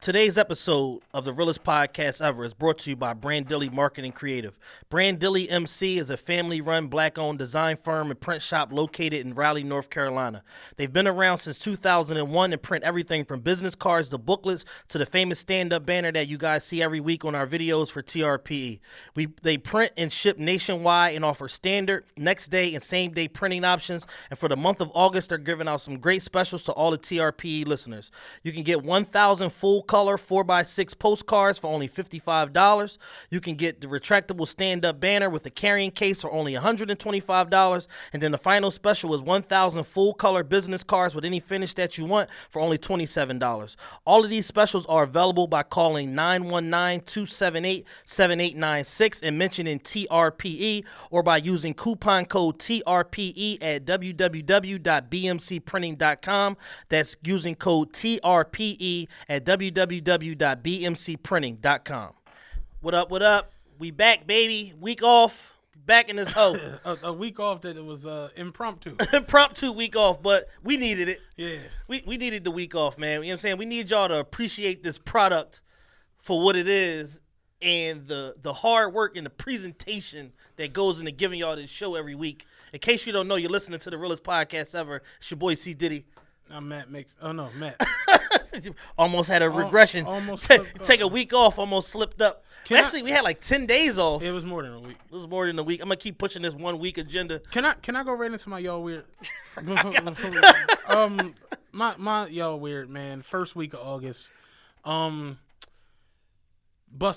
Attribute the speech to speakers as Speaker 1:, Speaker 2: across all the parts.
Speaker 1: Today's episode of the realest podcast ever is brought to you by Brandilly Marketing Creative. Brandilly MC is a family-run, black-owned design firm and print shop located in Raleigh, North Carolina. They've been around since 2001 and print everything from business cards to booklets to the famous stand-up banner that you guys see every week on our videos for TRPE. They print and ship nationwide and offer standard, next-day, and same-day printing options. And for the month of August, they're giving out some great specials to all the TRPE listeners. You can get 1,000 full-color 4x6 postcards for only $55. You can get the retractable stand-up banner with a carrying case for only $125. And then the final special is 1,000 full-color business cards with any finish that you want for only $27. All of these specials are available by calling 919-278-7896 and mentioning TRPE, or by using coupon code TRPE at www.bmcprinting.com. That's using code TRPE at www.bmcprinting.com. What up, what up? We back, baby. Week off. Back in this hoe.
Speaker 2: a week off that it was impromptu.
Speaker 1: Impromptu week off, but we needed it.
Speaker 2: Yeah.
Speaker 1: We needed the week off, man. You know what I'm saying? We need y'all to appreciate this product for what it is and the hard work and the presentation that goes into giving y'all this show every week. In case you don't know, you're listening to the realest podcast ever. It's your boy C. Diddy.
Speaker 2: I'm Matt Matt.
Speaker 1: Almost had a regression. Take a week off, almost slipped up. We had like 10 days off.
Speaker 2: It was more than a week.
Speaker 1: It was more than a week. I'm gonna keep pushing this 1 week agenda.
Speaker 2: Can I go right into my y'all weird? My y'all weird, man. First week of August. Bus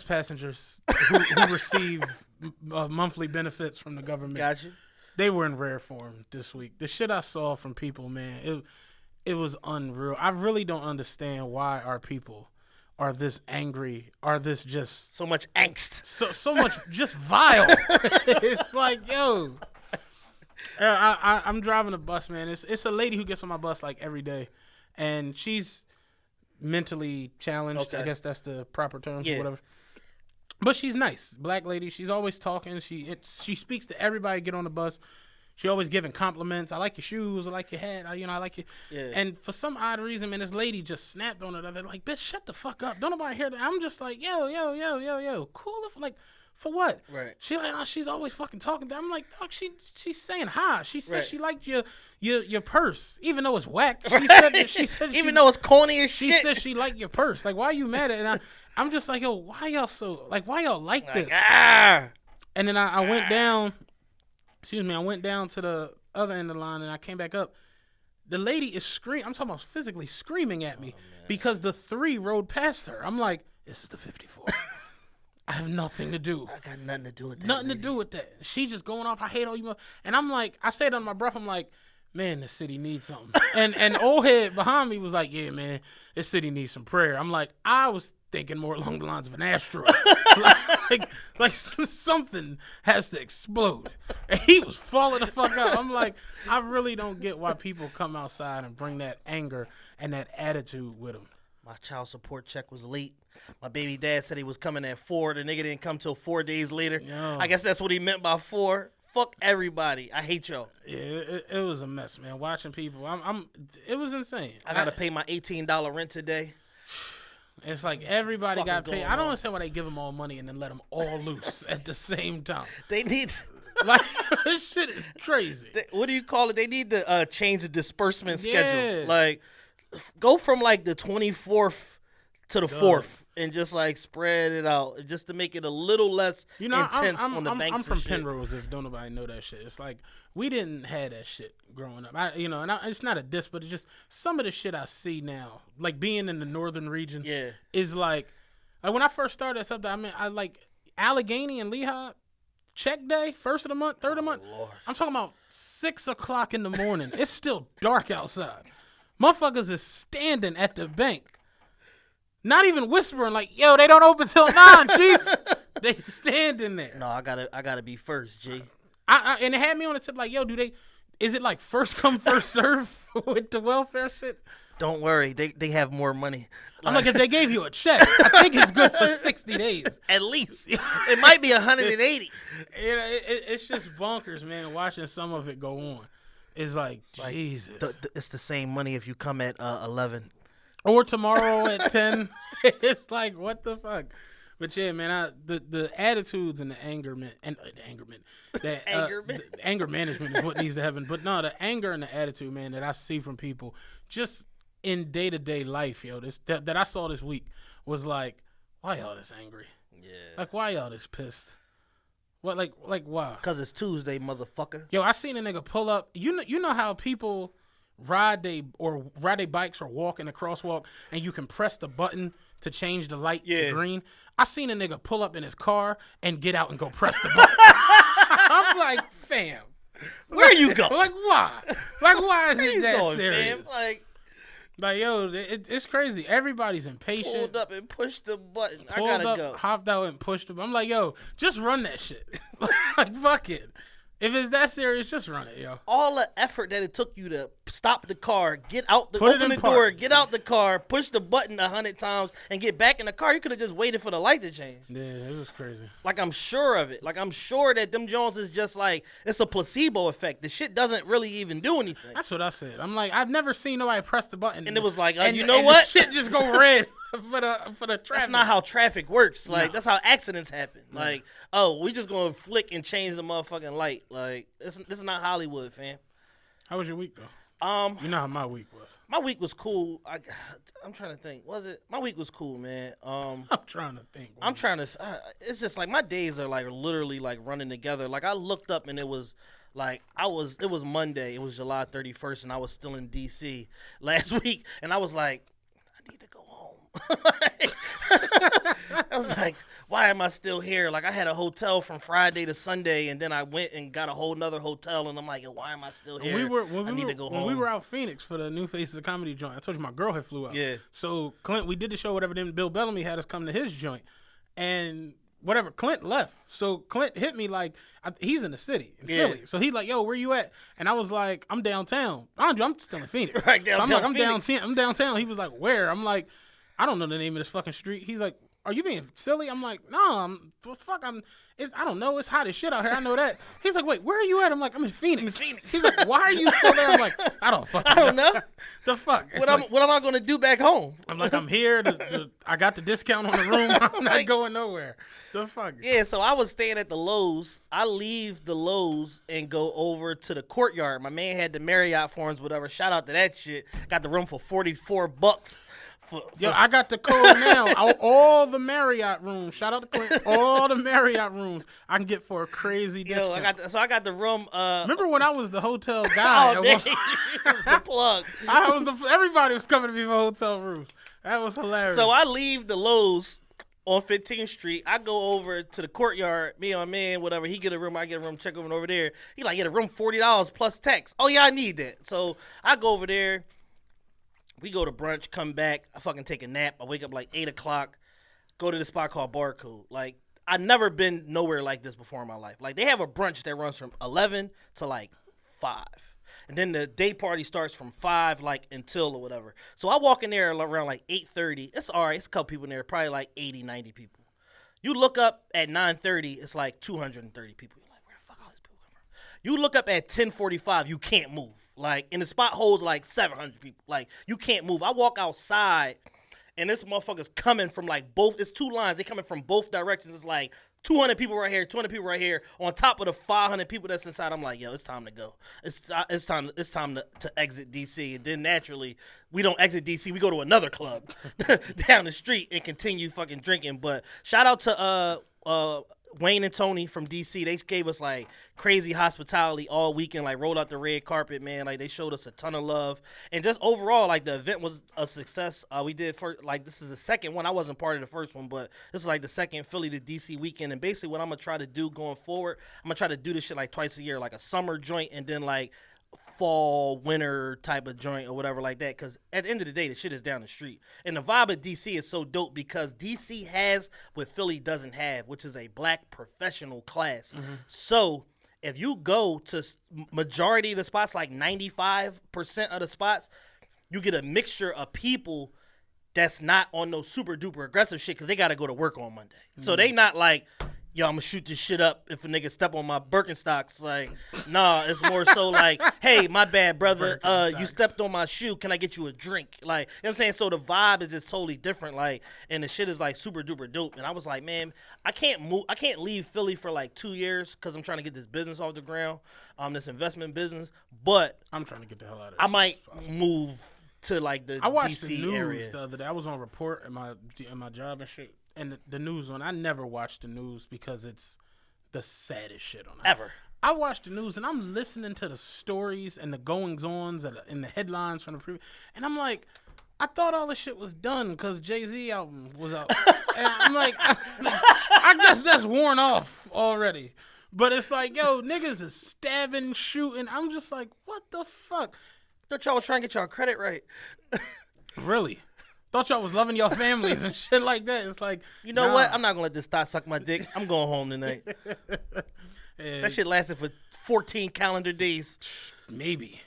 Speaker 2: passengers who receive monthly benefits from the government.
Speaker 1: Gotcha.
Speaker 2: They were in rare form this week. The shit I saw from people, man, it was unreal. I really don't understand why our people are this angry, are this just
Speaker 1: so much angst,
Speaker 2: so much just vile. It's like, yo, I'm driving a bus, man. It's a lady who gets on my bus like every day, and she's mentally challenged. Okay. I guess that's the proper term, or whatever. But she's nice, black lady. She's always talking. She speaks to everybody get on the bus. She always giving compliments. I like your shoes. I like your hat. I like you. Yeah. And for some odd reason, man, this lady just snapped on her. They're like, bitch, shut the fuck up. Don't nobody hear that. I'm just like, yo. Cool. Like, for what?
Speaker 1: Right.
Speaker 2: She like, oh, she's always fucking talking. I'm like, dog, she's saying hi. She said she liked your purse, even though it's whack. She said
Speaker 1: even though it's corny as
Speaker 2: shit.
Speaker 1: She
Speaker 2: said she liked your purse. Like, why are you mad at it? And I'm just like, yo, why y'all like this? And then I went down. Excuse me, I went down to the other end of the line and I came back up. The lady is screaming. I'm talking about physically screaming at me because the 3 rode past her. I'm like, this is the 54. I have nothing to do.
Speaker 1: I got nothing to do with that.
Speaker 2: Nothing to do with that. She just going off. I hate all you. And I'm like, I said under my breath, I'm like, man, this city needs something. and old head behind me was like, yeah, man, this city needs some prayer. I'm like, I was thinking more along the lines of an asteroid. like something has to explode. And he was falling the fuck out. I'm like, I really don't get why people come outside and bring that anger and that attitude with them.
Speaker 1: My child support check was late. My baby dad said he was coming at 4. The nigga didn't come till 4 days later. Yo. I guess that's what he meant by 4. Fuck everybody. I hate y'all.
Speaker 2: Yeah, it was a mess, man. Watching people, it was insane.
Speaker 1: I gotta pay my $18 rent today.
Speaker 2: It's like everybody got paid. I don't understand why they give them all money and then let them all loose at the same time.
Speaker 1: They need
Speaker 2: like this shit is crazy.
Speaker 1: What do you call it? They need to change the disbursement schedule. Like go from like the 24th to the 4th. And just like spread it out, just to make it a little less intense on the banks.
Speaker 2: I'm from
Speaker 1: shit.
Speaker 2: Penrose. If don't nobody know that shit, it's like we didn't have that shit growing up. It's not a diss, but it's just some of the shit I see now, like being in the northern region.
Speaker 1: Yeah,
Speaker 2: is like when I first started at something. I mean, I like Allegheny and Lehigh. Check day, 1st of the month, 3rd of the month.
Speaker 1: Lord.
Speaker 2: I'm talking about 6 o'clock in the morning. It's still dark outside. Motherfuckers is standing at the bank. Not even whispering like, yo, they don't open till 9, chief. They standing there.
Speaker 1: No, I gotta be first, G.
Speaker 2: And it had me on the tip like, yo, is it like first come, first serve with the welfare shit?
Speaker 1: Don't worry, they have more money.
Speaker 2: I'm like, if they gave you a check, I think it's good for 60 days.
Speaker 1: At least. It might be 180.
Speaker 2: It's just bonkers, man, watching some of it go on. It's like, Jesus.
Speaker 1: It's the same money if you come at 11.
Speaker 2: Or tomorrow at 10. It's like, what the fuck? But yeah, man, the attitudes and the angerment that the anger management is what needs to happen. But no, the anger and the attitude, man, that I see from people just in day-to-day life, yo, that I saw this week was like, why y'all this angry?
Speaker 1: Yeah.
Speaker 2: Like, why y'all this pissed? What, like why?
Speaker 1: Because it's Tuesday, motherfucker.
Speaker 2: Yo, I seen a nigga pull up. You know how people ride they bikes or walk in the crosswalk, and you can press the button to change the light to green. I seen a nigga pull up in his car and get out and go press the button. I'm like, fam,
Speaker 1: where you going?
Speaker 2: Like, why? Like, why is it that
Speaker 1: going,
Speaker 2: serious?
Speaker 1: Fam?
Speaker 2: Like, yo, it's crazy. Everybody's impatient.
Speaker 1: Pulled up and pushed the button. I gotta go.
Speaker 2: Hopped out and pushed the. I'm like, yo, just run that shit. Like, fuck it. If it's that serious, just run it, yo.
Speaker 1: All the effort that it took you to stop the car, open the door, get out the car, push the button 100 times, and get back in the car, you could have just waited for the light to change.
Speaker 2: Yeah, it was crazy.
Speaker 1: Like, I'm sure of it. Like, I'm sure that them Jones is just like, it's a placebo effect. The shit doesn't really even do anything.
Speaker 2: That's what I said. I'm like, I've never seen nobody press the button.
Speaker 1: And it was like, you
Speaker 2: know
Speaker 1: what?
Speaker 2: The shit just go red. For the traffic.
Speaker 1: That's not how traffic works. Like,
Speaker 2: no.
Speaker 1: That's how accidents happen.
Speaker 2: No.
Speaker 1: Like, oh, we just gonna flick and change the motherfucking light. Like, this is not Hollywood, fam.
Speaker 2: How was your week though? You know how my week was.
Speaker 1: My week was cool. I'm trying to think. Was it? My week was cool, man.
Speaker 2: I'm trying to think.
Speaker 1: It's just like my days are like literally like running together. Like I looked up and it was like it was Monday. It was July 31st, and I was still in DC last week, and I was like, I need to go home. I was like, why am I still here? Like, I had a hotel from Friday to Sunday, and then I went and got a whole nother hotel, and I'm like, why am I still here? I need to go home.
Speaker 2: When we were out Phoenix for the New Faces of Comedy joint, I told you my girl had flew out.
Speaker 1: Yeah.
Speaker 2: So Clint, we did the show, whatever. Then Bill Bellamy had us come to his joint, and whatever. Clint left. So Clint hit me like, he's in the city in Philly. So he's like, yo, where you at? And I was like, I'm downtown. Andrew, I'm still in Phoenix.
Speaker 1: Right, downtown.
Speaker 2: So I'm like,
Speaker 1: Phoenix.
Speaker 2: I'm downtown. He was like, where? I'm like, I don't know the name of this fucking street. He's like, are you being silly? I'm like, no, I don't know. It's hot as shit out here. I know that. He's like, wait, where are you at? I'm like, I'm in Phoenix. He's like, why are you still there? I'm like, I don't know. The fuck?
Speaker 1: What am I going to do back home?
Speaker 2: I'm like, I'm here. I got the discount on the room. I'm not going nowhere. The fuck?
Speaker 1: Yeah, so I was staying at the Lowe's. I leave the Lowe's and go over to the Courtyard. My man had the Marriott forms, whatever. Shout out to that shit. Got the room for $44.
Speaker 2: Yo, I got the code now. All the Marriott rooms. Shout out to Clint. All the Marriott rooms I can get for a crazy discount.
Speaker 1: I got the room.
Speaker 2: Remember when I was the hotel guy?
Speaker 1: Oh, dang. Was the plug.
Speaker 2: Everybody was coming to me for hotel rooms. That was hilarious.
Speaker 1: So I leave the Lowe's on 15th Street. I go over to the Courtyard. Me and my man, whatever. He get a room. I get a room. Check over there. He like, get a room $40 plus tax. Oh yeah, I need that. So I go over there. We go to brunch, come back, I fucking take a nap. I wake up like 8 o'clock, go to this spot called Barcode. Like, I've never been nowhere like this before in my life. Like, they have a brunch that runs from 11 to like 5. And then the day party starts from 5 like until or whatever. So I walk in there around like 8:30. It's all right. It's a couple people in there, probably like 80, 90 people. You look up at 9:30, it's like 230 people. You're like, where the fuck all these people come from? You look up at 10:45, you can't move. Like, and the spot holds like 700 people. Like, you can't move. I walk outside, and this motherfucker's coming from like both. It's two lines. They coming from both directions. It's like 200 people right here, 200 people right here, on top of the 500 people that's inside. I'm like, yo, it's time to go. It's time to exit DC. And then naturally, we don't exit DC. We go to another club down the street and continue fucking drinking. But shout out to Wayne and Tony from DC. They gave us like crazy hospitality all weekend, like rolled out the red carpet, man. Like, they showed us a ton of love, and just overall, like, the event was a success. We did first, like, this is the second one. I wasn't part of the first one, but this is like the second Philly to DC weekend. And basically what I'm gonna try to do going forward, I'm gonna try to do this shit like twice a year, like a summer joint and then like fall, winter type of joint or whatever like that, because at the end of the day, the shit is down the street. And the vibe of DC is so dope because DC has what Philly doesn't have, which is a black professional class. Mm-hmm. So if you go to majority of the spots, like 95% of the spots, you get a mixture of people that's not on no super duper aggressive shit because they got to go to work on Monday. Mm-hmm. So they not like, yo, I'm gonna shoot this shit up if a nigga step on my Birkenstocks. Like, nah, it's more so like, hey, my bad, brother. You stepped on my shoe. Can I get you a drink? Like, you know what I'm saying? So the vibe is just totally different. Like, and the shit is like super duper dope. And I was like, man, I can't leave Philly for like 2 years because I'm trying to get this business off the ground, this investment business. But
Speaker 2: I'm trying to get the hell out of.
Speaker 1: I might move to like the
Speaker 2: I watched
Speaker 1: DC
Speaker 2: the news
Speaker 1: area
Speaker 2: the other day. I was on report in my job and shit. And the news on, I never watch the news because it's the saddest shit on it.
Speaker 1: Ever.
Speaker 2: I watch the news and I'm listening to the stories and the goings-ons and the headlines from the previous. And I'm like, I thought all this shit was done because Jay-Z album was out. And I'm like, I guess that's worn off already. But it's like, yo, niggas is stabbing, shooting. I'm just like, what the fuck?
Speaker 1: Thought y'all was trying to get y'all credit right.
Speaker 2: Really? Thought y'all was loving your families and shit like that. It's like,
Speaker 1: you know what? I'm not gonna let this thought suck my dick. I'm going home tonight. That shit lasted for 14 calendar days.
Speaker 2: Maybe.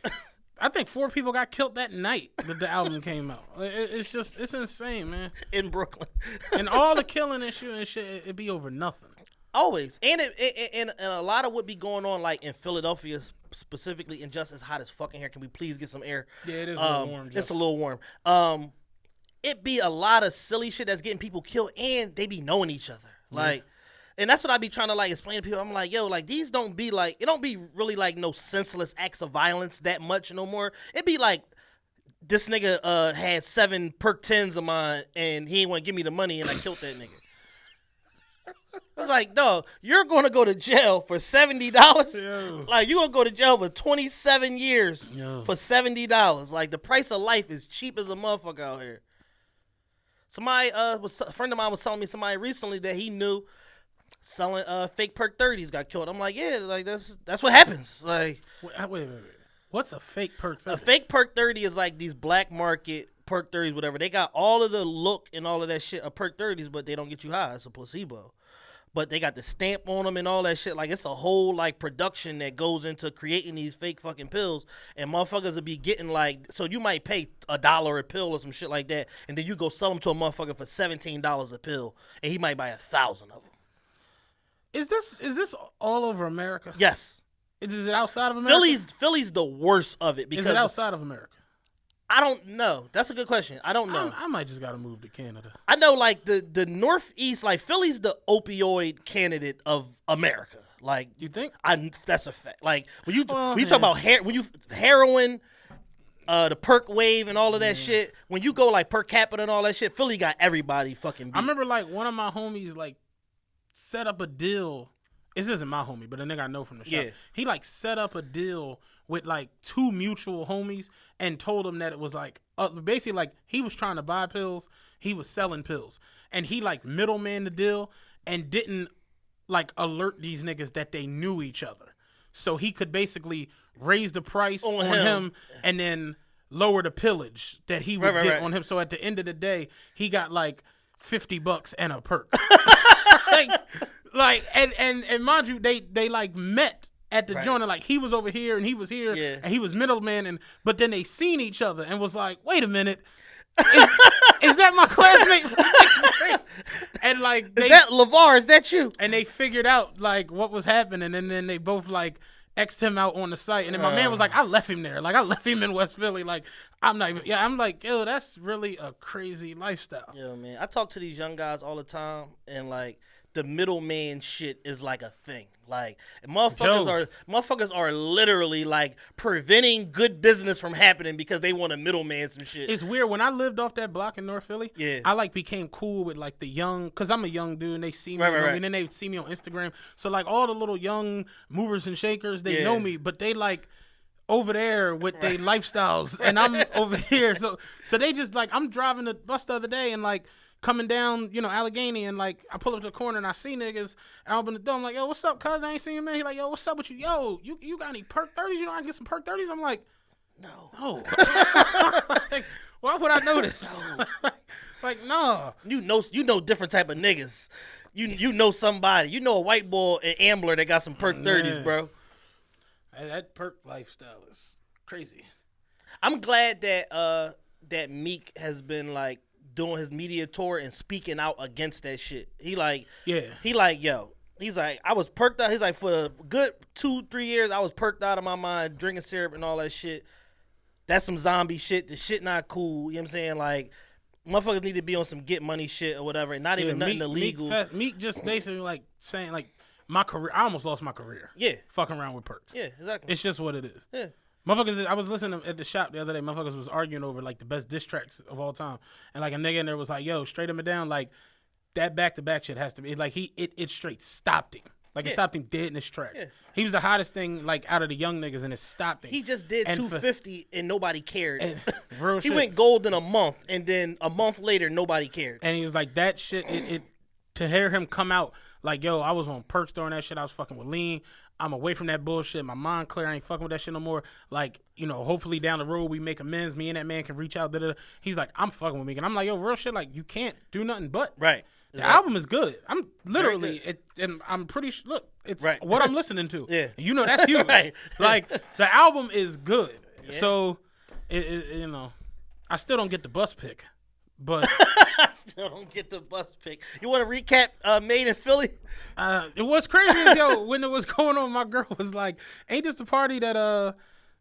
Speaker 2: I think 4 people got killed that night that the album came out. It's insane, man.
Speaker 1: In Brooklyn.
Speaker 2: And all the killing and shit, it'd be over nothing.
Speaker 1: Always. And and a lot of what be going on, like in Philadelphia specifically, and just as hot as fucking here. Can we please get some air?
Speaker 2: Yeah, it is a little warm.
Speaker 1: It's a little warm. It be a lot of silly shit that's getting people killed, and they be knowing each other. Like, and that's what I be trying to like explain to people. I'm like, yo, like these don't be like, it don't be really like no senseless acts of violence that much no more. It be like, this nigga had 7 perk 10s of mine, and he ain't want to give me the money, and I killed that nigga. It's like, no, you're going to go to jail for $70.
Speaker 2: Yo.
Speaker 1: Like, you're going to go to jail for 27 years for $70. Like, the price of life is cheap as a motherfucker out here. Somebody a friend of mine was telling me somebody recently that he knew selling fake perk 30s got killed. I'm like, yeah, like that's what happens. Like,
Speaker 2: wait. What's a fake perk 30?
Speaker 1: A fake perk 30 is like these black market perk 30s, whatever. They got all of the look and all of that shit of perk 30s, but they don't get you high. It's a placebo. But they got the stamp on them and all that shit. Like, it's a whole, like, production that goes into creating these fake fucking pills. And motherfuckers will be getting, like, so you might pay $1 a pill or some shit like that. And then you go sell them to a motherfucker for $17 a pill. And he might buy 1,000 of them.
Speaker 2: Is this all over America?
Speaker 1: Yes.
Speaker 2: Is it outside of America?
Speaker 1: Philly's the worst of it. Because
Speaker 2: is it outside of America?
Speaker 1: I don't know. That's a good question. I don't know.
Speaker 2: I might just gotta move to Canada.
Speaker 1: I know, like the Northeast, like Philly's the opioid candidate of America. Like,
Speaker 2: you think?
Speaker 1: That's a fact. Like when you talk about heroin, the perk wave and all of that shit. When you go like per capita and all that shit, Philly got everybody fucking beat.
Speaker 2: I remember like one of my homies like set up a deal. This isn't my homie, but a nigga I know from the shop. Yeah. He like set up a deal with like 2 mutual homies and told them that it was like basically like he was trying to buy pills, he was selling pills, and he like middleman the deal and didn't like alert these niggas that they knew each other, so he could basically raise the price on him and then lower the pillage that he would get on him. So at the end of the day, he got like $50 and a perk. like and mind you, they like met at the joint, and like he was over here and he was here, and he was middleman, but then they seen each other and was like, wait a minute, is that my classmate from 6th grade? And like,
Speaker 1: is that LeVar? Is that you?
Speaker 2: And they figured out like what was happening, and then they both like X'd him out on the site, and then my man was like, I left him there, like I left him in West Philly, like I'm not even. I'm like, yo, that's really a crazy lifestyle.
Speaker 1: Yeah, man. I talk to these young guys all the time, and like, the middleman shit is like a thing. Like, motherfuckers are literally like preventing good business from happening because they want to middleman some shit.
Speaker 2: It's weird. When I lived off that block in North Philly, I like became cool with like the young, cause I'm a young dude and they see me, and then they see me on Instagram. So like all the little young movers and shakers, they know me, but they like over there with their lifestyles, and I'm over here. So they just like, I'm driving the bus the other day and like, coming down, Allegheny, and like I pull up to the corner and I see niggas. I open the door. I'm like, yo, what's up, cuz? I ain't seen you, man. He like, yo, what's up with you? Yo, you got any perk 30s? You know, I can get some perk 30s. I'm like, no. Like, why would I know this? No. Like, no.
Speaker 1: You know different type of niggas. You know somebody. You know a white boy, an Ambler that got some perk 30s, bro.
Speaker 2: That perk lifestyle is crazy.
Speaker 1: I'm glad that Meek has been like doing his media tour and speaking out against that shit. He like, yo, He's like, I was perked out. He's like, for a good 2-3 years, I was perked out of my mind, drinking syrup and all that shit. That's some zombie shit. The shit not cool. You know what I'm saying? Like, motherfuckers need to be on some get money shit or whatever, and not even nothing illegal.
Speaker 2: Meek just basically like saying like my career. I almost lost my career.
Speaker 1: Yeah,
Speaker 2: fucking around with perks.
Speaker 1: Yeah, exactly.
Speaker 2: It's just what it is.
Speaker 1: Yeah.
Speaker 2: Motherfuckers, I was listening at the shop the other day. Motherfuckers was arguing over like the best diss tracks of all time, and like a nigga in there was like, "Yo, straight him it down." Like that back to back shit has to be like it straight stopped him. Like it stopped him dead in his tracks. Yeah. He was the hottest thing like out of the young niggas, and it stopped him.
Speaker 1: He just did 250 and nobody cared.
Speaker 2: And real
Speaker 1: he
Speaker 2: shit.
Speaker 1: went gold in a month, and then a month later nobody cared.
Speaker 2: And he was like, that shit. It to hear him come out like, yo, I was on perks during that shit. I was fucking with lean. I'm away from that bullshit. My mind clear. I ain't fucking with that shit no more. Like, you know, hopefully down the road we make amends. Me and that man can reach out. Da-da-da. He's like, I'm fucking with me, and I'm like, yo, real shit. Like, you can't do nothing but
Speaker 1: right.
Speaker 2: The album is good. I'm literally, and I'm pretty sure. Look, it's what I'm listening to.
Speaker 1: Yeah,
Speaker 2: you know that's huge. Right. Like the album is good. Yeah. So, you know, I still don't get the bus pick, but
Speaker 1: I still don't get the bus pick. You want to recap Made in Philly?
Speaker 2: It was crazy, yo. When it was going on, my girl was like, "Ain't this the party that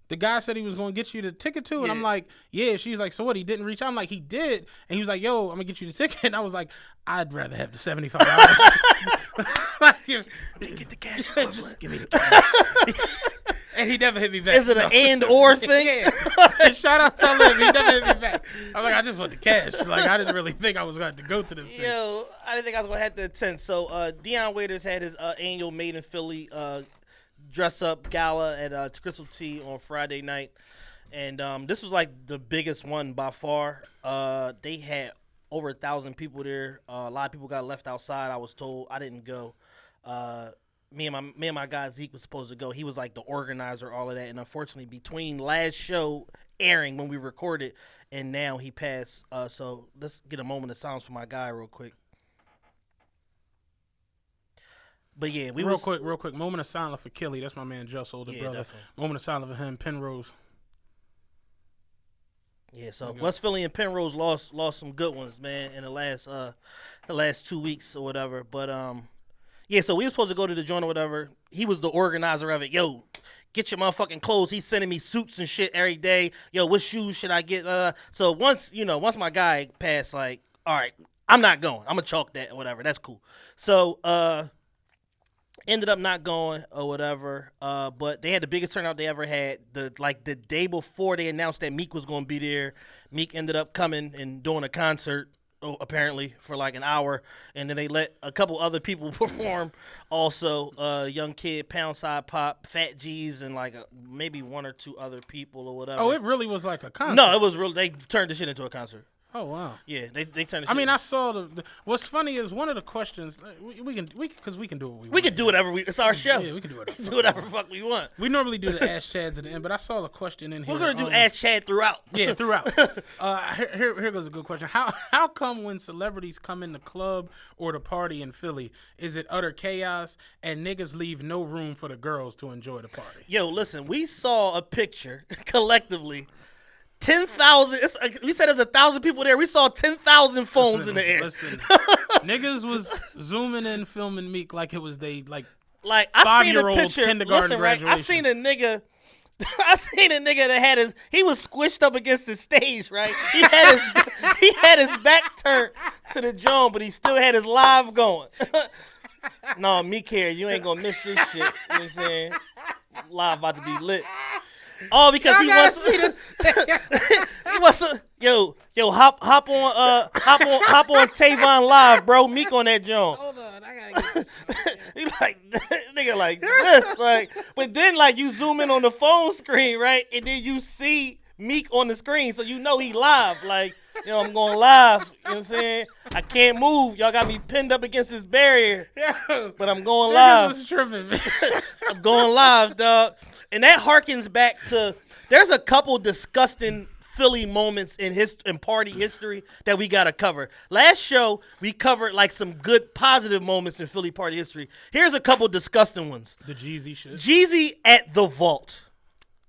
Speaker 2: the guy said he was going to get you the ticket to?" And I'm like, yeah. She's like, so what? He didn't reach out? I'm like, he did. And he was like, yo, I'm going to get you the ticket. And I was like, I'd rather have the $75. Like, get the cash. Just give me the cash. And he never hit me back.
Speaker 1: Is it an and or thing?
Speaker 2: Yeah. Shout out to him. He never hit me back. I'm like, I just want the cash. Like, I didn't really think I was going to go to this thing.
Speaker 1: Yo, I didn't think I was going to have to attend. So, Deion Waiters had his annual Made in Philly dress up gala at Crystal T on Friday night, and this was like the biggest one by far. They had over 1,000 people there. A lot of people got left outside. I was told. I didn't go. Me and my guy Zeke was supposed to go. He was like the organizer, all of that, and unfortunately, between last show airing when we recorded and now he passed. So let's get a moment of silence for my guy real quick. But yeah,
Speaker 2: real quick. Moment of silence for Kelly. That's my man, Just older brother. Definitely. Moment of silence for him, Penrose.
Speaker 1: Yeah, so West Philly and Penrose lost some good ones, man, in the last 2 weeks or whatever. But yeah, so we were supposed to go to the joint or whatever. He was the organizer of it. Yo, get your motherfucking clothes. He's sending me suits and shit every day. Yo, what shoes should I get? So once my guy passed, like, all right, I'm not going. I'm gonna chalk that or whatever. That's cool. So ended up not going or whatever, but they had the biggest turnout they ever had. The day before they announced that Meek was going to be there, Meek ended up coming and doing a concert, apparently, for like an hour, and then they let a couple other people perform also, Young Kid, Poundside Pop, Fat G's, and like maybe one or two other people or whatever.
Speaker 2: Oh, it really was like a concert?
Speaker 1: No, it was really, they turned the shit into a concert.
Speaker 2: Oh wow!
Speaker 1: Yeah, they turned.
Speaker 2: I mean, I saw the. What's funny is one of the questions we can do what we want.
Speaker 1: We can do whatever it's our show.
Speaker 2: Yeah, we can do whatever.
Speaker 1: Do whatever the fuck we want.
Speaker 2: We normally do the Ask Chads at the end, but I saw a question in here.
Speaker 1: We're gonna do Ask Chad throughout.
Speaker 2: Yeah, throughout. Here goes a good question. How come when celebrities come in the club or the party in Philly, is it utter chaos and niggas leave no room for the girls to enjoy the party?
Speaker 1: Yo, listen, we saw a picture collectively. 10,000. We said there's 1,000 people there. We saw 10,000 phones in the air.
Speaker 2: Listen, niggas was zooming in, filming Meek like it was they like
Speaker 1: I seen a
Speaker 2: 5-year-old
Speaker 1: picture.
Speaker 2: kindergarten
Speaker 1: Listen,
Speaker 2: graduation.
Speaker 1: Right? I seen a nigga that had he was squished up against the stage. Right, he had his back turned to the joint, but he still had his live going. No, Meek here, you ain't gonna miss this shit. You know what I'm saying? Live about to be lit. Oh, because he wants to yo hop on Tavon Live, bro. Meek on that joint.
Speaker 2: Hold on, I gotta get this.
Speaker 1: He like nigga like this, like, but then like you zoom in on the phone screen, right, and then you see Meek on the screen, so you know he live. Like, I'm going live. You know what I'm saying? I can't move. Y'all got me pinned up against this barrier, but I'm going live.
Speaker 2: This is tripping, man.
Speaker 1: I'm going live, dog. And that harkens back to, there's a couple disgusting Philly moments in party history that we got to cover. Last show, we covered like some good positive moments in Philly party history. Here's a couple disgusting ones.
Speaker 2: The Jeezy shit.
Speaker 1: Jeezy at the Vault.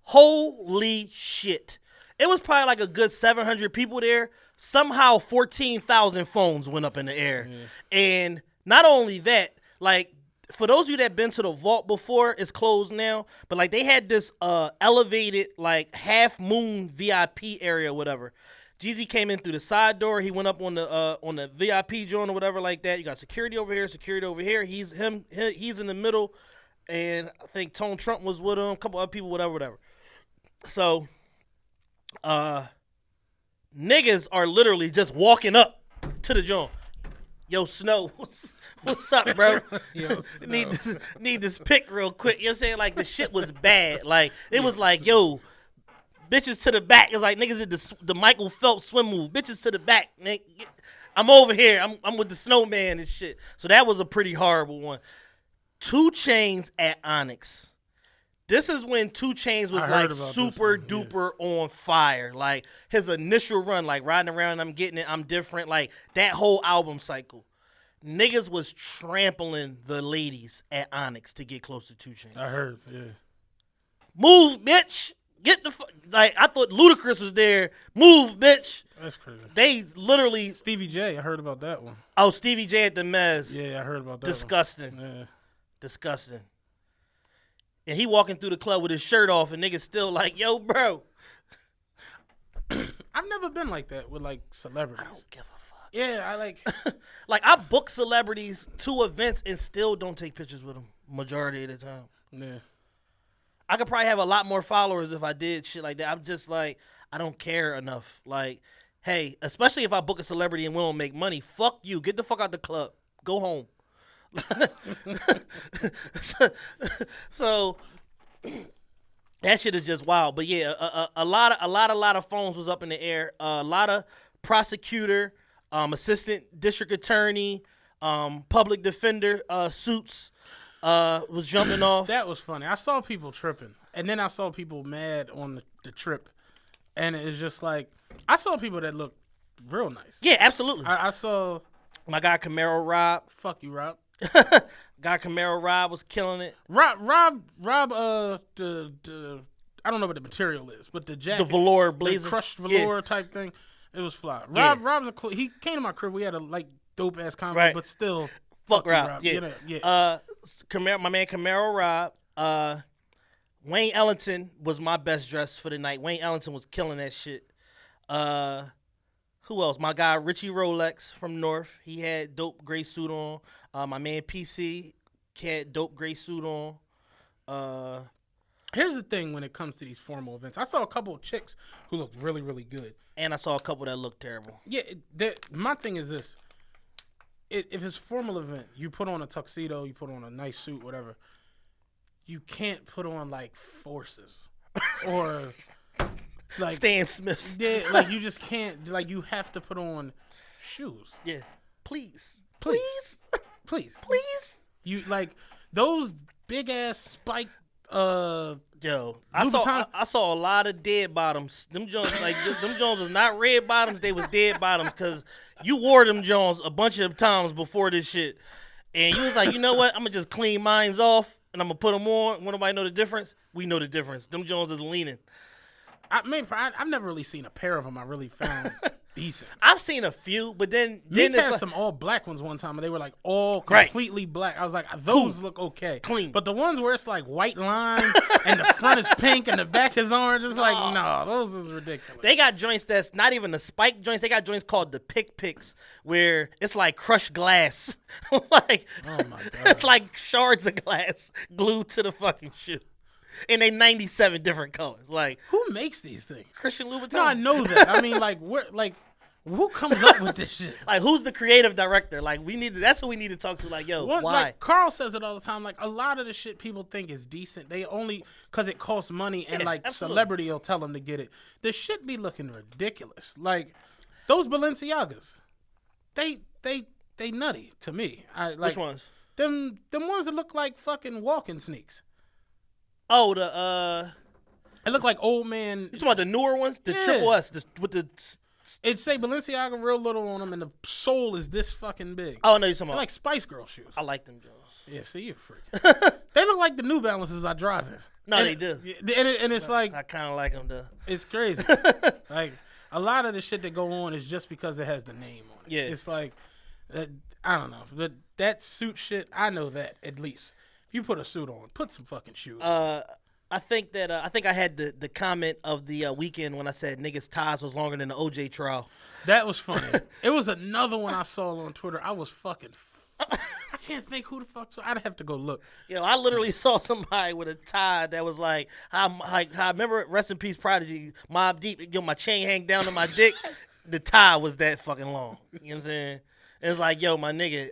Speaker 1: Holy shit. It was probably like a good 700 people there. Somehow 14,000 phones went up in the air. Yeah. And not only that, like, for those of you that been to the vault before, it's closed now. But like they had this elevated like half moon VIP area or whatever. Jeezy came in through the side door. He went up on the VIP joint or whatever like that. You got security over here, security over here. He's in the middle, and I think Tone Trump was with him. A couple other people, whatever. So, niggas are literally just walking up to the joint. Yo, Snow, what's up, bro?
Speaker 2: Yo,
Speaker 1: need this pic real quick. You know what I'm saying? Like, the shit was bad. Like, it was like, yo, bitches to the back. It's like niggas did the Michael Phelps swim move. Bitches to the back. I'm over here. I'm with the snowman and shit. So that was a pretty horrible one. 2 Chainz at Onyx. This is when 2 Chainz was like super duper on fire. Like his initial run, like riding around, I'm getting it, I'm different. Like that whole album cycle. Niggas was trampling the ladies at Onyx to get close to 2 Chainz.
Speaker 2: I heard, yeah.
Speaker 1: Move, bitch. Get the like. I thought Ludacris was there. Move, bitch.
Speaker 2: That's crazy.
Speaker 1: They literally.
Speaker 2: Stevie J. I heard about that one.
Speaker 1: Oh, Stevie J at the Mez.
Speaker 2: Yeah, I heard about that.
Speaker 1: Disgusting.
Speaker 2: One. Yeah.
Speaker 1: Disgusting. And he walking through the club with his shirt off, and niggas still like, yo, bro.
Speaker 2: I've never been like that with like celebrities.
Speaker 1: I don't give a fuck.
Speaker 2: Yeah, I like.
Speaker 1: Like I book celebrities to events and still don't take pictures with them majority of the time.
Speaker 2: Yeah.
Speaker 1: I could probably have a lot more followers if I did shit like that. I'm just like, I don't care enough. Like, hey, especially if I book a celebrity and we don't make money, fuck you. Get the fuck out the club. Go home. So that shit is just wild. But yeah, a lot of phones was up in the air. A lot of prosecutor, assistant district attorney, public defender suits was jumping off.
Speaker 2: That was funny. I saw people tripping, and then I saw people mad on the trip, and it's just like I saw people that looked real nice.
Speaker 1: Yeah, absolutely.
Speaker 2: I saw
Speaker 1: my guy Camaro Rob.
Speaker 2: Fuck you, Rob.
Speaker 1: Guy Camaro Rob was killing it.
Speaker 2: Rob. The I don't know what the material is, but the jacket,
Speaker 1: the velour blazer,
Speaker 2: the crushed velour type thing, it was fly. Rob's a cool. He came to my crib. We had a like dope ass convo,
Speaker 1: right.
Speaker 2: But still,
Speaker 1: fuck Rob.
Speaker 2: Yeah.
Speaker 1: Camaro, my man Camaro Rob. Wayne Ellington was my best dress for the night. Wayne Ellington was killing that shit. Who else? My guy Richie Rolex from North. He had dope gray suit on. My man PC had dope gray suit on.
Speaker 2: Here's the thing when it comes to these formal events. I saw a couple of chicks who looked really, really good.
Speaker 1: And I saw a couple that looked terrible.
Speaker 2: Yeah, my thing is this. If it's a formal event, you put on a tuxedo, you put on a nice suit, whatever. You can't put on, like, forces. Or, like...
Speaker 1: Stan Smiths.
Speaker 2: Yeah, like, you just can't... Like, you have to put on shoes.
Speaker 1: Yeah. Please.
Speaker 2: You, like, those big-ass spike...
Speaker 1: Yo, I saw a lot of dead bottoms. Them Jones, like them Jones was not red bottoms. They was dead bottoms because you wore them Jones a bunch of times before this shit, and you was like, you know what? I'm gonna just clean mines off and I'm gonna put them on. Want nobody know the difference? We know the difference. Them Jones is leaning.
Speaker 2: I've never really seen a pair of them I really found decent.
Speaker 1: I've seen a few, but then
Speaker 2: had
Speaker 1: like,
Speaker 2: some all black ones one time, and they were like all completely black. I was like, those look okay,
Speaker 1: clean.
Speaker 2: But the ones where it's like white lines and the front is pink and the back is orange, it's like, no, those is ridiculous.
Speaker 1: They got joints that's not even the spike joints. They got joints called the picks, where it's like crushed glass, like
Speaker 2: oh my god,
Speaker 1: it's like shards of glass glued to the fucking shoe. And they 97 different colors. Like,
Speaker 2: who makes these things?
Speaker 1: Christian Louboutin.
Speaker 2: No, I know that. I mean, like, who comes up with this shit?
Speaker 1: Like, who's the creative director? Like, that's who we need to talk to. Like, yo, why?
Speaker 2: Like, Carl says it all the time. Like, a lot of the shit people think is decent, they only because it costs money and like absolutely. Celebrity will tell them to get it. The shit be looking ridiculous. Like, those Balenciagas, they nutty to me.
Speaker 1: Which ones?
Speaker 2: Them ones that look like fucking walking sneaks.
Speaker 1: Oh,
Speaker 2: It look like old man.
Speaker 1: You talking about the newer ones? The Triple S, with the...
Speaker 2: It say Balenciaga real little on them, and the sole is this fucking big.
Speaker 1: Oh, I know you're talking about.
Speaker 2: They're like Spice Girl shoes.
Speaker 1: I like them, Jones.
Speaker 2: Yeah, see, you're a freak. They look like the New Balances I drive in.
Speaker 1: No, they do.
Speaker 2: And it's like...
Speaker 1: I kind of like them, though.
Speaker 2: It's crazy. Like, a lot of the shit that go on is just because it has the name on it.
Speaker 1: Yeah.
Speaker 2: It's like... I don't know. That suit shit, I know that at least. If you put a suit on, put some fucking shoes on.
Speaker 1: I think I had the comment of the weekend when I said niggas' ties was longer than the OJ trial.
Speaker 2: That was funny. It was another one I saw on Twitter. I was fucking. I can't think who the fuck. So I'd have to go look.
Speaker 1: Yo, I literally saw somebody with a tie that was like, I remember Rest in Peace Prodigy, Mobb Deep. Yo, my chain hang down to my dick. The tie was that fucking long. You know what I'm saying? It's like, yo, my nigga,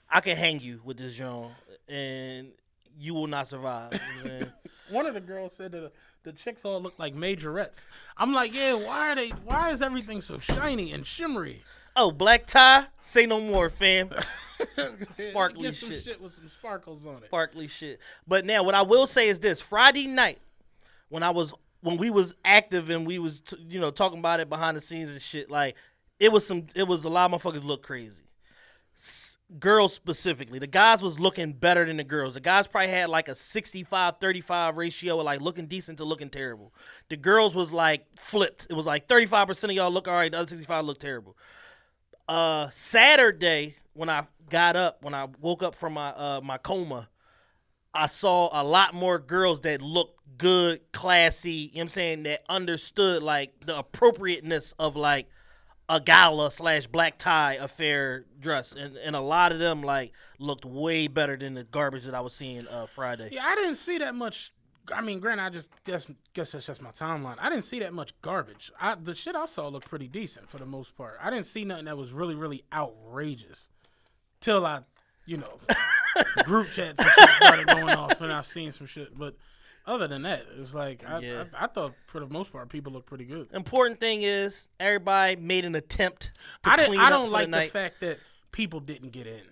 Speaker 1: I can hang you with this joint, and you will not survive. You know what I'm saying?
Speaker 2: One of the girls said that the chicks all look like majorettes. I'm like, yeah, why is everything so shiny and shimmery?
Speaker 1: Oh, black tie? Say no more, fam. Sparkly
Speaker 2: Get some
Speaker 1: shit.
Speaker 2: shit with some sparkles on it.
Speaker 1: Sparkly shit. But now, what I will say is this: Friday night, when we was active and we was talking about it behind the scenes and shit, like it was a lot of motherfuckers look crazy. Girls specifically, the guys was looking better than the girls. The guys probably had like a 65-35 ratio of like looking decent to looking terrible. The girls was like flipped. It was like 35% of y'all look all right, the other 65 look terrible. Saturday, when I woke up from my coma, I saw a lot more girls that looked good, classy, you know what I'm saying, that understood like the appropriateness of like a gala / black tie affair dress, and a lot of them like looked way better than the garbage that I was seeing Friday.
Speaker 2: Yeah, I didn't see that much. I mean, granted, I guess that's just my timeline. I didn't see that much garbage. The shit I saw looked pretty decent for the most part. I didn't see nothing that was really, really outrageous till I, group chats and shit started going off, and I seen some shit. But other than that, it's like I thought for the most part people looked pretty good.
Speaker 1: Important thing is everybody made an attempt to clean up for the night.
Speaker 2: I don't like the fact that people didn't get in.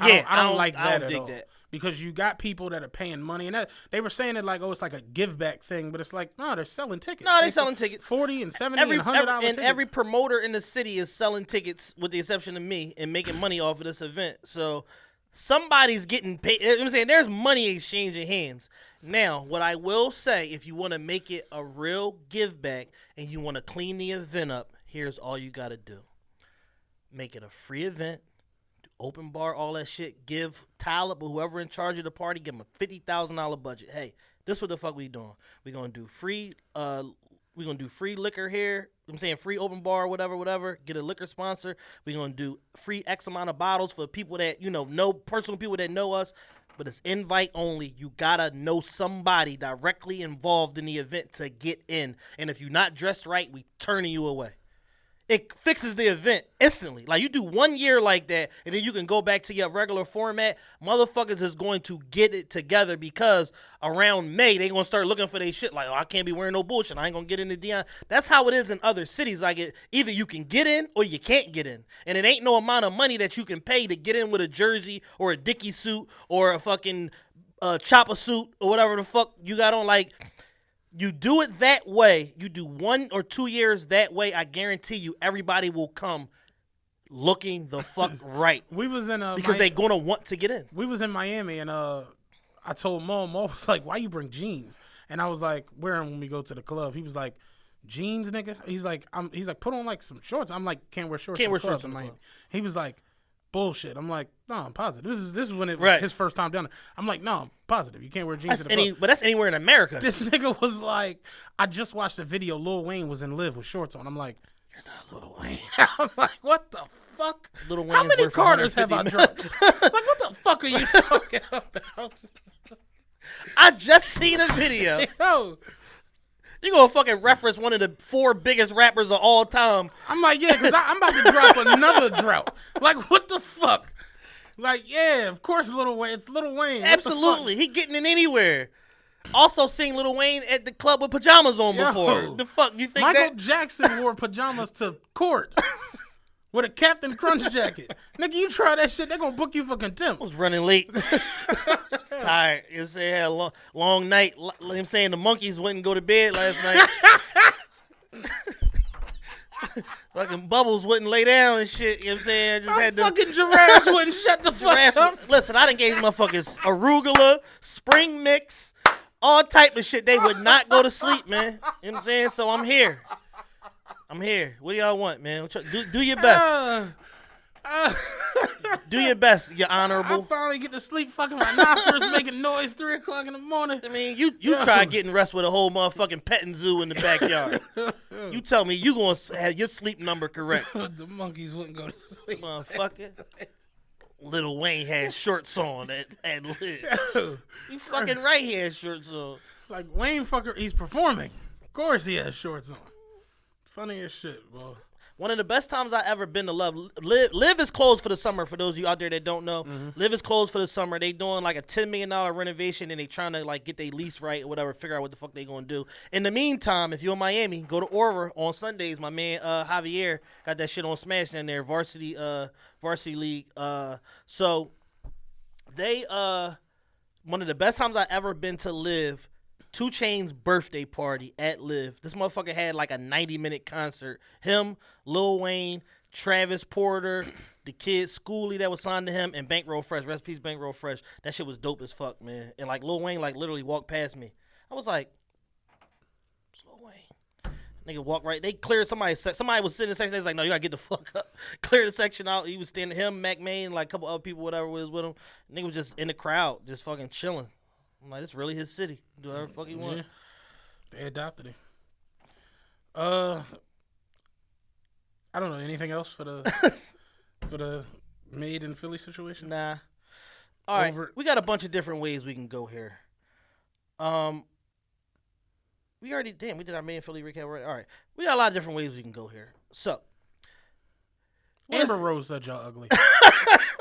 Speaker 1: Yeah,
Speaker 2: I don't like that
Speaker 1: I don't
Speaker 2: at
Speaker 1: dig
Speaker 2: all.
Speaker 1: that.
Speaker 2: Because you got people that are paying money, and they were saying it like, oh, it's like a give back thing, but it's like, no, they're selling tickets.
Speaker 1: No, they're selling tickets.
Speaker 2: $40 and $70 and $100 tickets.
Speaker 1: Every promoter in the city is selling tickets, with the exception of me, and making money off of this event. So somebody's getting paid. You know what I'm saying, there's money exchanging hands. Now, what I will say, if you want to make it a real give back and you want to clean the event up, here's all you got to do: make it a free event. Open bar, all that shit. Give Tyler, but whoever in charge of the party, give him a $50,000 budget. Hey, this what the fuck we doing? We gonna do free. We gonna do free liquor here. I'm saying free open bar, whatever. Get a liquor sponsor. We gonna do free X amount of bottles for people that know personal people that know us. But it's invite only. You gotta know somebody directly involved in the event to get in. And if you're not dressed right, we turning you away. It fixes the event instantly. Like, you do 1 year like that, and then you can go back to your regular format. Motherfuckers is going to get it together, because around May, they going to start looking for their shit. Like, oh, I can't be wearing no bullshit. I ain't going to get into Dion. That's how it is in other cities. Like, either you can get in or you can't get in. And it ain't no amount of money that you can pay to get in with a jersey or a Dickie suit or a fucking chopper suit or whatever the fuck you got on. Like, you do it that way, you do 1 or 2 years that way, I guarantee you everybody will come looking the fuck right.
Speaker 2: We was in
Speaker 1: because they're going to want to get in.
Speaker 2: We was in Miami, and I told Mom was like, why you bring jeans? And I was like, wear them when we go to the club. He was like, jeans, nigga? He's like, put on like some shorts. I'm like, can't wear shorts.
Speaker 1: Can't wear
Speaker 2: club
Speaker 1: shorts
Speaker 2: in
Speaker 1: in
Speaker 2: Miami.
Speaker 1: club.
Speaker 2: He was like, bullshit. I'm like, no, I'm positive. This is when it was his first time down there. I'm like, no, I'm positive. You can't wear jeans.
Speaker 1: But that's anywhere in America.
Speaker 2: This nigga was like, I just watched a video. Lil Wayne was in Live with shorts on. I'm like,
Speaker 1: you're not Lil Wayne.
Speaker 2: I'm like, what the fuck?
Speaker 1: Lil Wayne's
Speaker 2: how many
Speaker 1: worth
Speaker 2: Carters have I drunk? Like, what the fuck are you talking about?
Speaker 1: I just seen a video.
Speaker 2: Yo.
Speaker 1: You gonna fucking reference one of the 4 biggest rappers of all time.
Speaker 2: I'm like, yeah, because I'm about to drop another drought. Like, what the fuck? Like, yeah, of course, Lil Wayne. It's Lil Wayne.
Speaker 1: Absolutely. He getting in anywhere. Also seen Lil Wayne at the club with pajamas on before. The fuck? You think
Speaker 2: Michael Jackson wore pajamas to court with a Captain Crunch jacket. Nigga, you try that shit, they're going to book you for contempt.
Speaker 1: I was running late. Tired. You know, say had a long night. I'm saying the monkeys wouldn't go to bed last night. Fucking Bubbles wouldn't lay down and shit. You know what I'm saying? I just had to.
Speaker 2: Fucking giraffes wouldn't shut the fuck up.
Speaker 1: Listen, I done gave these motherfuckers arugula, spring mix, all type of shit. They would not go to sleep, man. You know what I'm saying? So I'm here. What do y'all want, man? Do your best. Do your best, you're honorable.
Speaker 2: I finally get to sleep. Fucking rhinoceros making noise 3 o'clock in the morning.
Speaker 1: I mean, you try getting rest with a whole motherfucking petting zoo in the backyard. You tell me you gonna have your sleep number correct.
Speaker 2: The monkeys wouldn't go to sleep.
Speaker 1: Motherfucker. Lil Wayne had shorts on at Live. You fucking right, he had shorts on.
Speaker 2: Like Wayne fucker, he's performing. Of course he has shorts on. Funny as shit, bro.
Speaker 1: One of the best times I ever been to Live is closed for the summer. For those of you out there that don't know, Live is closed for the summer. They doing like a $10 million renovation, and they trying to like get their lease right or whatever, figure out what the fuck they gonna do. In the meantime, if you're in Miami, go to Aura on Sundays. My man Javier got that shit on Smash in there, varsity league. So they one of the best times I ever been to Live. 2 Chainz's birthday party at Live. This motherfucker had like a 90-minute concert. Him, Lil Wayne, Travis Porter, the kid Schoolie that was signed to him, and Bankroll Fresh. Rest in peace, Bankroll Fresh. That shit was dope as fuck, man. And like Lil Wayne like literally walked past me. I was like, it's Lil Wayne. Nigga walked right. They cleared somebody was sitting in the section. They was like, no, you gotta get the fuck up. Clear the section out. He was standing, him, Mac Main, like a couple other people, whatever was with him. Nigga was just in the crowd, just fucking chilling. I'm like, it's really his city. Do whatever the fuck he want.
Speaker 2: They adopted him. I don't know anything else for the Made in Philly situation.
Speaker 1: Nah. All right, we got a bunch of different ways we can go here. We did our Made in Philly recap, right? All right, we got a lot of different ways we can go here. So,
Speaker 2: Amber Rose said y'all ugly.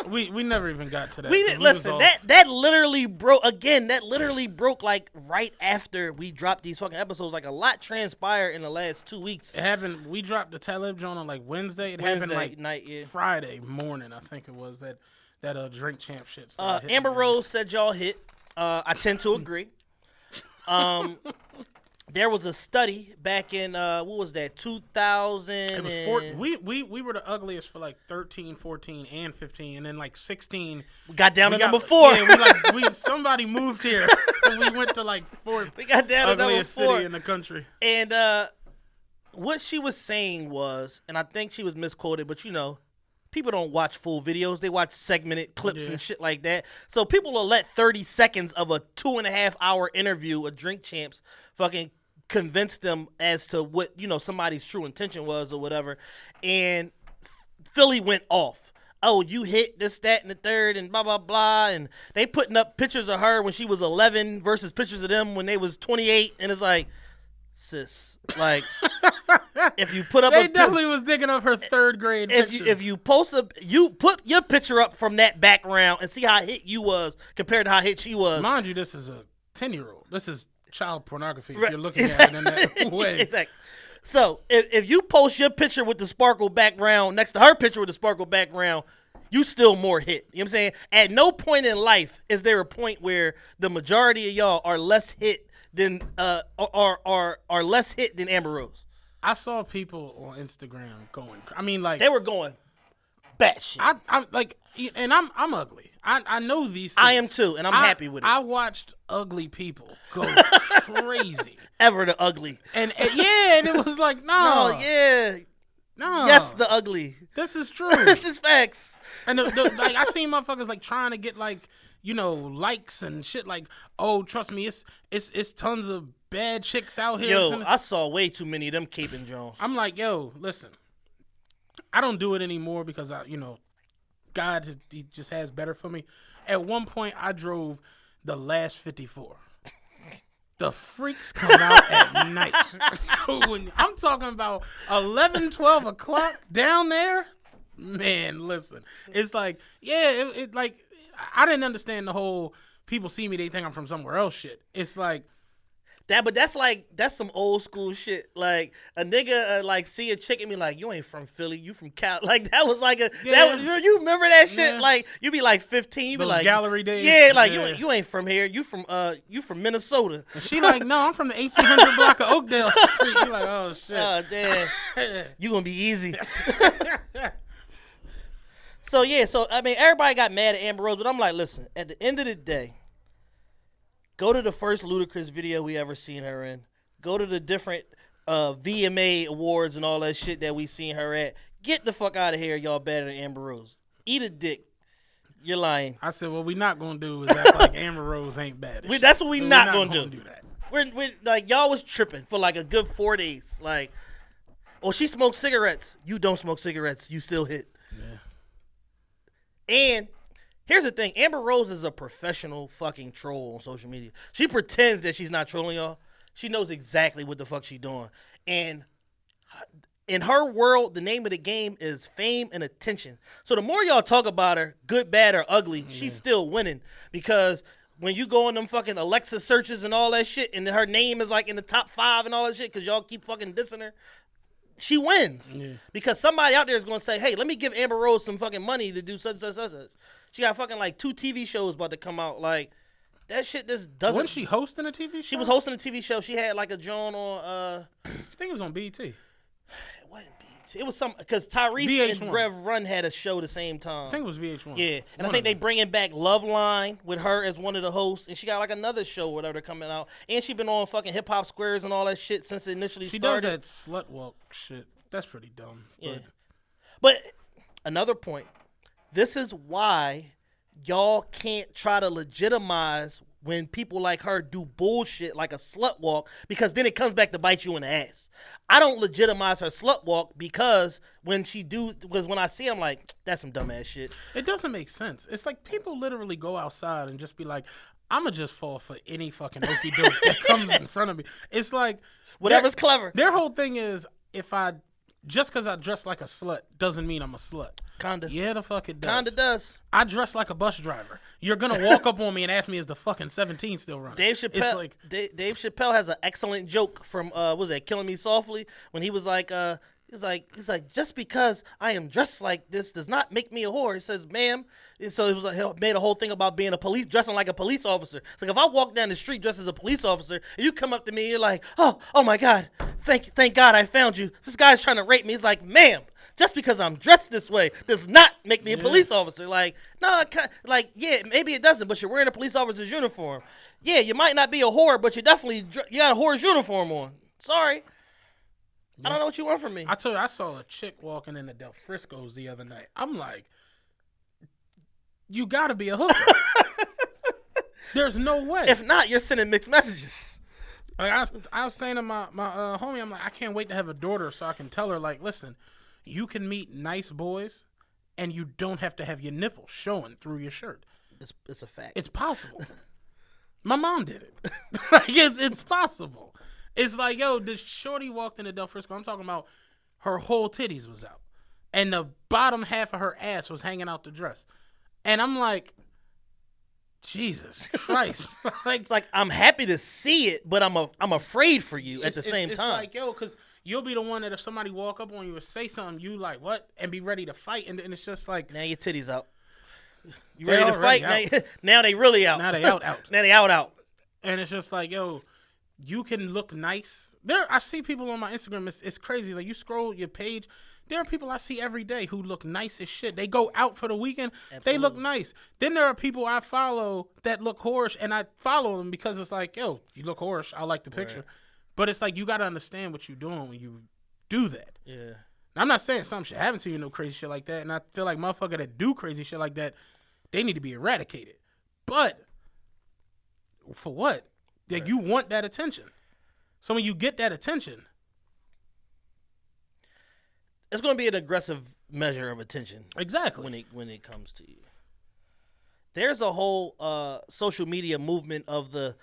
Speaker 2: we never even got to that.
Speaker 1: We didn't listen. That literally broke again. That literally broke like right after we dropped these fucking episodes. Like a lot transpired in the last 2 weeks.
Speaker 2: It happened. We dropped the Talib joint on like Wednesday. It happened like night, Friday morning. I think it was that Drink Champ shit.
Speaker 1: Amber Rose said y'all hit. I tend to agree. There was a study back in what was that 2000?
Speaker 2: It was we were the ugliest for like 13, 14, and 15, and then like 16
Speaker 1: we got down to number 4.
Speaker 2: Yeah, somebody moved here, and we went to like 4th.
Speaker 1: We got down to number 4
Speaker 2: city in the country.
Speaker 1: And what she was saying was, and I think she was misquoted, but you know, people don't watch full videos; they watch segmented clips and shit like that. So people will let 30 seconds of a 2.5-hour interview of Drink Champs fucking convince them as to what, you know, somebody's true intention was or whatever. And Philly went off. Oh, you hit this, that, and the third, and blah, blah, blah. And they putting up pictures of her when she was 11 versus pictures of them when they was 28. And it's like, sis, like, if you put up
Speaker 2: they definitely was digging up her 3rd grade pictures.
Speaker 1: If you post you put your picture up from that background and see how hit you was compared to how hit she was.
Speaker 2: Mind you, this is a 10-year-old. This is child pornography if you're looking at it in that way.
Speaker 1: Exactly. So if you post your picture with the sparkle background next to her picture with the sparkle background, you still more hit. You know what I'm saying? At no point in life is there a point where the majority of y'all are less hit than are less hit than Amber Rose.
Speaker 2: I saw people on Instagram going. I mean, like
Speaker 1: they were going batshit.
Speaker 2: I'm like, and I'm ugly. I know these things.
Speaker 1: I am too, and I'm happy with it.
Speaker 2: I watched ugly people go crazy.
Speaker 1: Ever the ugly.
Speaker 2: And it was like, no.
Speaker 1: No, yeah.
Speaker 2: No.
Speaker 1: Yes, the ugly.
Speaker 2: This is true.
Speaker 1: This is facts.
Speaker 2: And like I seen motherfuckers like trying to get like, you know, likes and shit like, oh, trust me, it's tons of bad chicks out here.
Speaker 1: Yo, I saw way too many of them caping Jones.
Speaker 2: I'm like, yo, listen. I don't do it anymore because God, he just has better for me. At one point, I drove the last 54. The freaks come out at night. When I'm talking about 11, 12 o'clock down there. Man, listen. It's like, yeah, it like, I didn't understand the whole people see me, they think I'm from somewhere else shit. It's like,
Speaker 1: but that's some old school shit. Like a nigga like see a chick and be like, you ain't from Philly, you from Cal. Like that was like you remember that shit? Yeah. Like you be like 15, you be
Speaker 2: those
Speaker 1: like
Speaker 2: gallery days.
Speaker 1: Yeah, like you ain't from here, you from Minnesota.
Speaker 2: And she like, no, I'm from the 1800 block of Oakdale Street. You like, oh shit.
Speaker 1: Oh damn, you gonna be easy. So I mean everybody got mad at Amber Rose, but I'm like, listen, at the end of the day. Go to the first Ludacris video we ever seen her in. Go to the different VMA awards and all that shit that we seen her at. Get the fuck out of here, y'all better than Amber Rose. Eat a dick. You're lying.
Speaker 2: I said, what we not gonna do is act like Amber Rose ain't bad.
Speaker 1: That's what we're not gonna
Speaker 2: do that.
Speaker 1: We're like, y'all was tripping for like a good 4 days. Like, oh, she smokes cigarettes. You don't smoke cigarettes. You still hit. Yeah. And here's the thing. Amber Rose is a professional fucking troll on social media. She pretends that she's not trolling y'all. She knows exactly what the fuck she's doing. And in her world, the name of the game is fame and attention. So the more y'all talk about her, good, bad, or ugly, she's still winning. Because when you go on them fucking Alexa searches and all that shit, and her name is like in the top 5 and all that shit, because y'all keep fucking dissing her, she wins. Yeah. Because somebody out there is going to say, hey, let me give Amber Rose some fucking money to do such. She got fucking like 2 TV shows about to come out. Like, that shit just doesn't.
Speaker 2: Wasn't she hosting a TV show?
Speaker 1: She was hosting a TV show. She had like a joint on.
Speaker 2: I think it was on BET.
Speaker 1: It wasn't BET. It was some, because Tyrese and Rev Run had a show the same time.
Speaker 2: I think it was VH1.
Speaker 1: Yeah, and I think they bringing back Love Line with her as one of the hosts, and she got like another show, whatever, coming out, and she been on fucking Hip Hop Squares and all that shit since it initially started.
Speaker 2: She does that slut walk shit. That's pretty dumb.
Speaker 1: Yeah, but another point. This is why y'all can't try to legitimize when people like her do bullshit like a slut walk, because then it comes back to bite you in the ass. I don't legitimize her slut walk because when I see it, I'm like, that's some dumbass shit.
Speaker 2: It doesn't make sense. It's like people literally go outside and just be like, I'ma just fall for any fucking okey doke that comes in front of me. It's like
Speaker 1: whatever's clever.
Speaker 2: Their whole thing is, just because I dress like a slut doesn't mean I'm a slut.
Speaker 1: Kinda.
Speaker 2: Yeah, the fuck it does.
Speaker 1: Kinda does.
Speaker 2: I dress like a bus driver. You're gonna walk up on me and ask me, is the fucking 17 still running?
Speaker 1: Dave Chappelle has an excellent joke from Killing Me Softly, when he was like, he's like, just because I am dressed like this does not make me a whore. He says, ma'am. And so it was like, he made a whole thing about being dressing like a police officer. It's like, if I walk down the street dressed as a police officer and you come up to me and you're like, oh my God, thank God I found you. This guy's trying to rape me. It's like, ma'am, just because I'm dressed this way does not make me a police officer. Like, no, yeah, maybe it doesn't, but you're wearing a police officer's uniform. Yeah, you might not be a whore, but you got a whore's uniform on. Sorry. I don't know what you want from me.
Speaker 2: I told you, I saw a chick walking in the Del Frisco's the other night. I'm like, you gotta be a hooker. There's no way.
Speaker 1: If not, you're sending mixed messages.
Speaker 2: Like I was saying to my homie, I'm like, I can't wait to have a daughter so I can tell her, like, listen, you can meet nice boys and you don't have to have your nipples showing through your shirt.
Speaker 1: It's a fact.
Speaker 2: It's possible. My mom did it. Like, it's possible. It's like, yo, this shorty walked into Del Frisco. I'm talking about her whole titties was out. And the bottom half of her ass was hanging out the dress. And I'm like, Jesus Christ.
Speaker 1: It's like, I'm happy to see it, but I'm afraid for you at the same time.
Speaker 2: It's like, yo, because you'll be the one that if somebody walk up on you or say something, you like, what? And be ready to fight. And it's just like.
Speaker 1: Now your titties out. You ready to fight? Now they really out.
Speaker 2: Now they out.
Speaker 1: Now they out.
Speaker 2: And it's just like, yo, you can look nice. I see people on my Instagram. It's crazy. Like, you scroll your page. There are people I see every day who look nice as shit. They go out for the weekend. Absolutely. They look nice. Then there are people I follow that look whorish, and I follow them because it's like, yo, you look whorish. I like the picture. Right. But it's like, you got to understand what you're doing when you do that.
Speaker 1: Yeah.
Speaker 2: Now, I'm not saying something should happen to you, no crazy shit like that. And I feel like motherfuckers that do crazy shit like that, they need to be eradicated. But for what? Like, right. You want that attention. So when you get that attention,
Speaker 1: it's going to be an aggressive measure of attention.
Speaker 2: Exactly.
Speaker 1: When it comes to you. There's a whole social media movement of the,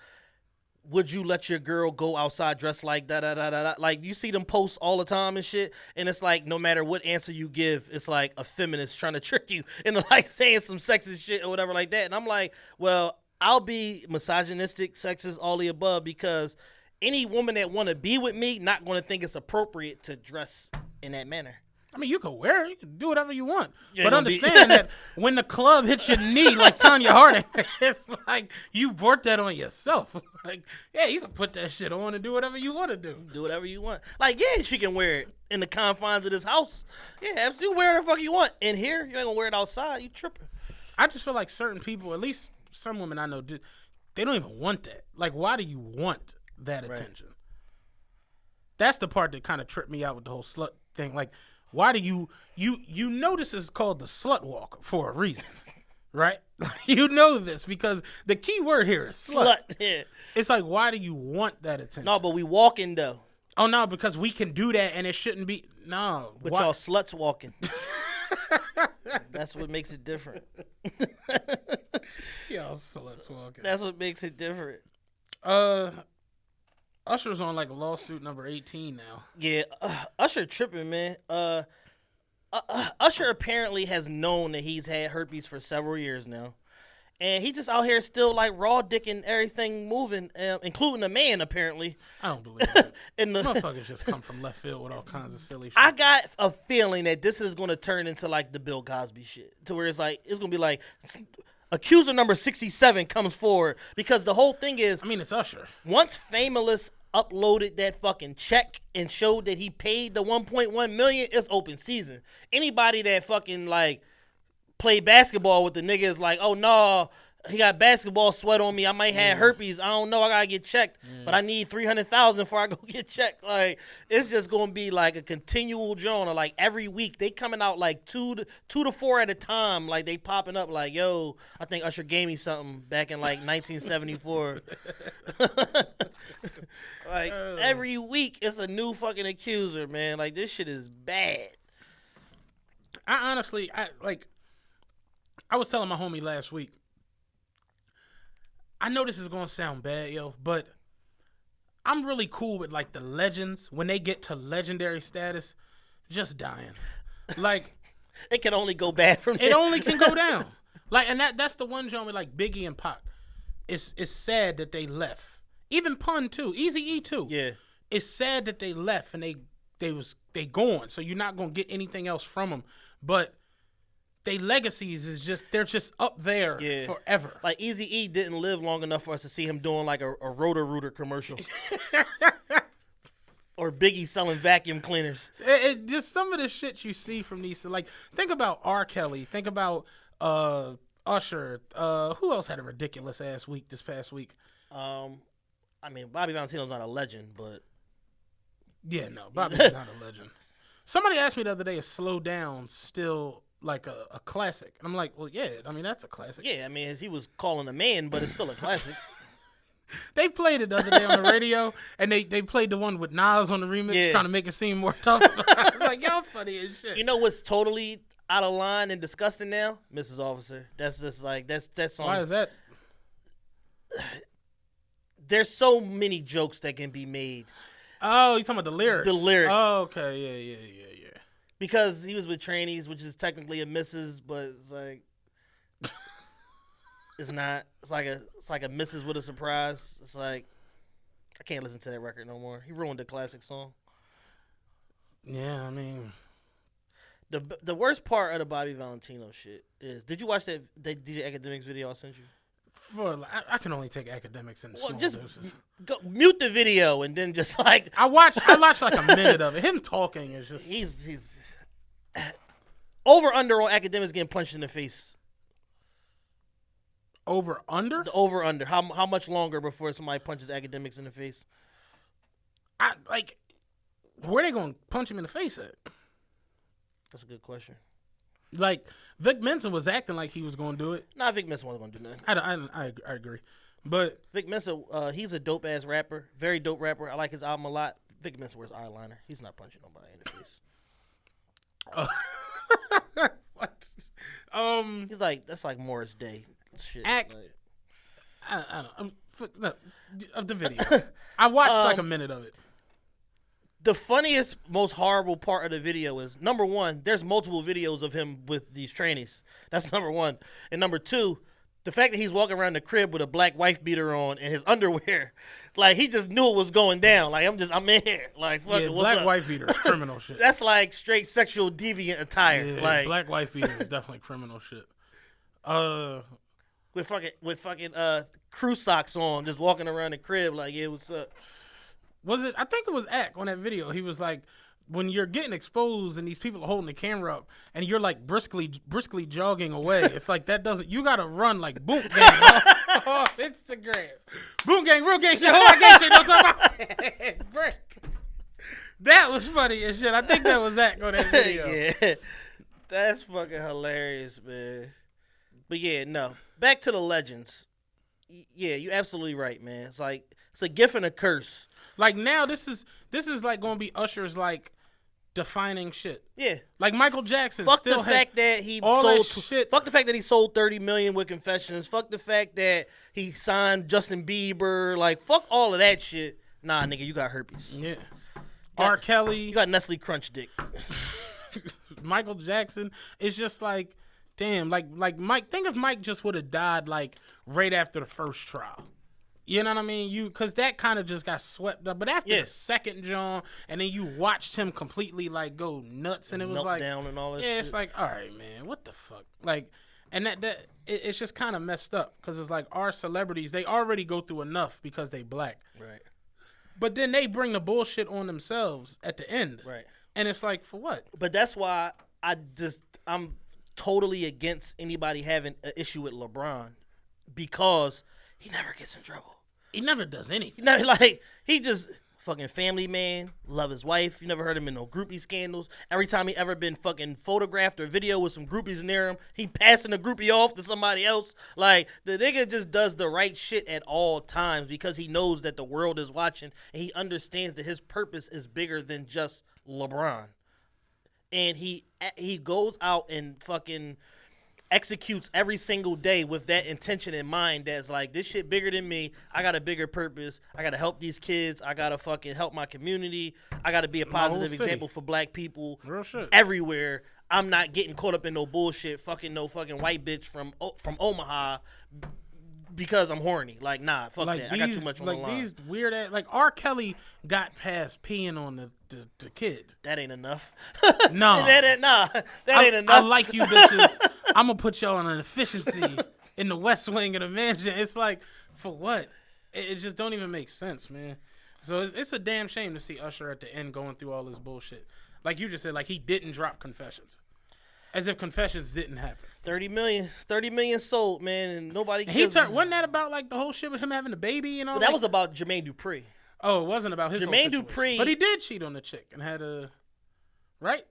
Speaker 1: would you let your girl go outside dressed like da-da-da-da-da? Like, you see them posts all the time and shit, and it's like, no matter what answer you give, it's like a feminist trying to trick you into, like, saying some sexist shit or whatever like that. And I'm like, well, I'll be misogynistic, sexist, all the above, because any woman that want to be with me not going to think it's appropriate to dress in that manner.
Speaker 2: I mean, you can wear it. You can do whatever you want. But understand that when the club hits your knee like Tanya Harding, it's like you brought that on yourself. Like, yeah, you can put that shit on and do whatever you want to do.
Speaker 1: Do whatever you want. Like, yeah, she can wear it in the confines of this house. Yeah, absolutely, wear whatever the fuck you want. In here, you ain't going to wear it outside. You tripping.
Speaker 2: I just feel like certain people, at least some women I know, they don't even want that. Like, why do you want that attention? That's the part that kind of tripped me out with the whole slut thing. Like, why do you know this is called the slut walk for a reason, right? You know this because the key word here is slut.
Speaker 1: Yeah.
Speaker 2: It's like, why do you want that attention?
Speaker 1: No, but we walking though.
Speaker 2: Oh no, because we can do that and it shouldn't be. No,
Speaker 1: but y'all sluts walking. That's what makes it different.
Speaker 2: Y'all sluts walking.
Speaker 1: That's what makes it different.
Speaker 2: Usher's on like lawsuit number 18 now.
Speaker 1: Yeah, Usher tripping, man. Usher apparently has known that he's had herpes for several years now. And he just out here still like raw dicking everything moving, including a man apparently.
Speaker 2: I don't believe it. Motherfuckers just come from left field with all kinds of silly shit.
Speaker 1: I got a feeling that this is going to turn into like the Bill Cosby shit. To where it's going to be like accuser number 67 comes forward. Because the whole thing is.
Speaker 2: I mean, it's Usher.
Speaker 1: Once Famous uploaded that fucking check and showed that he paid the $1.1 million, it's open season. Anybody that fucking like play basketball with the nigga is like, oh no, he got basketball sweat on me. I might have herpes. I don't know. I gotta get checked, but I need $300,000 before I go get checked. Like it's just gonna be like a continual joint. Like every week they coming out like two to four at a time. Like they popping up like, yo, I think Usher gave me something back in like 1974. Like every week it's a new fucking accuser, man. Like this shit is bad.
Speaker 2: I honestly, I was telling my homie last week, I know this is going to sound bad, yo, but I'm really cool with, like, the legends. When they get to legendary status, just dying. Like...
Speaker 1: it can only go bad from there.
Speaker 2: It only can go down. Like, and that's the one joint with, like, Biggie and Pac. It's sad that they left. Even Pun, too. Eazy-E, too.
Speaker 1: Yeah.
Speaker 2: It's sad that they left and they gone, so you're not going to get anything else from them. But... they legacies they're just up there forever.
Speaker 1: Like Eazy-E didn't live long enough for us to see him doing like a Roto-Rooter commercial. Or Biggie selling vacuum cleaners.
Speaker 2: It just some of the shit you see from these. Like think about R. Kelly. Think about Usher. Who else had a ridiculous ass week this past week?
Speaker 1: I mean Bobby Valentino's not a legend, but
Speaker 2: yeah, no, Bobby's not a legend. Somebody asked me the other day, is Slow Down still like a classic? And I'm like, well, yeah. I mean, that's a classic.
Speaker 1: Yeah, I mean, he was calling a man, but it's still a classic.
Speaker 2: They played it the other day on the radio, and they played the one with Nas on the remix, trying to make it seem more tough. I was like, y'all funny as shit.
Speaker 1: You know what's totally out of line and disgusting now? Mrs. Officer. That's just like, that song.
Speaker 2: Why is that?
Speaker 1: There's so many jokes that can be made.
Speaker 2: Oh, you talking about the lyrics?
Speaker 1: The lyrics.
Speaker 2: Oh, okay. Yeah.
Speaker 1: Because he was with trannies, which is technically a missus, but it's like it's not. It's like a missus with a surprise. It's like I can't listen to that record no more. He ruined a classic song.
Speaker 2: Yeah, I mean,
Speaker 1: the worst part of the Bobby Valentino shit is, did you watch that DJ Academics video I sent you?
Speaker 2: I can only take academics in small doses.
Speaker 1: Go mute the video and then just like
Speaker 2: I watched like a minute of it. Him talking is just
Speaker 1: he's over under on academics getting punched in the face.
Speaker 2: Over under?
Speaker 1: The over under. How much longer before somebody punches academics in the face?
Speaker 2: Where they gonna punch him in the face at?
Speaker 1: That's a good question.
Speaker 2: Like Vic Mensa was acting like he was gonna do it.
Speaker 1: Nah, Vic Mensa wasn't gonna do nothing.
Speaker 2: I agree, but
Speaker 1: Vic Mensa, he's a dope ass rapper, very dope rapper. I like his album a lot. Vic Mensa wears eyeliner. He's not punching nobody in the face.
Speaker 2: What?
Speaker 1: He's like, that's like Morris Day shit.
Speaker 2: I don't know. Of the video, I watched like a minute of it.
Speaker 1: The funniest, most horrible part of the video is, number one, there's multiple videos of him with these trannies. That's number one. And number two, the fact that he's walking around the crib with a black wife beater on and his underwear, like he just knew it was going down. Like I'm in here. Like fuck it, what's
Speaker 2: black
Speaker 1: up?
Speaker 2: Wife beater is criminal shit.
Speaker 1: That's like straight sexual deviant attire.
Speaker 2: Yeah,
Speaker 1: like
Speaker 2: black wife beater is definitely criminal shit.
Speaker 1: With fucking crew socks on, just walking around the crib like, yeah, what's up?
Speaker 2: Was it? I think it was Ack on that video. He was like, when you're getting exposed and these people are holding the camera up and you're like briskly jogging away, it's like that doesn't. You gotta run like Boom Gang off Instagram. Boom Gang, real gang shit, whole lot gang shit. Don't talk about brick. That was funny as shit. I think that was Zach on that video.
Speaker 1: Yeah, that's fucking hilarious, man. But yeah, no. Back to the legends. Yeah, you're absolutely right, man. It's like it's a gift and a curse.
Speaker 2: Like now, this is like gonna be Usher's like defining shit.
Speaker 1: Yeah,
Speaker 2: like Michael Jackson.
Speaker 1: Fuck
Speaker 2: still
Speaker 1: the fact that he
Speaker 2: all
Speaker 1: sold
Speaker 2: that shit.
Speaker 1: Fuck the fact that he sold 30 million with Confessions. Fuck the fact that he signed Justin Bieber. Like fuck all of that shit. Nah, nigga, you got herpes.
Speaker 2: Yeah. R. Kelly.
Speaker 1: You got Nestle Crunch dick.
Speaker 2: Michael Jackson is just like, damn, like Mike. Think if Mike just would have died like right after the first trial. You know what I mean? Because that kind of just got swept up. But after the second John, and then you watched him completely like go nuts, and it was like
Speaker 1: down and all that.
Speaker 2: Yeah,
Speaker 1: shit.
Speaker 2: It's like, all right, man, what the fuck? Like, and it's just kind of messed up because it's like our celebrities, they already go through enough because they black,
Speaker 1: right?
Speaker 2: But then they bring the bullshit on themselves at the end,
Speaker 1: right?
Speaker 2: And it's like, for what?
Speaker 1: But that's why I'm totally against anybody having an issue with LeBron because he never gets in trouble.
Speaker 2: He never does anything.
Speaker 1: He just fucking family man, love his wife. You never heard him in no groupie scandals. Every time he ever been fucking photographed or video with some groupies near him, he passing the groupie off to somebody else. Like, the nigga just does the right shit at all times because he knows that the world is watching and he understands that his purpose is bigger than just LeBron. And he goes out and fucking executes every single day with that intention in mind that's like, this shit bigger than me. I got a bigger purpose. I got to help these kids. I got to fucking help my community. I got to be a positive example for black people everywhere. I'm not getting caught up in no bullshit, fucking no fucking white bitch from Omaha because I'm horny. Like, nah, fuck that. I got too much on the line.
Speaker 2: Like, these weird ass, like, R. Kelly got past peeing on the kid.
Speaker 1: That ain't enough.
Speaker 2: No.
Speaker 1: that ain't enough.
Speaker 2: I like you bitches. I'm going to put y'all on an efficiency in the West Wing of the mansion. It's like, for what? It just don't even make sense, man. So it's a damn shame to see Usher at the end going through all this bullshit. Like you just said, like, he didn't drop Confessions. As if Confessions didn't happen.
Speaker 1: 30 million sold, man, and nobody.
Speaker 2: Wasn't that about like the whole shit with him having a baby and all?
Speaker 1: That was about Jermaine Dupri.
Speaker 2: Oh, it wasn't about his.
Speaker 1: Jermaine Dupri,
Speaker 2: but he did cheat on the chick and had a, right?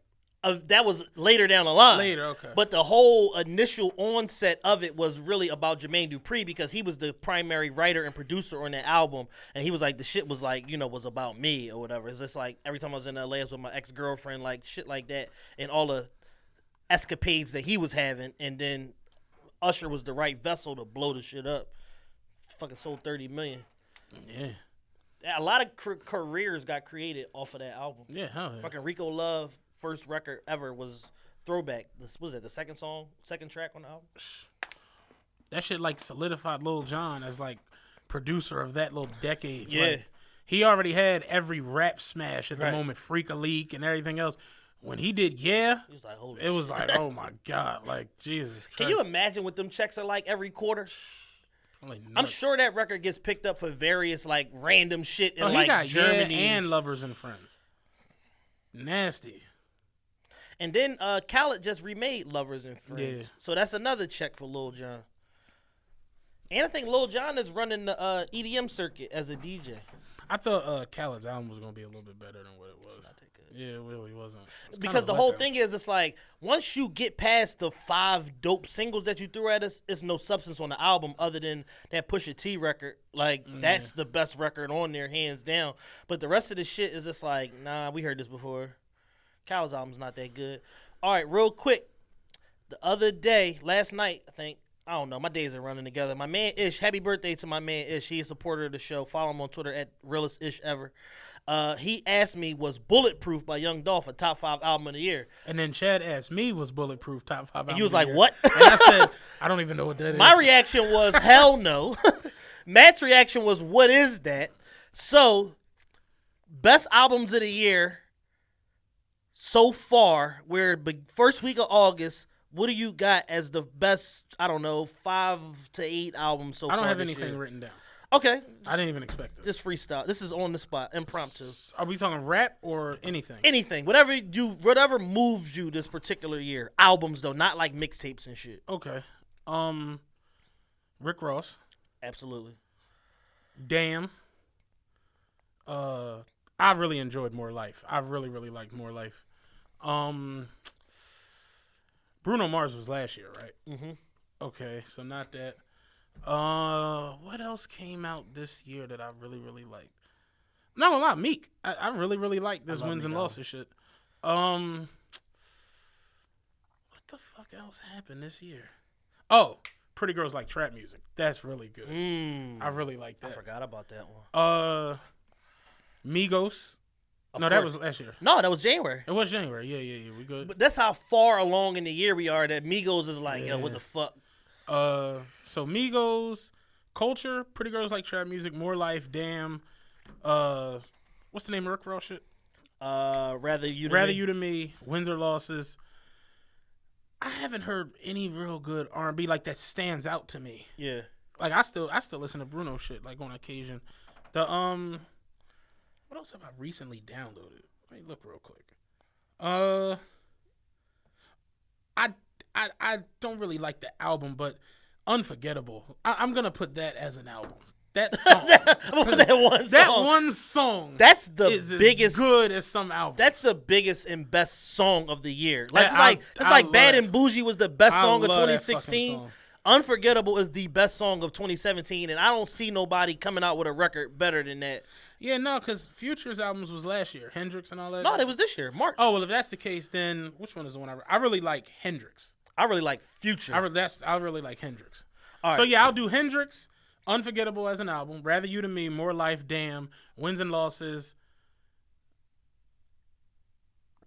Speaker 1: That was later down the line.
Speaker 2: Later, okay.
Speaker 1: But the whole initial onset of it was really about Jermaine Dupri because he was the primary writer and producer on that album, and he was like, the shit was like, was about me or whatever. It's just like every time I was in LA, I was with my ex-girlfriend, like shit like that, and all the escapades that he was having, and then Usher was the right vessel to blow the shit up. Fucking sold 30 million.
Speaker 2: Yeah.
Speaker 1: A lot of careers got created off of that album.
Speaker 2: Yeah, hell yeah.
Speaker 1: Fucking Rico Love, first record ever was Throwback. This was it, the second track on the album?
Speaker 2: That shit like solidified Lil Jon as like producer of that little decade.
Speaker 1: Yeah.
Speaker 2: Like, he already had every rap smash at the moment, Freak a Leak and everything else. When he did it was like, oh my God, like Jesus Christ.
Speaker 1: Can you imagine what them checks are like every quarter? I'm sure that record gets picked up for various like random shit in like Germany
Speaker 2: and Lovers and Friends. Nasty.
Speaker 1: And then Khaled just remade Lovers and Friends. Yeah. So that's another check for Lil Jon. And I think Lil Jon is running the EDM circuit as a DJ.
Speaker 2: I thought Khaled's album was going to be a little bit better than what it was. Not that good. Yeah, it really wasn't.
Speaker 1: Because the whole thing is, it's like, once you get past the 5 dope singles that you threw at us, it's no substance on the album other than that Pusha T record. Like, that's the best record on there, hands down. But the rest of the shit is just like, nah, we heard this before. Khaled's album's not that good. All right, real quick. The other day, last night, I think, I don't know. My days are running together. My man Ish, happy birthday to my man Ish. He is a supporter of the show. Follow him on Twitter at realestish ever. He asked me, was Bulletproof by Young Dolph a top 5 album of the year?
Speaker 2: And then Chad asked me, was Bulletproof top 5 album
Speaker 1: and you was like, what?
Speaker 2: And I said, I don't even know what that is.
Speaker 1: My reaction was, hell no. Matt's reaction was, what is that? So, best albums of the year so far, we're first week of August. What do you got as the best, I don't know, 5 to 8 albums so far?
Speaker 2: I don't have anything written down.
Speaker 1: Okay.
Speaker 2: I didn't even expect this.
Speaker 1: Just freestyle. This is on the spot, impromptu.
Speaker 2: Are we talking rap or anything?
Speaker 1: Anything. Whatever moves you this particular year. Albums, though, not like mixtapes and shit.
Speaker 2: Okay. Rick Ross.
Speaker 1: Absolutely.
Speaker 2: Damn. I really enjoyed More Life. I really, really liked More Life. Bruno Mars was last year, right?
Speaker 1: Mm-hmm.
Speaker 2: Okay, so not that. What else came out this year that I really, really liked? Not a lot. Meek. I really, really like this wins and losses shit. What the fuck else happened this year? Oh, Pretty Girls Like Trap Music. That's really good. I really like that.
Speaker 1: I forgot about that one.
Speaker 2: Migos.
Speaker 1: That
Speaker 2: was last year.
Speaker 1: No, that was January.
Speaker 2: It was January. Yeah. We good.
Speaker 1: But that's how far along in the year we are that Migos is like, yo, what the fuck?
Speaker 2: So Migos, Culture, Pretty Girls Like Trap Music, More Life, Damn. What's the name of Rick Ross shit?
Speaker 1: Rather You Than
Speaker 2: Me, Wins or Losses. I haven't heard any real good R&B like that stands out to me.
Speaker 1: Yeah.
Speaker 2: Like I still listen to Bruno shit like on occasion. The what else have I recently downloaded? Let me look real quick. I don't really like the album, but Unforgettable. I'm gonna put that as an album. That song. That one song.
Speaker 1: That's the
Speaker 2: is
Speaker 1: biggest.
Speaker 2: As good as some album.
Speaker 1: That's the biggest and best song of the year. Like it's like Bad and Bougie was the best song of 2016. Unforgettable is the best song of 2017, and I don't see nobody coming out with a record better than that.
Speaker 2: Yeah, no, because Future's albums was last year. Hendrix and all that.
Speaker 1: No, it was this year, March.
Speaker 2: Oh, well, if that's the case, then which one is the one I really like? Hendrix.
Speaker 1: I really like Future.
Speaker 2: I really like Hendrix.
Speaker 1: All right.
Speaker 2: So, yeah, I'll do Hendrix, Unforgettable as an album, Rather You Than Me, More Life, Damn, Wins and Losses,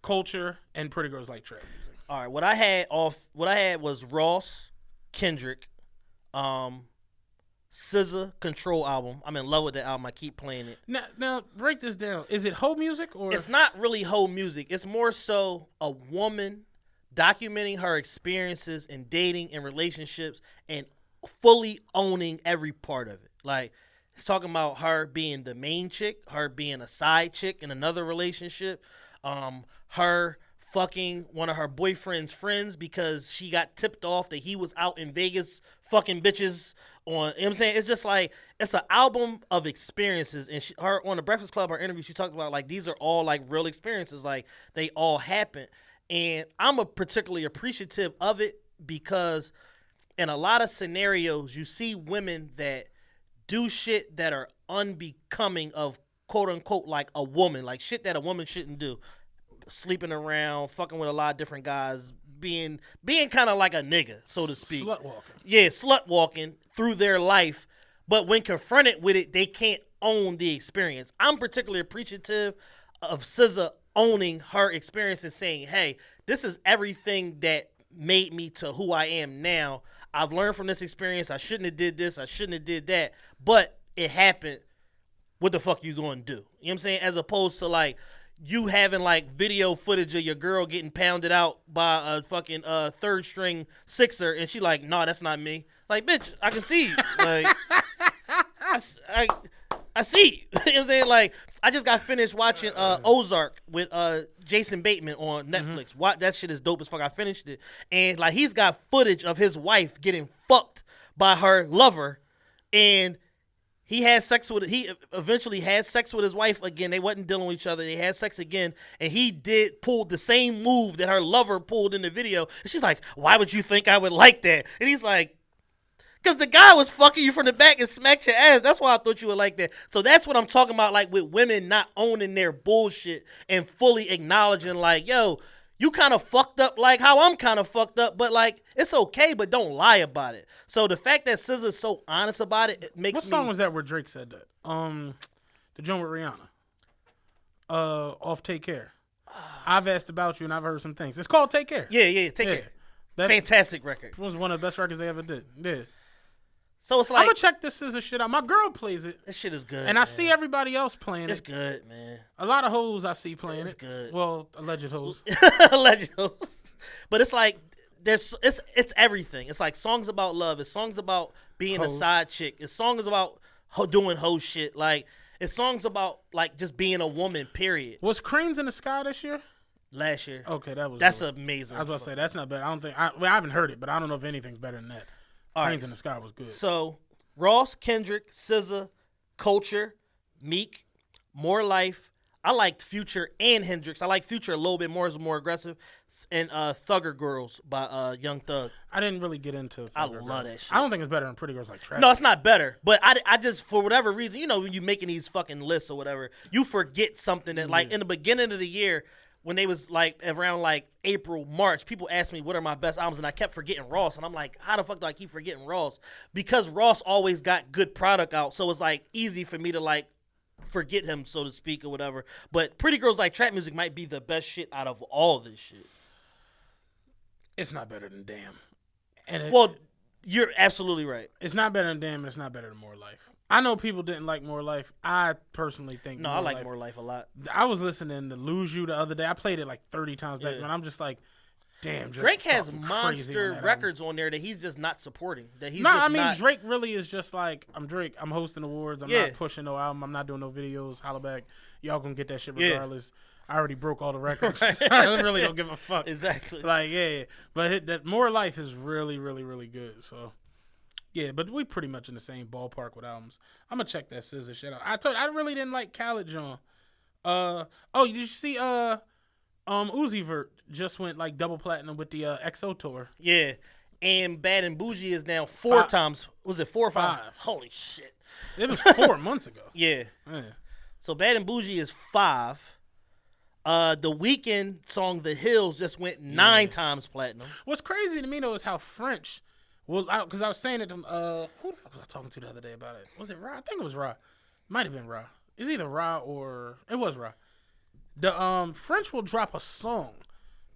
Speaker 2: Culture, and Pretty Girls Like Trap Music.
Speaker 1: All right, what I had was Ross, Kendrick, SZA Control album. I'm in love with that album. I keep playing it.
Speaker 2: Now break this down. Is it whole music or?
Speaker 1: It's not really whole music. It's more so a woman documenting her experiences in dating and relationships and fully owning every part of it. Like, it's talking about her being the main chick, her being a side chick in another relationship, her fucking one of her boyfriend's friends because she got tipped off that he was out in Vegas fucking bitches on, you know what I'm saying? It's just like, it's an album of experiences. And her on the Breakfast Club, her interview, she talked about like, these are all like real experiences. Like, they all happen. And I'm particularly appreciative of it because in a lot of scenarios, you see women that do shit that are unbecoming of quote unquote like a woman, like shit that a woman shouldn't do. Sleeping around, fucking with a lot of different guys, being kind of like a nigga, so to speak.
Speaker 2: Slut walking.
Speaker 1: Yeah, slut walking through their life. But when confronted with it, they can't own the experience. I'm particularly appreciative of SZA owning her experience and saying, hey, this is everything that made me to who I am now. I've learned from this experience. I shouldn't have did this. I shouldn't have did that. But it happened. What the fuck you going to do? You know what I'm saying? As opposed to like, you having like video footage of your girl getting pounded out by a fucking third string sixer, and she like, nah, that's not me. Like, bitch, I can see you. Like, I see you. You know what I'm saying? Like, I just got finished watching Ozark with Jason Bateman on Netflix. That shit is dope as fuck. I finished it, and like, he's got footage of his wife getting fucked by her lover, and he eventually had sex with his wife again. They wasn't dealing with each other. They had sex again. And he pulled the same move that her lover pulled in the video. And she's like, why would you think I would like that? And he's like, because the guy was fucking you from the back and smacked your ass. That's why I thought you would like that. So that's what I'm talking about, like with women not owning their bullshit and fully acknowledging like, yo, you kind of fucked up like how I'm kind of fucked up, but like, it's okay, but don't lie about it. So the fact that SZA's so honest about it, it makes
Speaker 2: What song was that where Drake said that? The joint with Rihanna. Off Take Care. I've asked about you and I've heard some things. It's called Take Care.
Speaker 1: Yeah, Take Care. That fantastic record.
Speaker 2: It was one of the best records they ever did. Yeah.
Speaker 1: So it's like,
Speaker 2: I'm gonna check this SZA shit out. My girl plays it.
Speaker 1: This shit is good.
Speaker 2: And I see everybody else playing it.
Speaker 1: It's good, man.
Speaker 2: A lot of hoes I see playing it.
Speaker 1: It's good.
Speaker 2: Well, alleged hoes.
Speaker 1: Alleged hoes. But it's like it's everything. It's like songs about love. It's songs about being a side chick. It's songs about doing hoe shit. Like, it's songs about like just being a woman, period.
Speaker 2: Was Cranes in the Sky this year?
Speaker 1: Last year.
Speaker 2: Okay,
Speaker 1: that's amazing.
Speaker 2: I was about to say that's not bad. I haven't heard it, but I don't know if anything's better than that. Cranes in the Sky was good.
Speaker 1: So Ross, Kendrick, SZA, Culture, Meek, More Life, I liked Future and Hendrix. I like Future a little bit more, is more aggressive, and Thugger Girls by Young Thug.
Speaker 2: I didn't really get into Thugger
Speaker 1: I love that shit.
Speaker 2: I don't think it's better than Pretty Girls Like Tragedy.
Speaker 1: No, it's not better. But I just, for whatever reason, when you making these fucking lists or whatever, you forget something that, like, in the beginning of the year, when they was, like, around, like, April, March, people asked me what are my best albums, and I kept forgetting Ross. And I'm like, how the fuck do I keep forgetting Ross? Because Ross always got good product out, so it's, like, easy for me to, like, forget him, so to speak, or whatever. But Pretty Girls Like Trap Music might be the best shit out of all this shit.
Speaker 2: It's not better than Damn.
Speaker 1: Well, you're absolutely right.
Speaker 2: It's not better than Damn, and it's not better than More Life. I know people didn't like More Life. I personally think
Speaker 1: I like More Life a lot.
Speaker 2: I was listening to Lose You the other day. I played it like 30 times back then. I'm just like, damn,
Speaker 1: Drake has monster records on there that he's just not supporting.
Speaker 2: Drake really is just like, I'm Drake. I'm hosting awards. I'm not pushing no album. I'm not doing no videos. Holla back. Y'all gonna get that shit regardless. I already broke all the records. I really don't give a fuck.
Speaker 1: Exactly.
Speaker 2: Like, yeah. But that More Life is really, really, really good. So, yeah. But we pretty much in the same ballpark with albums. I'm gonna check that SZA shit out. I really didn't like Khaled John. Did you see Uzi Vert just went like double platinum with the XO tour.
Speaker 1: Yeah. And Bad and Bougie is now 4 times. Was it 4 or 5? Holy shit.
Speaker 2: It was 4 months ago.
Speaker 1: Yeah. So Bad and Bougie is 5. The Weeknd song The Hills just went 9 times platinum.
Speaker 2: What's crazy to me though is how French, because I was saying it to who the fuck was I talking to the other day about it? Was it Ra? I think it was Ra. Might have been Ra. It's either Ra or it was Ra. The French will drop a song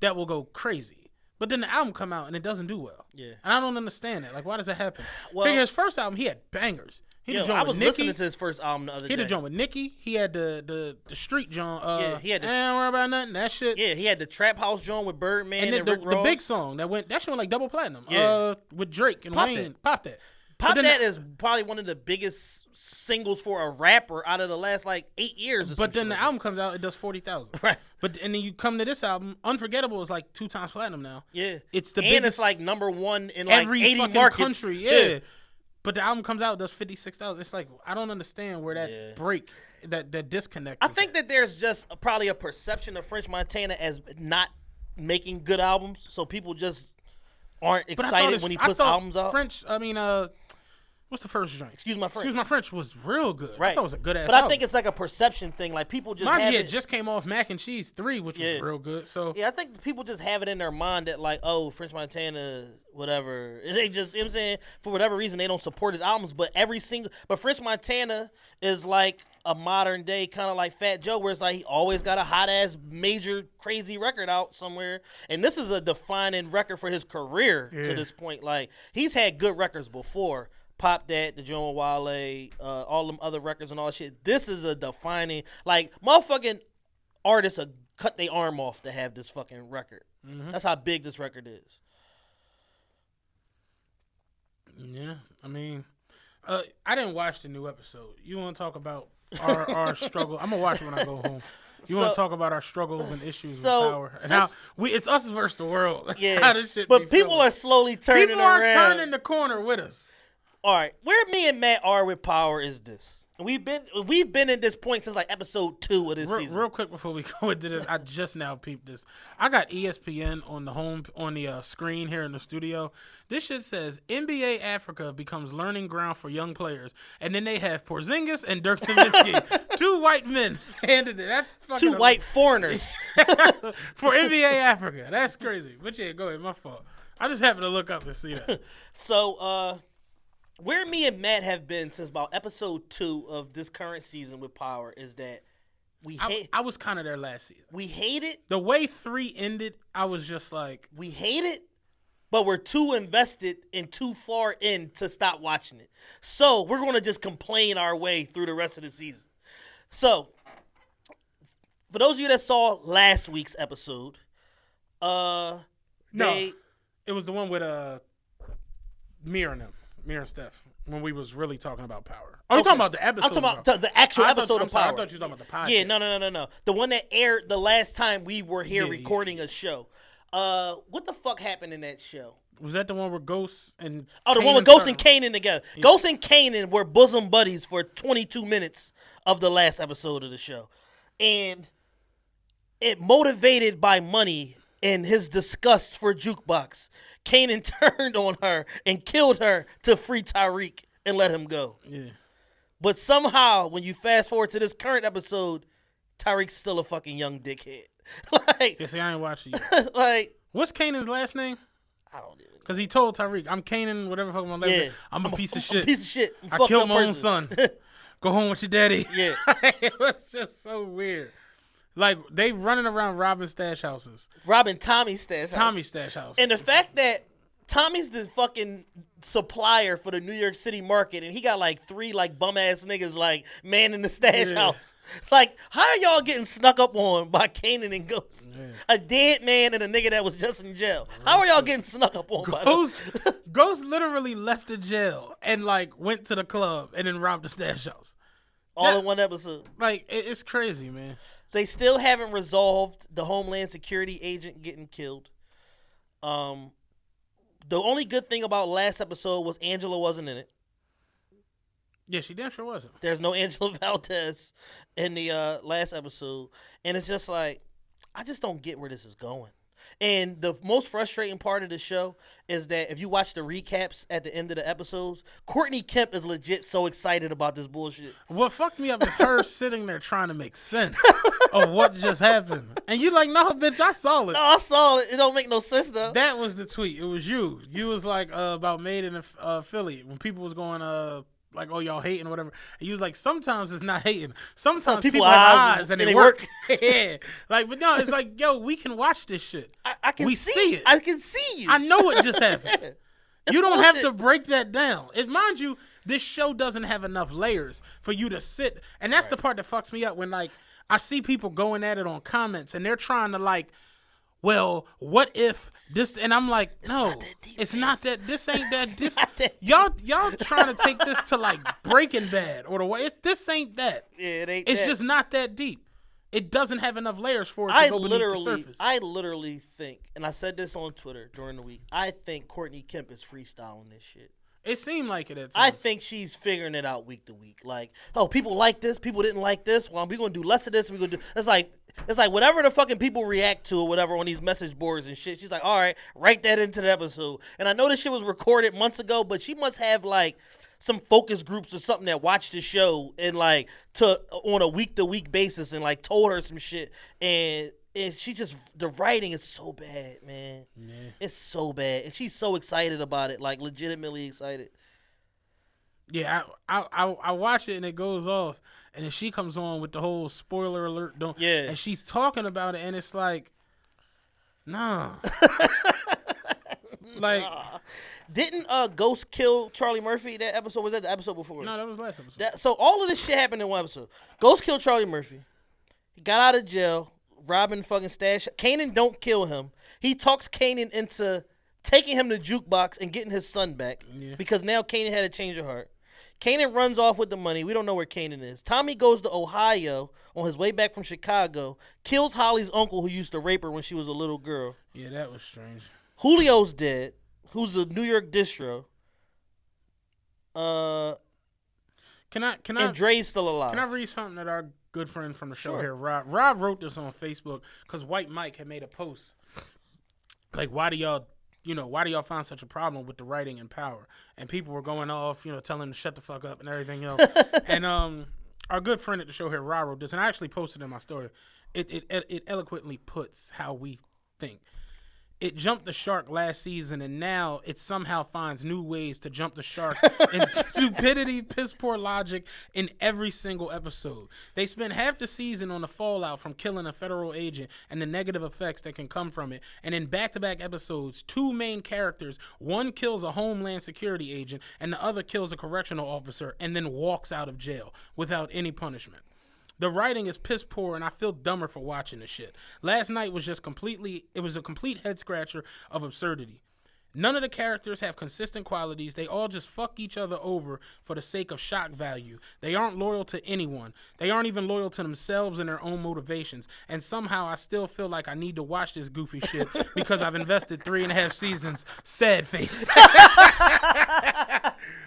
Speaker 2: that will go crazy, but then the album come out and it doesn't do well.
Speaker 1: Yeah,
Speaker 2: and I don't understand that. Like, why does that happen?
Speaker 1: Well,
Speaker 2: figure his first album he had bangers.
Speaker 1: I was listening to his first album the other day.
Speaker 2: He had the joint with Nicki. He had the street joint.
Speaker 1: He had
Speaker 2: I don't worry about nothing. That shit.
Speaker 1: Yeah, he had the Trap House joint with Birdman and Rick Ross.
Speaker 2: The big song that shit went like double platinum. Yeah. With Drake and Wayne. Pop That.
Speaker 1: Pop That is probably one of the biggest singles for a rapper out of the last like 8 years.
Speaker 2: But then the album comes out, it does 40,000.
Speaker 1: Right.
Speaker 2: And then you come to this album, Unforgettable is like 2 times platinum now.
Speaker 1: Yeah.
Speaker 2: It's the biggest.
Speaker 1: And it's like number 1 in like
Speaker 2: every
Speaker 1: 80
Speaker 2: fucking
Speaker 1: markets.
Speaker 2: Country. Yeah. But the album comes out, it does 56,000. It's like, I don't understand where that break, that disconnect.
Speaker 1: I think that there's just probably a perception of French Montana as not making good albums, so people just aren't excited when he puts albums out.
Speaker 2: What's the first joint?
Speaker 1: Excuse My
Speaker 2: French was real good.
Speaker 1: Right.
Speaker 2: I thought it was a good ass
Speaker 1: But
Speaker 2: album.
Speaker 1: I think it's like a perception thing. Like people just
Speaker 2: have it just came off Mac and Cheese 3, which was real good. So
Speaker 1: yeah, I think people just have it in their mind that like, oh, French Montana, whatever. And they just, you know what I'm saying, for whatever reason they don't support his albums. But French Montana is like a modern day kind of like Fat Joe, where it's like he always got a hot ass major crazy record out somewhere. And this is a defining record for his career to this point. Like he's had good records before. Pop That, the Joan Wale, all them other records and all that shit. This is a defining, like, motherfucking artists cut their arm off to have this fucking record. Mm-hmm. That's how big this record is.
Speaker 2: Yeah, I mean, I didn't watch the new episode. You want to talk about our struggle? I'm gonna watch it when I go home. You want to talk about our struggles and issues with power and how it's us versus the world. That's how this shit
Speaker 1: but people are slowly turning around.
Speaker 2: People are turning the corner with us.
Speaker 1: All right, where me and Matt are with power is this. We've been at this point since like episode 2 of this season.
Speaker 2: Real quick before we go into this, I just now peeped this. I got ESPN on the screen here in the studio. This shit says NBA Africa becomes learning ground for young players, and then they have Porzingis and Dirk Nowitzki, 2 white men standing there. That's fucking
Speaker 1: 2 white foreigners
Speaker 2: for NBA Africa. That's crazy. But yeah, go ahead. My fault. I just happened to look up and see that.
Speaker 1: So, where me and Matt have been since about episode 2 of this current season with Power is that
Speaker 2: I was kind of there last season.
Speaker 1: We hate it.
Speaker 2: The way 3 ended, I was just like,
Speaker 1: we hate it, but we're too invested and too far in to stop watching it. So we're going to just complain our way through the rest of the season. So for those of you that saw last week's episode,
Speaker 2: it was the one with Mir and Steph, when we was really talking about power. Oh, you're talking about the episode?
Speaker 1: I'm talking about the actual episode of Power.
Speaker 2: I thought you were talking about the podcast.
Speaker 1: Yeah, no. The one that aired the last time we were here recording a show. What the fuck happened in that show?
Speaker 2: Was that the one with Ghost and
Speaker 1: the one with Ghost and Kanan together? Yeah. Ghost and Kanan were bosom buddies for 22 minutes of the last episode of the show. and it motivated by money and his disgust for Jukebox, Kanan turned on her and killed her to free Tariq and let him go.
Speaker 2: Yeah.
Speaker 1: But somehow, when you fast forward to this current episode, Tariq's still a fucking young dickhead. Like,
Speaker 2: yeah, see, I ain't watching you.
Speaker 1: Like,
Speaker 2: what's Kanan's last name?
Speaker 1: I don't even know.
Speaker 2: Because he told Tariq, I'm Kanan, whatever fuck my name is. I'm a piece of shit.
Speaker 1: I'm a piece of shit.
Speaker 2: I killed my own son. Go home with your daddy.
Speaker 1: Yeah.
Speaker 2: It was just so weird. Like, they running around robbing stash houses.
Speaker 1: Robbing Tommy's stash house.
Speaker 2: Tommy's stash house.
Speaker 1: And the fact that Tommy's the fucking supplier for the New York City market, and he got like 3 like bum ass niggas like man in the stash house. Like, how are y'all getting snuck up on by Kanan and Ghost? Yeah. A dead man and a nigga that was just in jail. How are y'all getting snuck up on by those?
Speaker 2: Ghost literally left the jail and like went to the club and then robbed the stash house.
Speaker 1: All in one episode.
Speaker 2: Like, it's crazy, man.
Speaker 1: They still haven't resolved the Homeland Security agent getting killed. The only good thing about last episode was Angela wasn't in it.
Speaker 2: Yeah, she damn sure wasn't.
Speaker 1: There's no Angela Valdez in the last episode. And it's just like, I just don't get where this is going. And the most frustrating part of the show is that if you watch the recaps at the end of the episodes, Courtney Kemp is legit so excited about this bullshit.
Speaker 2: What fucked me up is her sitting there trying to make sense of what just happened. And you like, no, bitch, I saw it.
Speaker 1: No, I saw it. It don't make no sense, though.
Speaker 2: That was the tweet. It was you. You was like, about Made in Philly. When people was going, like, oh, y'all hating or whatever. And you was like, sometimes it's not hating. Sometimes people have eyes and they work. Yeah. Like, but no, it's like, yo, we can watch this shit.
Speaker 1: I can see it. I can see you.
Speaker 2: I know what just happened. You don't have to break that down. Mind you, this show doesn't have enough layers for you to sit. And that's the part that fucks me up when, like, I see people going at it on comments and they're trying to, like, well, what if this? And I'm like, no, it's not that. This ain't that. This y'all trying to take this to like Breaking Bad or the way. This ain't that.
Speaker 1: Yeah, it ain't.
Speaker 2: It's just not that deep. It doesn't have enough layers for it to go beneath the surface.
Speaker 1: I literally think, and I said this on Twitter during the week, I think Courtney Kemp is freestyling this shit.
Speaker 2: It seemed like it at times.
Speaker 1: I think she's figuring it out week to week. Like, oh, people like this, people didn't like this. Well, we're gonna do less of this. We're gonna do. It's like whatever the fucking people react to or whatever on these message boards and shit. She's like, all right, write that into the episode. And I know this shit was recorded months ago, but she must have like some focus groups or something that watched the show and like on a week to week basis and like told her some shit. And she just, the writing is so bad, man. Yeah. It's so bad. And she's so excited about it, like legitimately excited.
Speaker 2: Yeah, I watch it and it goes off. And then she comes on with the whole spoiler alert. And she's talking about it and it's like, nah. Like,
Speaker 1: didn't Ghost kill Charlie Murphy that episode? Was that the episode before?
Speaker 2: No, that was the last episode.
Speaker 1: So all of this shit happened in one episode. Ghost killed Charlie Murphy. He got out of jail, robbing fucking stash. Kanan don't kill him. He talks Kanan into taking him to Jukebox and getting his son back because now Kanan had a change of heart. Kanan runs off with the money. We don't know where Kanan is. Tommy goes to Ohio on his way back from Chicago, kills Holly's uncle who used to rape her when she was a little girl.
Speaker 2: Yeah, that was strange.
Speaker 1: Julio's dead, who's the New York distro. And Dre's still alive.
Speaker 2: Can I read something that our good friend from the show here, Rob wrote this on Facebook because White Mike had made a post. Like, why do y'all find such a problem with the writing and power? And people were going off, telling them to shut the fuck up and everything else. And our good friend at the show here, Rob, wrote this, and I actually posted in my story. It eloquently puts how we think. It jumped the shark last season, and now it somehow finds new ways to jump the shark in stupidity, piss-poor logic in every single episode. They spent half the season on the fallout from killing a federal agent and the negative effects that can come from it. And in back-to-back episodes, 2 main characters, one kills a Homeland Security agent, and the other kills a correctional officer and then walks out of jail without any punishment. The writing is piss poor, and I feel dumber for watching this shit. Last night was just it was a complete head scratcher of absurdity. None of the characters have consistent qualities. They all just fuck each other over for the sake of shock value. They aren't loyal to anyone. They aren't even loyal to themselves and their own motivations. And somehow I still feel like I need to watch this goofy shit because I've invested 3.5 seasons. Sad face.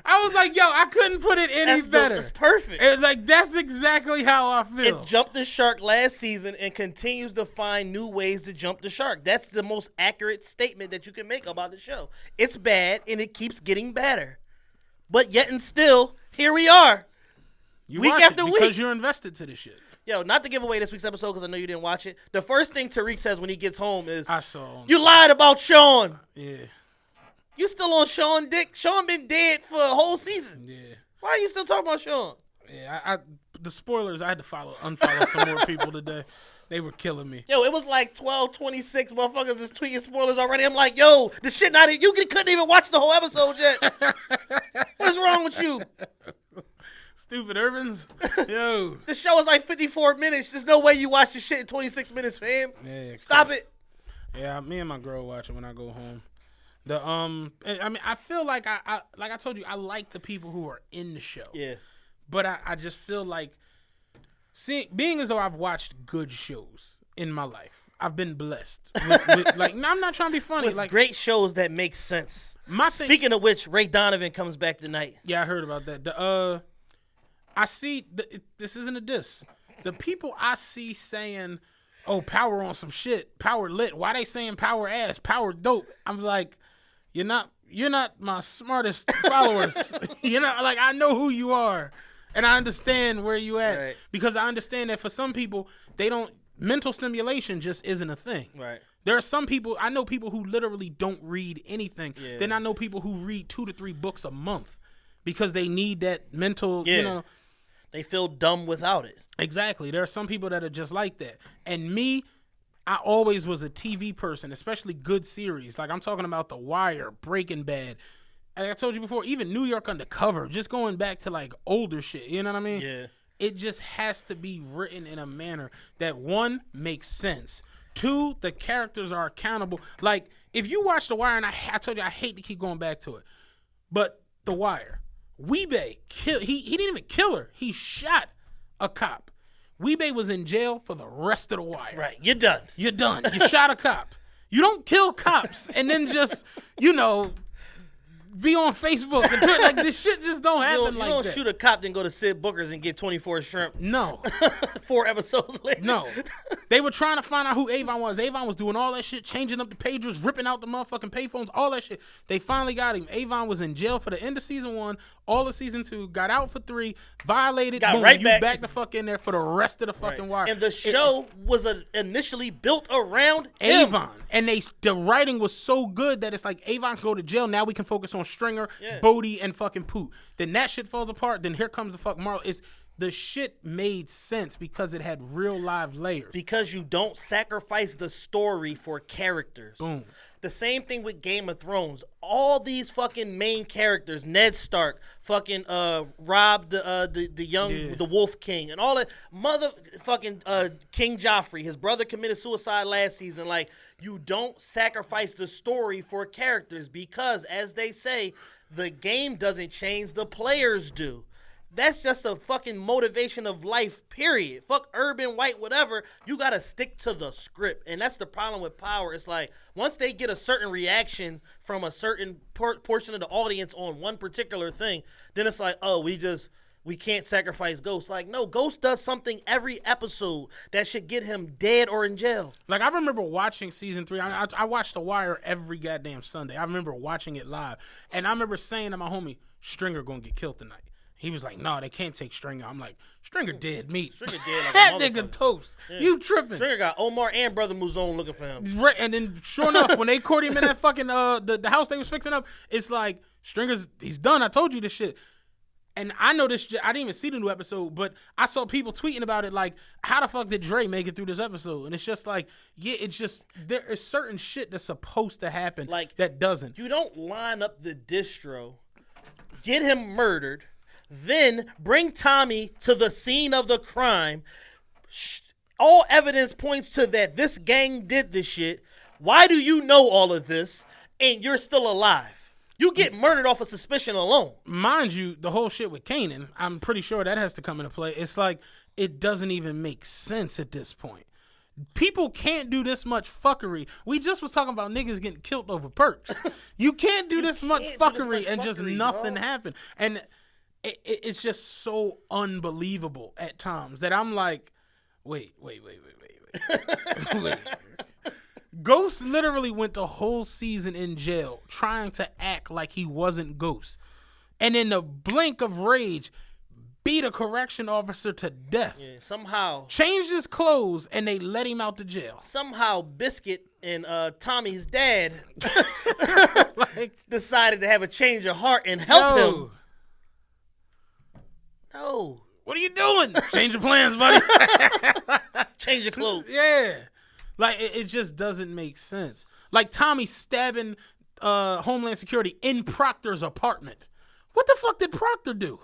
Speaker 2: I was like, yo, I couldn't put it any better.
Speaker 1: It's perfect.
Speaker 2: And like, that's exactly how I feel.
Speaker 1: It jumped the shark last season and continues to find new ways to jump the shark. That's the most accurate statement that you can make about the show. It's bad, and it keeps getting better. But yet and still, here we are.
Speaker 2: You
Speaker 1: week
Speaker 2: watch
Speaker 1: after
Speaker 2: it
Speaker 1: week.
Speaker 2: because you're invested to this shit.
Speaker 1: Yo, not to give away this week's episode because I know you didn't watch it. The first thing Tariq says when he gets home is,
Speaker 2: I saw him.
Speaker 1: You lied about Sean.
Speaker 2: Yeah.
Speaker 1: You still on Sean dick? Sean been dead for a whole season.
Speaker 2: Yeah.
Speaker 1: Why are you still talking about Sean?
Speaker 2: Yeah, the spoilers, I had to unfollow some more people today. They were killing me.
Speaker 1: Yo, it was like 12:26 motherfuckers is tweeting spoilers already. I'm like, yo, the shit not you couldn't even watch the whole episode yet. What's wrong with you?
Speaker 2: Stupid Irvins. Yo.
Speaker 1: The show is like 54 minutes. There's no way you watch the shit in 26 minutes, fam.
Speaker 2: Yeah,
Speaker 1: Stop it.
Speaker 2: Yeah, me and my girl watch it when I go home. I mean, I feel like I told you, I like the people who are in the show.
Speaker 1: Yeah.
Speaker 2: But I just feel like being as though I've watched good shows in my life. I've been blessed. With, like, I'm not trying to be funny.
Speaker 1: With
Speaker 2: like
Speaker 1: great shows that make sense. Speaking of which, Ray Donovan comes back tonight.
Speaker 2: Yeah, I heard about that. I see. This isn't a diss. The people I see saying, "Oh, Power on some shit, Power lit." Why they saying Power ass, Power dope? I'm like, you're not my smartest followers. You're not like, I know who you are, and I understand where you at,
Speaker 1: right.
Speaker 2: Because I understand that for some people, mental stimulation just isn't a thing.
Speaker 1: Right.
Speaker 2: There are some people, I know people who literally don't read anything.
Speaker 1: Yeah.
Speaker 2: Then I know people who read 2 to 3 books a month because they need that mental,
Speaker 1: They feel dumb without it.
Speaker 2: Exactly. There are some people that are just like that. And me, I always was a TV person, especially good series. Like I'm talking about The Wire, Breaking Bad. Like I told you before, even New York Undercover, just going back to like older shit. You know what I mean?
Speaker 1: Yeah.
Speaker 2: It just has to be written in a manner that, one, makes sense. 2, the characters are accountable. Like if you watch The Wire, and I told you I hate to keep going back to it, but The Wire, Weebay he didn't even kill her. He shot a cop. Weebay was in jail for the rest of The Wire.
Speaker 1: Right. You're done.
Speaker 2: You're done. You shot a cop. You don't kill cops and then just, be on Facebook and Twitter. Like, this shit just don't happen like that.
Speaker 1: You don't shoot a cop, then go to Sid Booker's and get 24 shrimp.
Speaker 2: No.
Speaker 1: 4 episodes later.
Speaker 2: No. They were trying to find out who Avon was. Avon was doing all that shit, changing up the pagers, ripping out the motherfucking payphones, all that shit. They finally got him. Avon was in jail for the end of season 1, all of season 2, got out for 3, violated,
Speaker 1: got
Speaker 2: boom,
Speaker 1: right
Speaker 2: you back the fuck in there for the rest of the fucking Wire.
Speaker 1: And the show was initially built around him.
Speaker 2: Avon. And the writing was so good that it's like, Avon can go to jail, now we can focus on Stringer,
Speaker 1: Yeah.
Speaker 2: Bodie, and fucking Poot. Then that shit falls apart, then here comes the fuck Marlo. The shit made sense because it had real live layers.
Speaker 1: Because you don't sacrifice the story for characters.
Speaker 2: Boom.
Speaker 1: The same thing with Game of Thrones. All these fucking main characters, Ned Stark, fucking Rob the young the Wolf King, and all that motherfucking King Joffrey. His brother committed suicide last season. Like, you don't sacrifice the story for characters because, as they say, the game doesn't change, the players do. That's just a fucking motivation of life, period. Fuck urban, white, whatever. You got to stick to the script. And that's the problem with Power. It's like, once they get a certain reaction from a certain portion of the audience on one particular thing, then it's like, oh, we can't sacrifice Ghost. Like, no, Ghost does something every episode that should get him dead or in jail.
Speaker 2: Like, I remember watching season 3. I watched The Wire every goddamn Sunday. I remember watching it live. And I remember saying to my homie, Stringer gonna get killed tonight. He was like, no, they can't take Stringer. I'm like, Stringer dead meat.
Speaker 1: Stringer dead like
Speaker 2: that nigga toast. Yeah. You tripping.
Speaker 1: Stringer got Omar and Brother Muzone looking for him.
Speaker 2: Right, and then sure enough, when they caught him in that fucking the house they was fixing up, it's like, he's done. I told you this shit. And I know this, I didn't even see the new episode, but I saw people tweeting about it like, how the fuck did Dre make it through this episode? And it's just like, yeah, it's just, there is certain shit that's supposed to happen like that doesn't.
Speaker 1: You don't line up the distro, get him murdered, then bring Tommy to the scene of the crime. All evidence points to that this gang did this shit. Why do you know all of this and you're still alive? You get murdered off of suspicion alone.
Speaker 2: Mind you, the whole shit with Kanan, I'm pretty sure that has to come into play. It's like, it doesn't even make sense at this point. People can't do this much fuckery. We just was talking about niggas getting killed over perks. You can't do this much fuckery and just nothing happen. And it's just so unbelievable at times that I'm like, wait. Ghost literally went the whole season in jail trying to act like he wasn't Ghost. And in the blink of rage, beat a correction officer to death.
Speaker 1: Yeah, somehow.
Speaker 2: Changed his clothes, and they let him out the jail.
Speaker 1: Somehow Biscuit and Tommy's dad decided to have a change of heart and help him. No.
Speaker 2: What are you doing? Change your plans, buddy.
Speaker 1: Change your clothes.
Speaker 2: Yeah. Like, it just doesn't make sense. Like, Tommy stabbing Homeland Security in Proctor's apartment. What the fuck did Proctor do?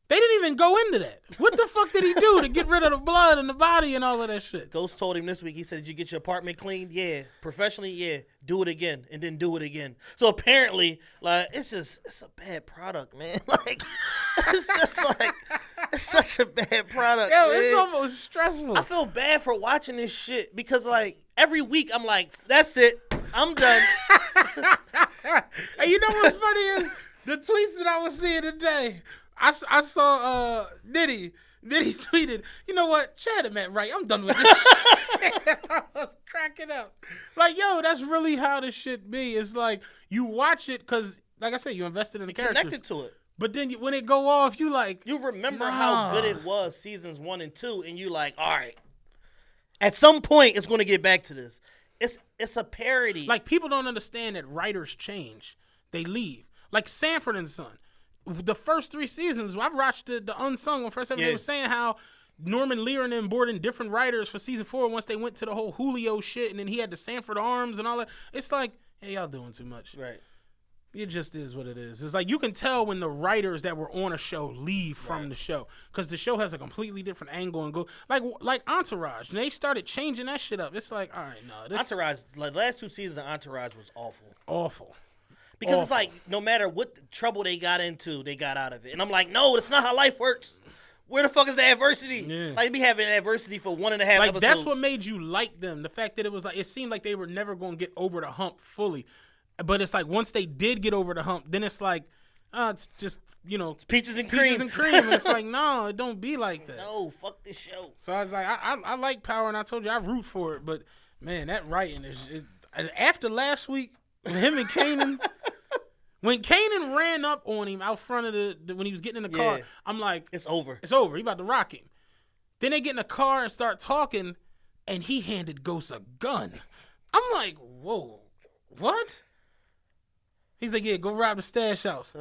Speaker 2: They didn't even go into that. What the fuck did he do to get rid of the blood and the body and all of that shit?
Speaker 1: Ghost told him this week, he said, did you get your apartment cleaned? Yeah. Professionally? Yeah. Do it again. And then do it again. So apparently, like, it's a bad product, man. Like, it's just like, it's such a bad product,
Speaker 2: Yo,
Speaker 1: man.
Speaker 2: it's almost stressful.
Speaker 1: I feel bad for watching this shit because, like, every week I'm like, that's it. I'm done.
Speaker 2: And you know what's funny is the tweets that I was seeing today. I saw Diddy tweeted, you know what, Chad and Matt right, I'm done with this shit. I was cracking up. Like, yo, that's really how this shit be. It's like, you watch it because, like I said, you invested in the characters.
Speaker 1: Connected to it.
Speaker 2: But then when it go off, you like...
Speaker 1: You remember how good it was seasons 1 and 2, and you like, all right, at some point it's going to get back to this. It's a parody.
Speaker 2: Like, people don't understand that writers change. They leave. Like Sanford and Son. The first 3 seasons, I've watched the Unsung one first. They were saying how Norman Lear and them brought in different writers for season 4 once they went to the whole Julio shit, and then he had the Sanford arms and all that. It's like, hey, y'all doing too much.
Speaker 1: Right.
Speaker 2: It just is what it is. It's like you can tell when the writers that were on a show leave from the show because the show has a completely different angle and go like Entourage. And they started changing that shit up. It's like, all right, no. This
Speaker 1: Entourage, like the last 2 seasons of Entourage was awful.
Speaker 2: Awful.
Speaker 1: Because it's like no matter what trouble they got into, they got out of it. And I'm like, no, that's not how life works. Where the fuck is the adversity?
Speaker 2: Yeah.
Speaker 1: Like, be having adversity for 1.5 episodes.
Speaker 2: That's what made you like them. The fact that it was like, it seemed like they were never going to get over the hump fully. But it's like once they did get over the hump, then it's like, it's just, it's
Speaker 1: peaches and cream.
Speaker 2: And it's like, no, it don't be like that.
Speaker 1: No, fuck this show.
Speaker 2: So I was like, I like Power, and I told you I root for it. But, man, that writing is after last week, with him and Kanan, when Kanan ran up on him out front of when he was getting in the car, I'm like,
Speaker 1: it's over.
Speaker 2: It's over. He about to rock him. Then they get in the car and start talking, and he handed Ghost a gun. I'm like, whoa, what? He's like, yeah, go rob the stash house.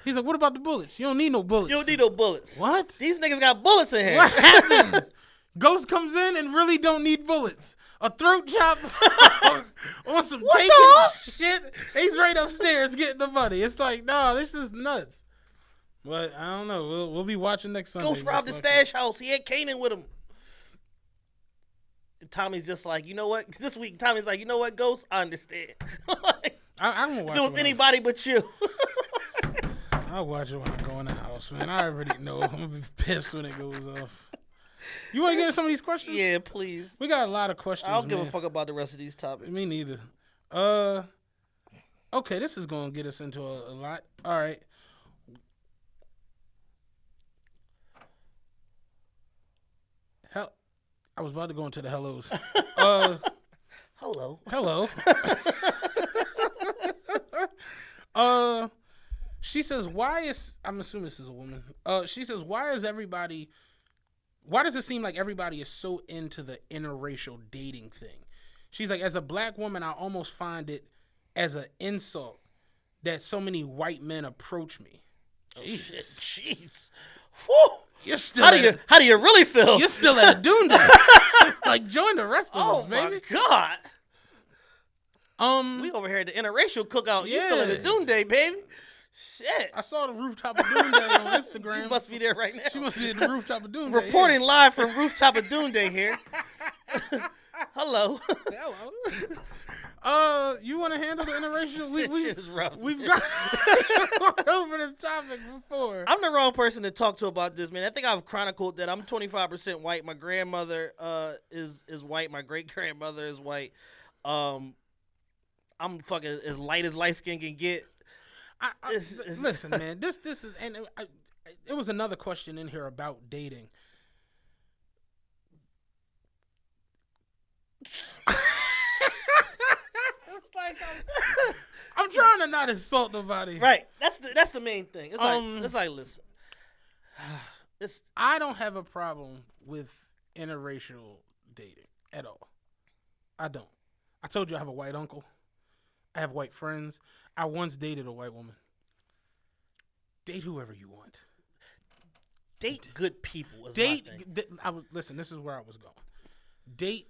Speaker 2: He's like, what about the bullets? You don't need no bullets.
Speaker 1: You don't need no bullets.
Speaker 2: What?
Speaker 1: These niggas got bullets in here.
Speaker 2: What happened? Ghost comes in and really don't need bullets. A throat chop on some tape shit. He's right upstairs getting the money. It's like, no, this is nuts. But I don't know. We'll be watching next Sunday.
Speaker 1: Ghost robbed the stash house. He had Kanan with him. And Tommy's just like, you know what? This week, Tommy's like, you know what, Ghost? I understand.
Speaker 2: I'm gonna watch
Speaker 1: if it was anybody but you.
Speaker 2: I'll watch it when I go in the house, man. I already know. I'm gonna be pissed when it goes off. You want to get some of these questions?
Speaker 1: Yeah, please.
Speaker 2: We got a lot of questions.
Speaker 1: I don't give a fuck about the rest of these topics.
Speaker 2: Me neither. Okay, this is gonna get us into a lot. All right. Hell, I was about to go into the hellos. Hello. She says, I'm assuming this is a woman. She says, why does it seem like everybody is so into the interracial dating thing? She's like, as a black woman, I almost find it as an insult that so many white men approach me.
Speaker 1: Oh, shit. Jeez. Woo.
Speaker 2: You're still
Speaker 1: how do you really feel?
Speaker 2: You're still at a dune day. Like, join the rest of us, baby.
Speaker 1: Oh, my
Speaker 2: God.
Speaker 1: We over here at the interracial cookout. You still at the Dune Day, baby. Shit.
Speaker 2: I saw the rooftop of Dune Day on Instagram.
Speaker 1: She must be there right now.
Speaker 2: She must be at the rooftop of Dune Day.
Speaker 1: Reporting live from rooftop of Dune Day here. Hello.
Speaker 2: You want to handle the interracial?
Speaker 1: Shit is rough.
Speaker 2: We've gone over this topic before.
Speaker 1: I'm the wrong person to talk to about this, man. I think I've chronicled that I'm 25% white. My grandmother is white. My great grandmother is white. I'm fucking as light skin can get.
Speaker 2: Listen, man. This is, and it was another question in here about dating. It's like I'm trying to not insult nobody.
Speaker 1: Right. That's the main thing. It's like listen.
Speaker 2: I don't have a problem with interracial dating at all. I don't. I told you I have a white uncle. I have white friends. I once dated a white woman. Date whoever you want.
Speaker 1: Date good people.
Speaker 2: Listen. This is where I was going. Date,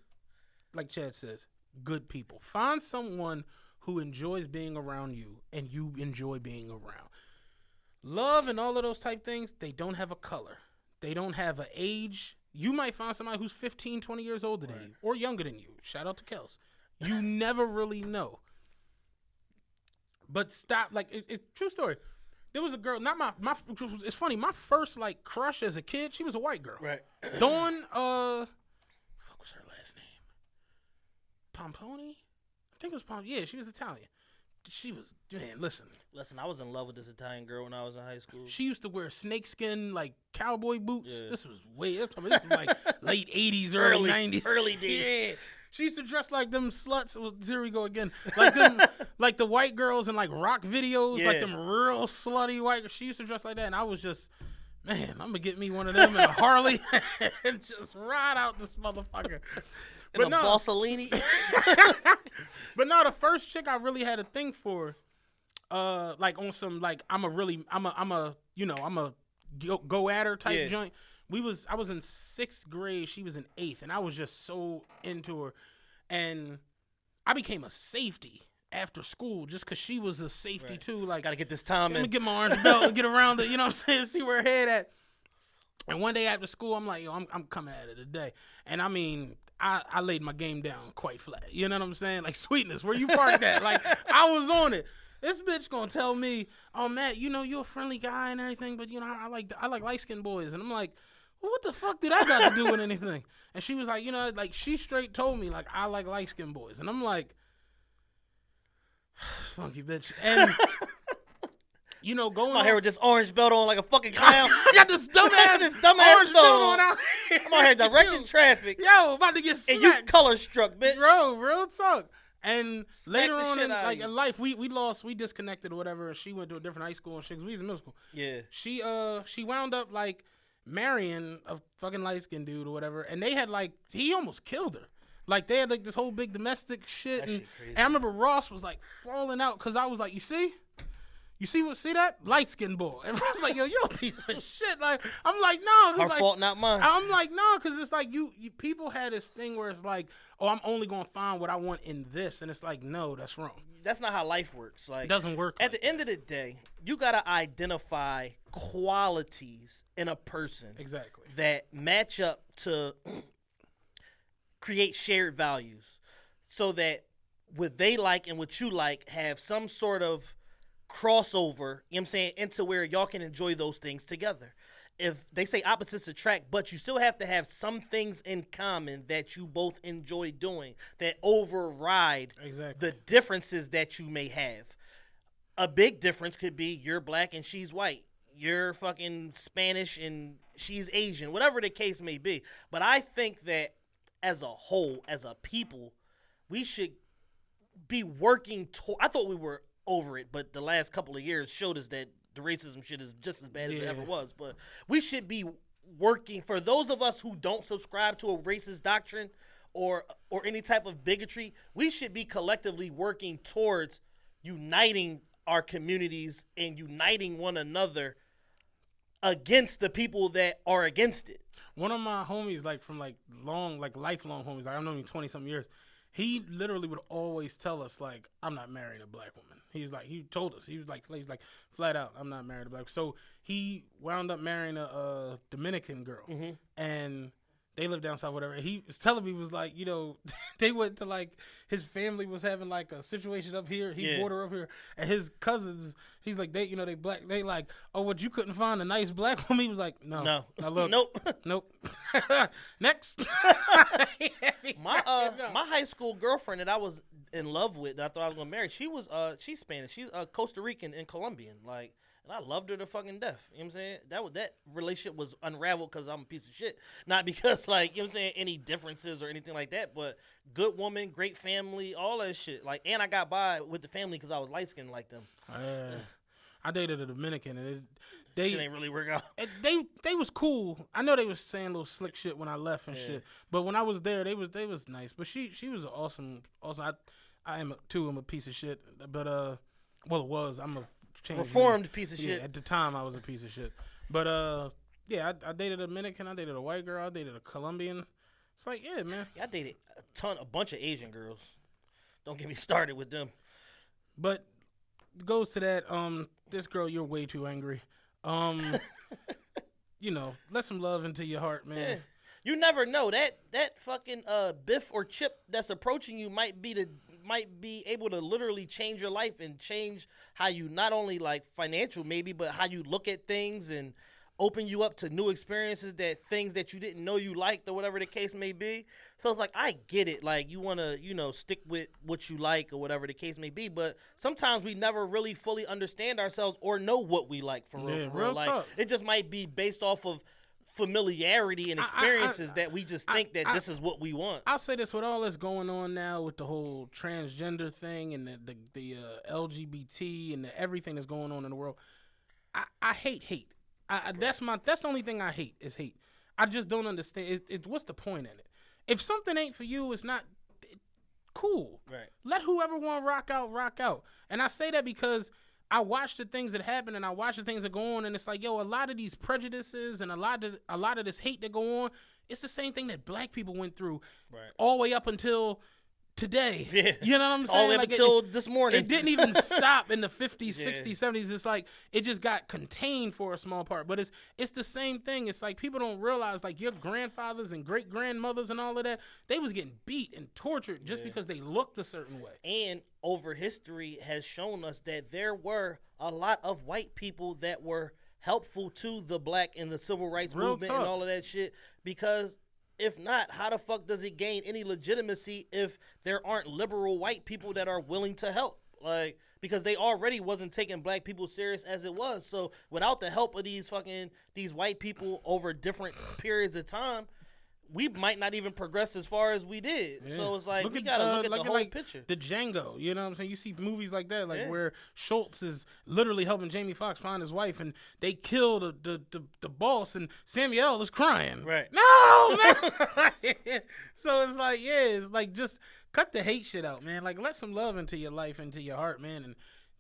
Speaker 2: like Chad says, good people. Find someone who enjoys being around you and you enjoy being around. Love and all of those type things, they don't have a color. They don't have an age. You might find somebody who's 15, 20 years older than you or younger than you. Shout out to Kels. You never really know. But stop, like, it's true story. There was a girl, not my, it's funny, my first, like, crush as a kid, she was a white girl.
Speaker 1: Right.
Speaker 2: Dawn, fuck was her last name? Pomponi? I think it was Pomponi. Yeah, she was Italian. She was, man, listen,
Speaker 1: I was in love with this Italian girl when I was in high school.
Speaker 2: She used to wear snakeskin, like, cowboy boots. Yeah. This was like, late 80s, early 90s.
Speaker 1: Early days.
Speaker 2: Yeah. She used to dress like them sluts. Well, here we go again. Like them, like the white girls in like rock videos, like them real slutty white. She used to dress like that, and I was just, man, I'm gonna get me one of them in a Harley and just ride out this motherfucker.
Speaker 1: But no, Bossellini.
Speaker 2: But no, the first chick I really had a thing for, like on some like I'm a go at her type joint. I was in 6th grade. She was in 8th, and I was just so into her. And I became a safety after school just because she was a safety too. Like,
Speaker 1: gotta get this time in.
Speaker 2: Let me get my orange belt and get around it. You know what I'm saying? See where her head at. And one day after school, I'm like, yo, I'm coming at it today. And I mean, I laid my game down quite flat. You know what I'm saying? Like, Sweetness, where you parked at? Like, I was on it. This bitch gonna tell me, oh, Matt, you know, you're a friendly guy and everything, but, you know, I like light-skinned boys. And I'm like, well, what the fuck did that got to do with anything? And she was like, you know, like, she straight told me, like, I like light-skinned boys. And I'm like, funky bitch. And, you know, going
Speaker 1: out here with this orange belt on like a fucking clown.
Speaker 2: I got this dumbass
Speaker 1: orange
Speaker 2: belt on out here.
Speaker 1: I'm out here directing traffic.
Speaker 2: Yo, about to get smacked.
Speaker 1: And you color struck, bitch.
Speaker 2: Bro, real talk. And
Speaker 1: Smack
Speaker 2: later on in
Speaker 1: life,
Speaker 2: we disconnected or whatever. And she went to a different high school and we was in middle school.
Speaker 1: Yeah.
Speaker 2: She wound up like marrying a fucking light skinned dude or whatever. And they had like, he almost killed her. Like they had like this whole big domestic shit. And I remember Ross was like falling out because I was like, you see that? Light skinned boy. Everyone's like, yo, you're a piece of shit. Like, I'm like, no.
Speaker 1: Our fault, not mine.
Speaker 2: I'm like, no, because it's like you people had this thing where it's like, oh, I'm only going to find what I want in this. And it's like, no, that's wrong.
Speaker 1: That's not how life works. Like,
Speaker 2: it doesn't work.
Speaker 1: At the end of the day, you got to identify qualities in a person.
Speaker 2: Exactly.
Speaker 1: That match up to create shared values so that what they like and what you like have some sort of crossover, you know what I'm saying, into where y'all can enjoy those things together. If they say opposites attract, but you still have to have some things in common that you both enjoy doing that override the differences that you may have. A big difference could be you're black and she's white. You're fucking Spanish and she's Asian, whatever the case may be. But I think that as a whole, as a people, we should be working I thought we were over it, but the last couple of years showed us that the racism shit is just as bad as it ever was. But we should be working, for those of us who don't subscribe to a racist doctrine or any type of bigotry, we should be collectively working towards uniting our communities and uniting one another against the people that are against it.
Speaker 2: One of my homies, like from like long, like lifelong homies, like I've known him 20-something years, he literally would always tell us, like, I'm not marrying a black woman. He's like, he told us, he was like flat out, I'm not married a black. So he wound up marrying a Dominican girl.
Speaker 1: Mm-hmm.
Speaker 2: And They live down south, whatever. He was telling me, was like, you know, they went to like his family was having like a situation up here. He brought her up here, and his cousins. He's like, they black. They like, oh, what, you couldn't find a nice black woman? He was like, no. I look, nope. Next.
Speaker 1: My high school girlfriend that I was in love with, that I thought I was gonna marry, she's Spanish. She's Costa Rican and Colombian, like. And I loved her to fucking death. You know what I'm saying? That relationship was unraveled because I'm a piece of shit. Not because, like, you know what I'm saying, any differences or anything like that. But good woman, great family, all that shit. Like, and I got by with the family because I was light-skinned like them.
Speaker 2: I dated a Dominican, and
Speaker 1: shit ain't really work out.
Speaker 2: They was cool. I know they was saying little slick shit when I left and shit. But when I was there, they was nice. But she was awesome. I am, too, I'm a piece of shit. But, well, it was. I'm a
Speaker 1: reformed piece of shit.
Speaker 2: At the time, I was a piece of shit. But I dated a Dominican. I dated a white girl. I dated a Colombian. It's like, yeah, man.
Speaker 1: Yeah, I dated a bunch of Asian girls. Don't get me started with them.
Speaker 2: But goes to that. This girl, you're way too angry. You know, let some love into your heart, man. Yeah.
Speaker 1: You never know that fucking Biff or Chip that's approaching you might be able to literally change your life and change how you not only like financial maybe, but how you look at things and open you up to new experiences, that things that you didn't know you liked or whatever the case may be. So it's like, I get it. Like, you want to, you know, stick with what you like or whatever the case may be. But sometimes we never really fully understand ourselves or know what we like for real. For real. Like, tough. It just might be based off of familiarity and experiences that we just think that this is what we want.
Speaker 2: I'll say this, with all this going on now with the whole transgender thing and the LGBT and everything that's going on in the world, I hate. That's the only thing I hate is hate. I just don't understand. What's the point in it? If something ain't for you, it's not cool.
Speaker 1: Right.
Speaker 2: Let whoever want to rock out. And I say that because I watch the things that happen and I watch the things that go on, and it's like, yo, a lot of these prejudices and a lot of this hate that go on, it's the same thing that black people went through all the way up until today.
Speaker 1: Yeah.
Speaker 2: You know what I'm saying?
Speaker 1: All the way up until this morning.
Speaker 2: It didn't even stop in the 50s, 60s, 70s. It's like it just got contained for a small part. But it's the same thing. It's like people don't realize, like, your grandfathers and great-grandmothers and all of that, they was getting beat and tortured just because they looked a certain way.
Speaker 1: And over history has shown us that there were a lot of white people that were helpful to the black and the civil rights movement and all of that shit, because if not, how the fuck does it gain any legitimacy if there aren't liberal white people that are willing to help? Like, because they already wasn't taking black people serious as it was. So without the help of these white people over different periods of time, we might not even progress as far as we did. Yeah. So it's like, we got to look at the whole picture.
Speaker 2: The Django, you know what I'm saying? You see movies like that, like where Schultz is literally helping Jamie Foxx find his wife, and they kill the boss, and Samuel is crying.
Speaker 1: Right.
Speaker 2: No, man! So it's like, it's like, just cut the hate shit out, man. Like, let some love into your life, into your heart, man, and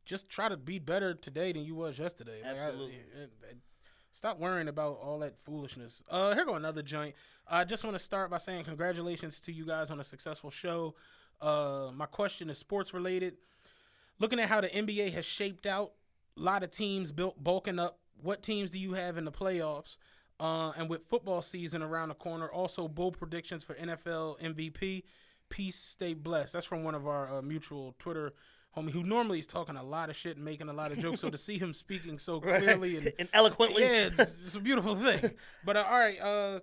Speaker 2: just try to be better today than you was yesterday.
Speaker 1: Absolutely.
Speaker 2: Stop worrying about all that foolishness. Here go another joint. I just want to start by saying congratulations to you guys on a successful show. My question is sports related. Looking at how the NBA has shaped out, a lot of teams bulking up. What teams do you have in the playoffs? And with football season around the corner, also bold predictions for NFL MVP. Peace, stay blessed. That's from one of our mutual Twitter homie, who normally is talking a lot of shit and making a lot of jokes. So to see him speaking so clearly and
Speaker 1: eloquently,
Speaker 2: it's a beautiful thing. But all right,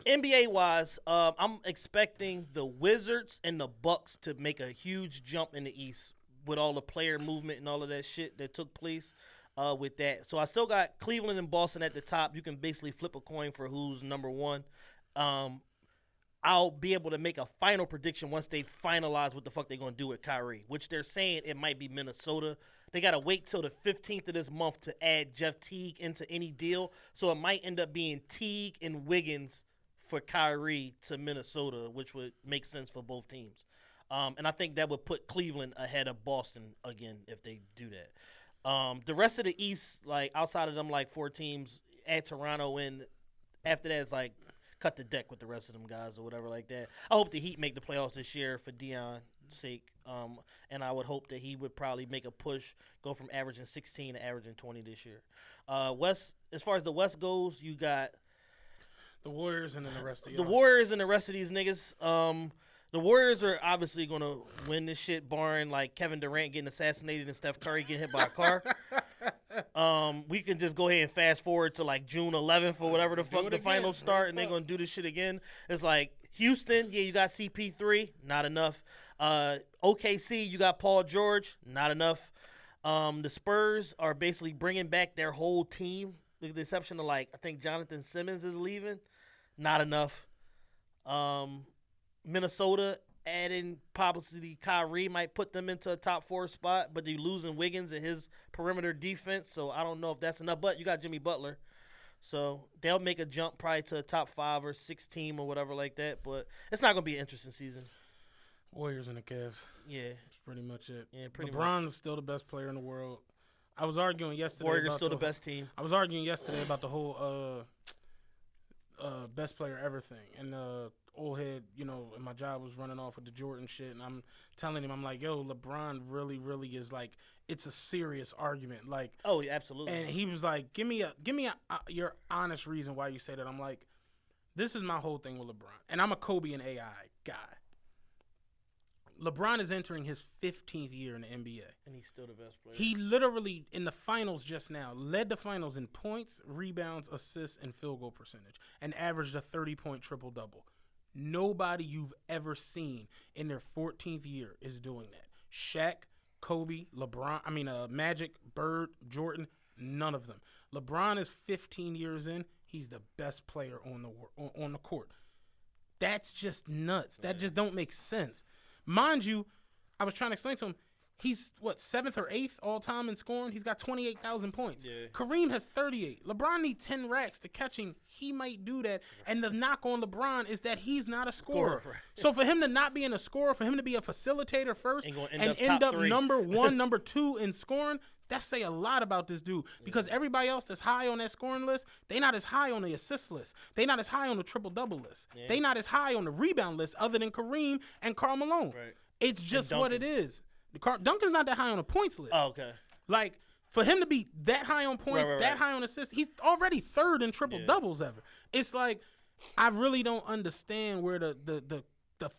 Speaker 1: NBA wise, I'm expecting the Wizards and the Bucks to make a huge jump in the East with all the player movement and all of that shit that took place with that. So I still got Cleveland and Boston at the top. You can basically flip a coin for who's number one. I'll be able to make a final prediction once they finalize what the fuck they're going to do with Kyrie, which they're saying it might be Minnesota. They got to wait till the 15th of this month to add Jeff Teague into any deal. So it might end up being Teague and Wiggins for Kyrie to Minnesota, which would make sense for both teams. And I think that would put Cleveland ahead of Boston again if they do that. The rest of the East, like outside of them, like four teams, add Toronto in. After that, it's like cut the deck with the rest of them guys or whatever like that. I hope the Heat make the playoffs this year for Dion's sake. And I would hope that he would probably make a push, go from averaging 16 to averaging 20 this year. West, as far as the West goes, you got
Speaker 2: The Warriors and then the rest of
Speaker 1: the Warriors and the rest of these niggas. The Warriors are obviously gonna win this shit, barring like Kevin Durant getting assassinated and Steph Curry getting hit by a car. We can just go ahead and fast forward to like June 11th or whatever the fuck the finals start, and they're gonna do this shit again. It's like Houston, yeah, you got CP3, not enough. OKC, you got Paul George, not enough. The Spurs are basically bringing back their whole team, with the exception of like I think Jonathan Simmons is leaving, not enough. Minnesota adding possibly Kyrie might put them into a top 4 spot, but they're losing Wiggins and his perimeter defense, so I don't know if that's enough. But you got Jimmy Butler, so they'll make a jump probably to a top 5 or 6 team or whatever like that. But it's not gonna be an interesting season.
Speaker 2: Warriors and the Cavs.
Speaker 1: Yeah,
Speaker 2: that's pretty much it.
Speaker 1: Yeah, pretty
Speaker 2: LeBron's
Speaker 1: much.
Speaker 2: Still the best player in the world. I was arguing yesterday.
Speaker 1: Warriors
Speaker 2: about
Speaker 1: still the best team.
Speaker 2: I was arguing yesterday about the whole best player ever thing, and old head, in my job was running off with the Jordan shit, and I'm telling him, I'm like, yo, LeBron really, really is like, it's a serious argument, like.
Speaker 1: Oh, yeah, absolutely.
Speaker 2: And he was like, give me your honest reason why you say that. I'm like, this is my whole thing with LeBron, and I'm a Kobe and AI guy. LeBron is entering his 15th year in the NBA.
Speaker 1: And he's still the best player.
Speaker 2: He literally, in the finals just now, led the finals in points, rebounds, assists, and field goal percentage, and averaged a 30-point triple-double. Nobody you've ever seen in their 14th year is doing that. Shaq, Kobe, LeBron, Magic, Bird, Jordan, none of them. LeBron is 15 years in. He's the best player on the court. That's just nuts. That just don't make sense. Mind you, I was trying to explain to him, he's, 7th or 8th all-time in scoring? He's got 28,000 points.
Speaker 1: Yeah.
Speaker 2: Kareem has 38. LeBron needs 10 racks to catch him. He might do that. And the knock on LeBron is that he's not a scorer. Right. So for him to not be a scorer, for him to be a facilitator first and end up number 1, number 2 in scoring, that say a lot about this dude. Because everybody else that's high on that scoring list, they not as high on the assist list. They not as high on the triple-double list. Yeah. They not as high on the rebound list other than Kareem and Karl Malone. Right. It's just what it is. Duncan's not that high on the points list.
Speaker 1: Oh, okay.
Speaker 2: Like, for him to be that high on points, that high on assists, he's already 3rd in triple-doubles ever. It's like, I really don't understand where the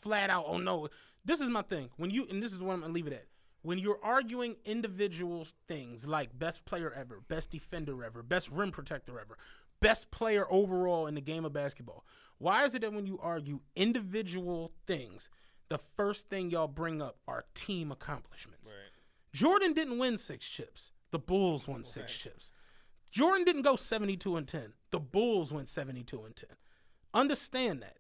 Speaker 2: flat-out, oh, no. This is my thing. And this is what I'm going to leave it at. When you're arguing individual things like best player ever, best defender ever, best rim protector ever, best player overall in the game of basketball, why is it that when you argue individual things, the first thing y'all bring up are team accomplishments? Right. Jordan didn't win 6 chips. The Bulls won 6 chips. Jordan didn't go 72-10. The Bulls went 72-10. Understand that.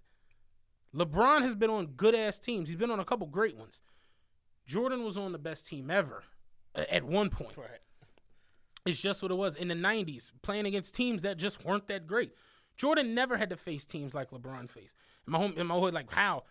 Speaker 2: LeBron has been on good-ass teams. He's been on a couple great ones. Jordan was on the best team ever at one point. Right. It's just what it was in the 90s, playing against teams that just weren't that great. Jordan never had to face teams like LeBron faced. In my whole like, how?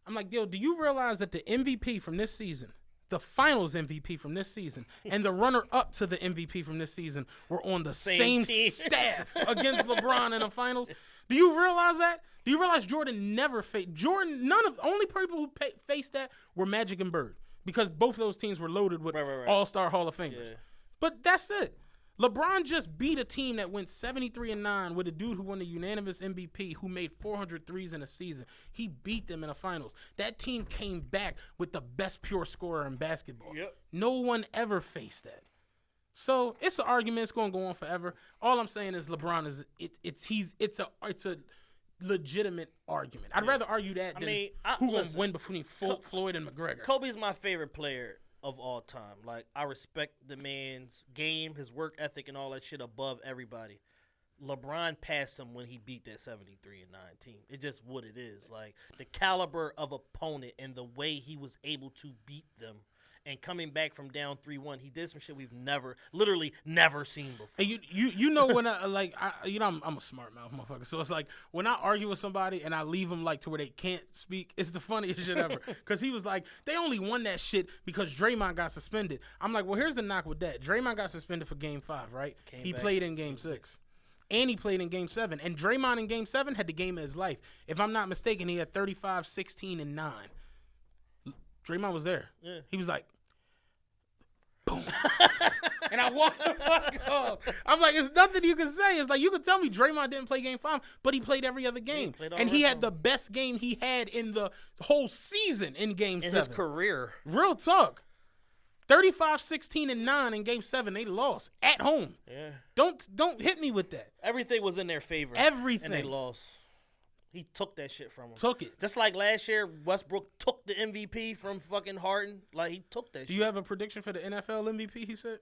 Speaker 2: I'm like, yo, do you realize that the MVP from this season, the finals MVP from this season, and the runner-up to the MVP from this season were on the same staff against LeBron in the finals? Do you realize that? Do you realize Jordan never faced Jordan? Only people who faced that were Magic and Bird, because both of those teams were loaded with all-star Hall of Famers. Yeah. But that's it. LeBron just beat a team that went 73-9 with a dude who won the unanimous MVP who made 400 threes in a season. He beat them in the finals. That team came back with the best pure scorer in basketball. Yep. No one ever faced that. So it's an argument. It's going to go on forever. All I'm saying is LeBron is it's a legitimate argument. I'd rather argue that than who going to win between Floyd and McGregor.
Speaker 1: Kobe's my favorite player of all time. Like, I respect the man's game, his work ethic, and all that shit above everybody. LeBron passed him when he beat that 73-9 team. It's just what it is. Like, the caliber of opponent and the way he was able to beat them. And coming back from down 3-1, he did some shit we've literally never seen before.
Speaker 2: And you know when I'm a smart mouth motherfucker. So it's like when I argue with somebody and I leave them like to where they can't speak, it's the funniest shit ever. Because he was like, they only won that shit because Draymond got suspended. I'm like, well, here's the knock with that. Draymond got suspended for Game 5, right? He played in Game 6. And he played in Game 7. And Draymond in Game 7 had the game of his life. If I'm not mistaken, he had 35, 16, and 9. Draymond was there. Yeah. He was like, boom. And I walked the fuck off. I'm like, it's nothing you can say. It's like, you can tell me Draymond didn't play game 5, but he played every other game. And he had the best game he had in the whole season in game 7.
Speaker 1: In his career.
Speaker 2: Real talk. 35, 16, and 9 in game 7. They lost at home.
Speaker 1: Yeah.
Speaker 2: Don't hit me with that.
Speaker 1: Everything was in their favor.
Speaker 2: Everything.
Speaker 1: And they lost. He took that shit from him.
Speaker 2: Took it.
Speaker 1: Just like last year, Westbrook took the MVP from fucking Harden. Like, he took that shit.
Speaker 2: Do you have a prediction for the NFL MVP, he said?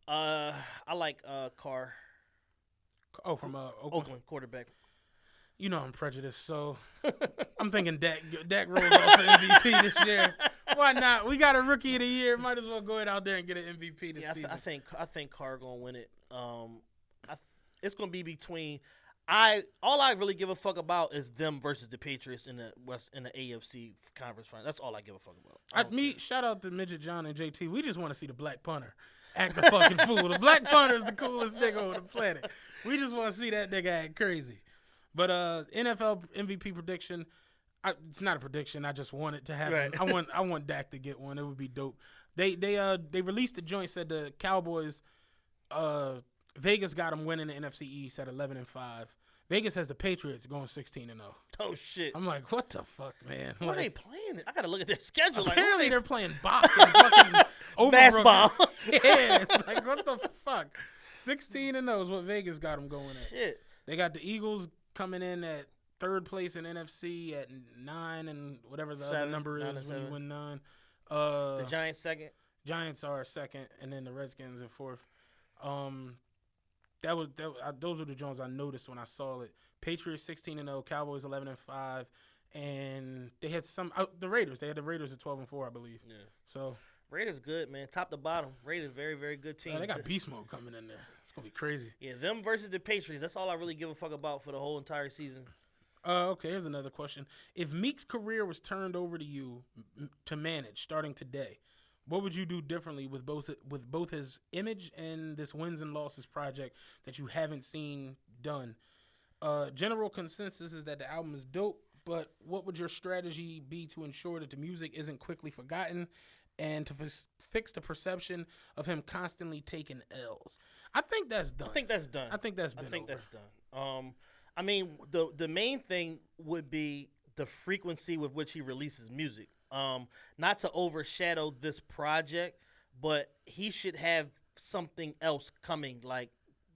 Speaker 1: I like Carr.
Speaker 2: Oh, from
Speaker 1: Oakland quarterback.
Speaker 2: You know I'm prejudiced, so I'm thinking Dak rolls off for MVP this year. Why not? We got a rookie of the year. Might as well go out there and get an MVP this season.
Speaker 1: I think Carr gonna win it. It's gonna be between. All I really give a fuck about is them versus the Patriots in the AFC conference final. That's all I give a fuck about.
Speaker 2: Shout out to Midget John and JT. We just want to see the black punter act the fucking fool. The black punter is the coolest nigga on the planet. We just want to see that nigga act crazy. But NFL MVP prediction, it's not a prediction. I just want it to happen. Right. I want Dak to get one. It would be dope. They released the joint, said the Cowboys, Vegas got them winning the NFC East at 11-5. Vegas has the Patriots going 16-0.
Speaker 1: Oh shit!
Speaker 2: I'm like, what the fuck, man?
Speaker 1: Who are they playing? I gotta look at their schedule.
Speaker 2: Apparently they're playing box and fucking
Speaker 1: basketball.
Speaker 2: Yeah, it's like, what the fuck? 16-0 is what Vegas got them going at.
Speaker 1: Shit.
Speaker 2: They got the Eagles coming in at 3rd place in NFC at 9 and whatever the other number is when you win 9.
Speaker 1: The Giants second.
Speaker 2: Giants are second, and then the Redskins in 4th. Those were the Jones I noticed when I saw it. Patriots 16-0, Cowboys 11-5, and they had the Raiders. They had the Raiders at 12-4, I believe. Yeah. So
Speaker 1: Raiders good, man, top to bottom. Raiders very, very good team.
Speaker 2: They got beast mode coming in there. It's gonna be crazy.
Speaker 1: Yeah, them versus the Patriots. That's all I really give a fuck about for the whole entire season.
Speaker 2: Okay, here's another question. If Meek's career was turned over to you to manage starting today, what would you do differently with both his image and this wins and losses project that you haven't seen done? General consensus is that the album is dope, but what would your strategy be to ensure that the music isn't quickly forgotten and to fix the perception of him constantly taking L's? I think that's done.
Speaker 1: I think that's done. I mean, the main thing would be the frequency with which he releases music. Not to overshadow this project, but he should have something else coming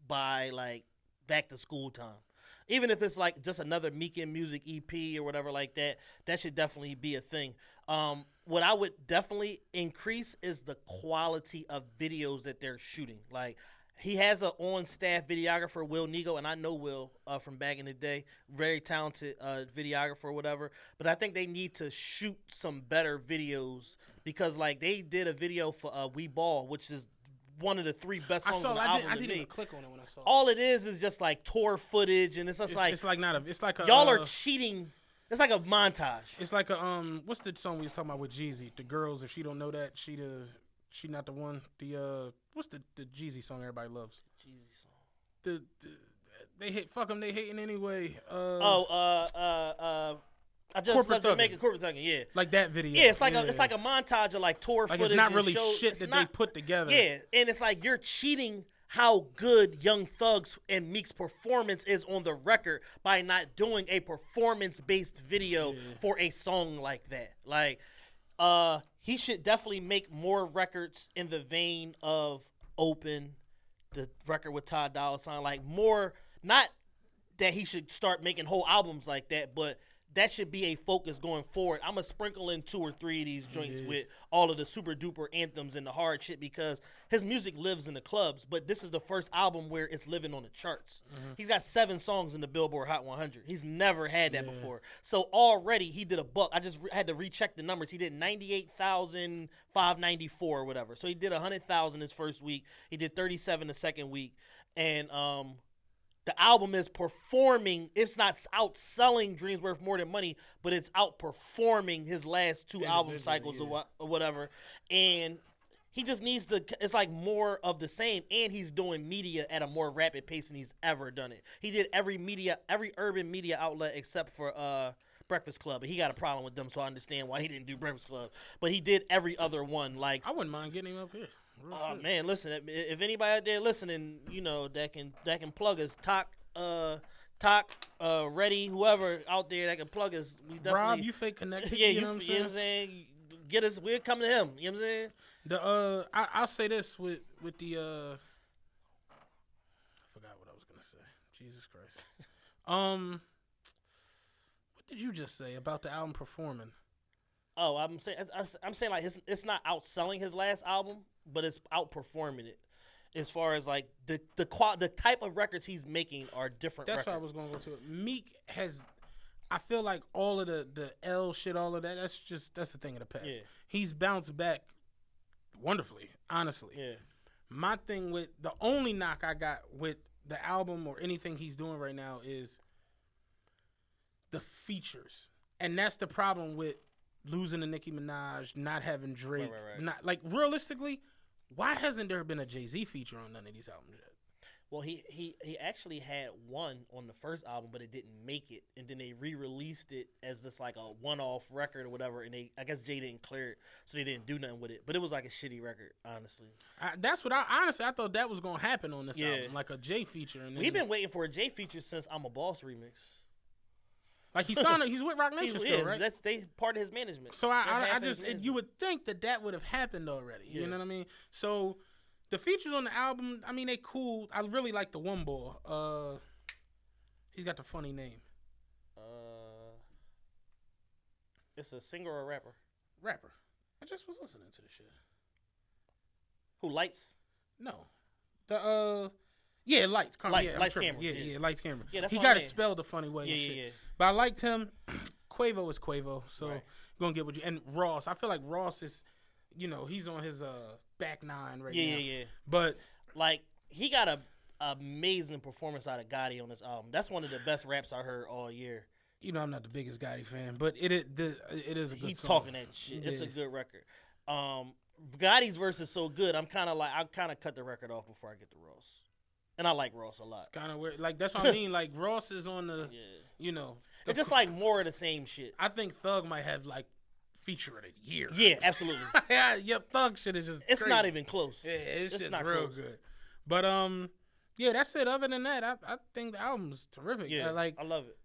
Speaker 1: by back to school time. Even if it's just another Meek and Music EP or whatever like that, that should definitely be a thing. What I would definitely increase is the quality of videos that they're shooting. He has an on-staff videographer, Will Nego, and I know Will from back in the day. Very talented videographer or whatever. But I think they need to shoot some better videos because, they did a video for We Ball, which is one of the 3 best songs on the album.
Speaker 2: I didn't even click on it when I saw it.
Speaker 1: All it is just tour footage, and it's y'all are cheating. It's like a montage.
Speaker 2: It's like a what's the song we was talking about with Jeezy? The girls, if she don't know that, she not the one. What's the Jeezy song everybody loves? Jeezy song. They hate. Fuck them. They hating anyway.
Speaker 1: I just left Jamaica corporate thugging. Yeah,
Speaker 2: like that video.
Speaker 1: Yeah, it's like a montage of tour footage.
Speaker 2: It's not really shit that they put together.
Speaker 1: Yeah, and it's you're cheating how good Young Thug's and Meek's performance is on the record by not doing a performance-based video for a song like that. He should definitely make more records in the vein of Open, the record with Ty Dolla $ign, more, not that he should start making whole albums like that, but that should be a focus going forward. I'm going to sprinkle in 2 or 3 of these joints with all of the super duper anthems and the hard shit because his music lives in the clubs, but this is the first album where it's living on the charts. Mm-hmm. He's got 7 songs in the Billboard Hot 100. He's never had that before. So already he did a buck. I just had to recheck the numbers. He did 98,594 or whatever. So he did 100,000 his first week. He did 37 the second week. And the album is performing. It's not outselling Dreams Worth More Than Money, but it's outperforming his last 2 album cycles or whatever. And he just needs to – it's more of the same, and he's doing media at a more rapid pace than he's ever done it. He did every urban media outlet except for Breakfast Club, and he got a problem with them, so I understand why he didn't do Breakfast Club. But he did every other one.
Speaker 2: I wouldn't mind getting him up here.
Speaker 1: Oh man, listen. If anybody out there listening, that can plug us, Ready, whoever out there that can plug us, we definitely.
Speaker 2: Rob, you fake connected.
Speaker 1: Yeah,
Speaker 2: you know what I'm
Speaker 1: saying? Get us. We're coming to him. You know what I'm saying?
Speaker 2: I'll say this with the I forgot what I was gonna say. Jesus Christ. What did you just say about the album performing?
Speaker 1: Oh, I'm saying like it's not outselling his last album, but it's outperforming it. As far as like the type of records he's making are different.
Speaker 2: That's
Speaker 1: records.
Speaker 2: why I was gonna go to it. Meek has, I feel like all of the L shit, all of that. That's the thing of the past.
Speaker 1: Yeah.
Speaker 2: He's bounced back wonderfully, honestly.
Speaker 1: Yeah.
Speaker 2: My thing with the only knock I got with the album or anything he's doing right now is the features, and that's the problem with losing to Nicki Minaj, not having Drake,
Speaker 1: right.
Speaker 2: not like realistically. Why hasn't there been a Jay-Z feature on none of these albums yet?
Speaker 1: Well, he actually had one on the first album, but it didn't make it, and then they re-released it as this like a one-off record or whatever. And I guess Jay didn't clear it, so they didn't do nothing with it. But it was like a shitty record, honestly.
Speaker 2: That's what I thought that was gonna happen on this album, like a Jay feature. And
Speaker 1: we've been waiting for a Jay feature since "I'm a Boss" remix.
Speaker 2: Like he's with Rock Nation still, right?
Speaker 1: They part of his management.
Speaker 2: So you would think that would have happened already. You know what I mean? So the features on the album, I mean, they cool. I really like the one boy. He's got the funny name.
Speaker 1: It's a singer or a rapper?
Speaker 2: Rapper. I just was listening to the shit.
Speaker 1: Who, Lights?
Speaker 2: No. Yeah, Lights.
Speaker 1: Lights Camera.
Speaker 2: Yeah, Lights Camera.
Speaker 1: Yeah, that's
Speaker 2: he got it spelled a funny way and shit. Yeah. But I liked him. Quavo is Quavo, so you're going to get what you... And Ross, I feel like Ross is, he's on his back nine right now.
Speaker 1: Yeah.
Speaker 2: But...
Speaker 1: Like, he got a amazing performance out of Gotti on this album. That's one of the best raps I heard all year.
Speaker 2: I'm not the biggest Gotti fan, but it is a good
Speaker 1: He's
Speaker 2: song.
Speaker 1: Talking that shit. Yeah. It's a good record. Gotti's verse is so good, I kind of cut the record off before I get to Ross. And I like Ross a lot.
Speaker 2: It's kind of weird. Like, that's what I mean. Like, Ross is on the,
Speaker 1: it's just like more of the same shit.
Speaker 2: I think Thug might have, like, feature of the year.
Speaker 1: Yeah, absolutely.
Speaker 2: Yeah, Thug shit is just
Speaker 1: It's
Speaker 2: crazy.
Speaker 1: not even close.
Speaker 2: Yeah, it's just
Speaker 1: not
Speaker 2: real
Speaker 1: close.
Speaker 2: good. But, yeah, that's it. Other than that, I think the album's terrific.
Speaker 1: Yeah, I love it.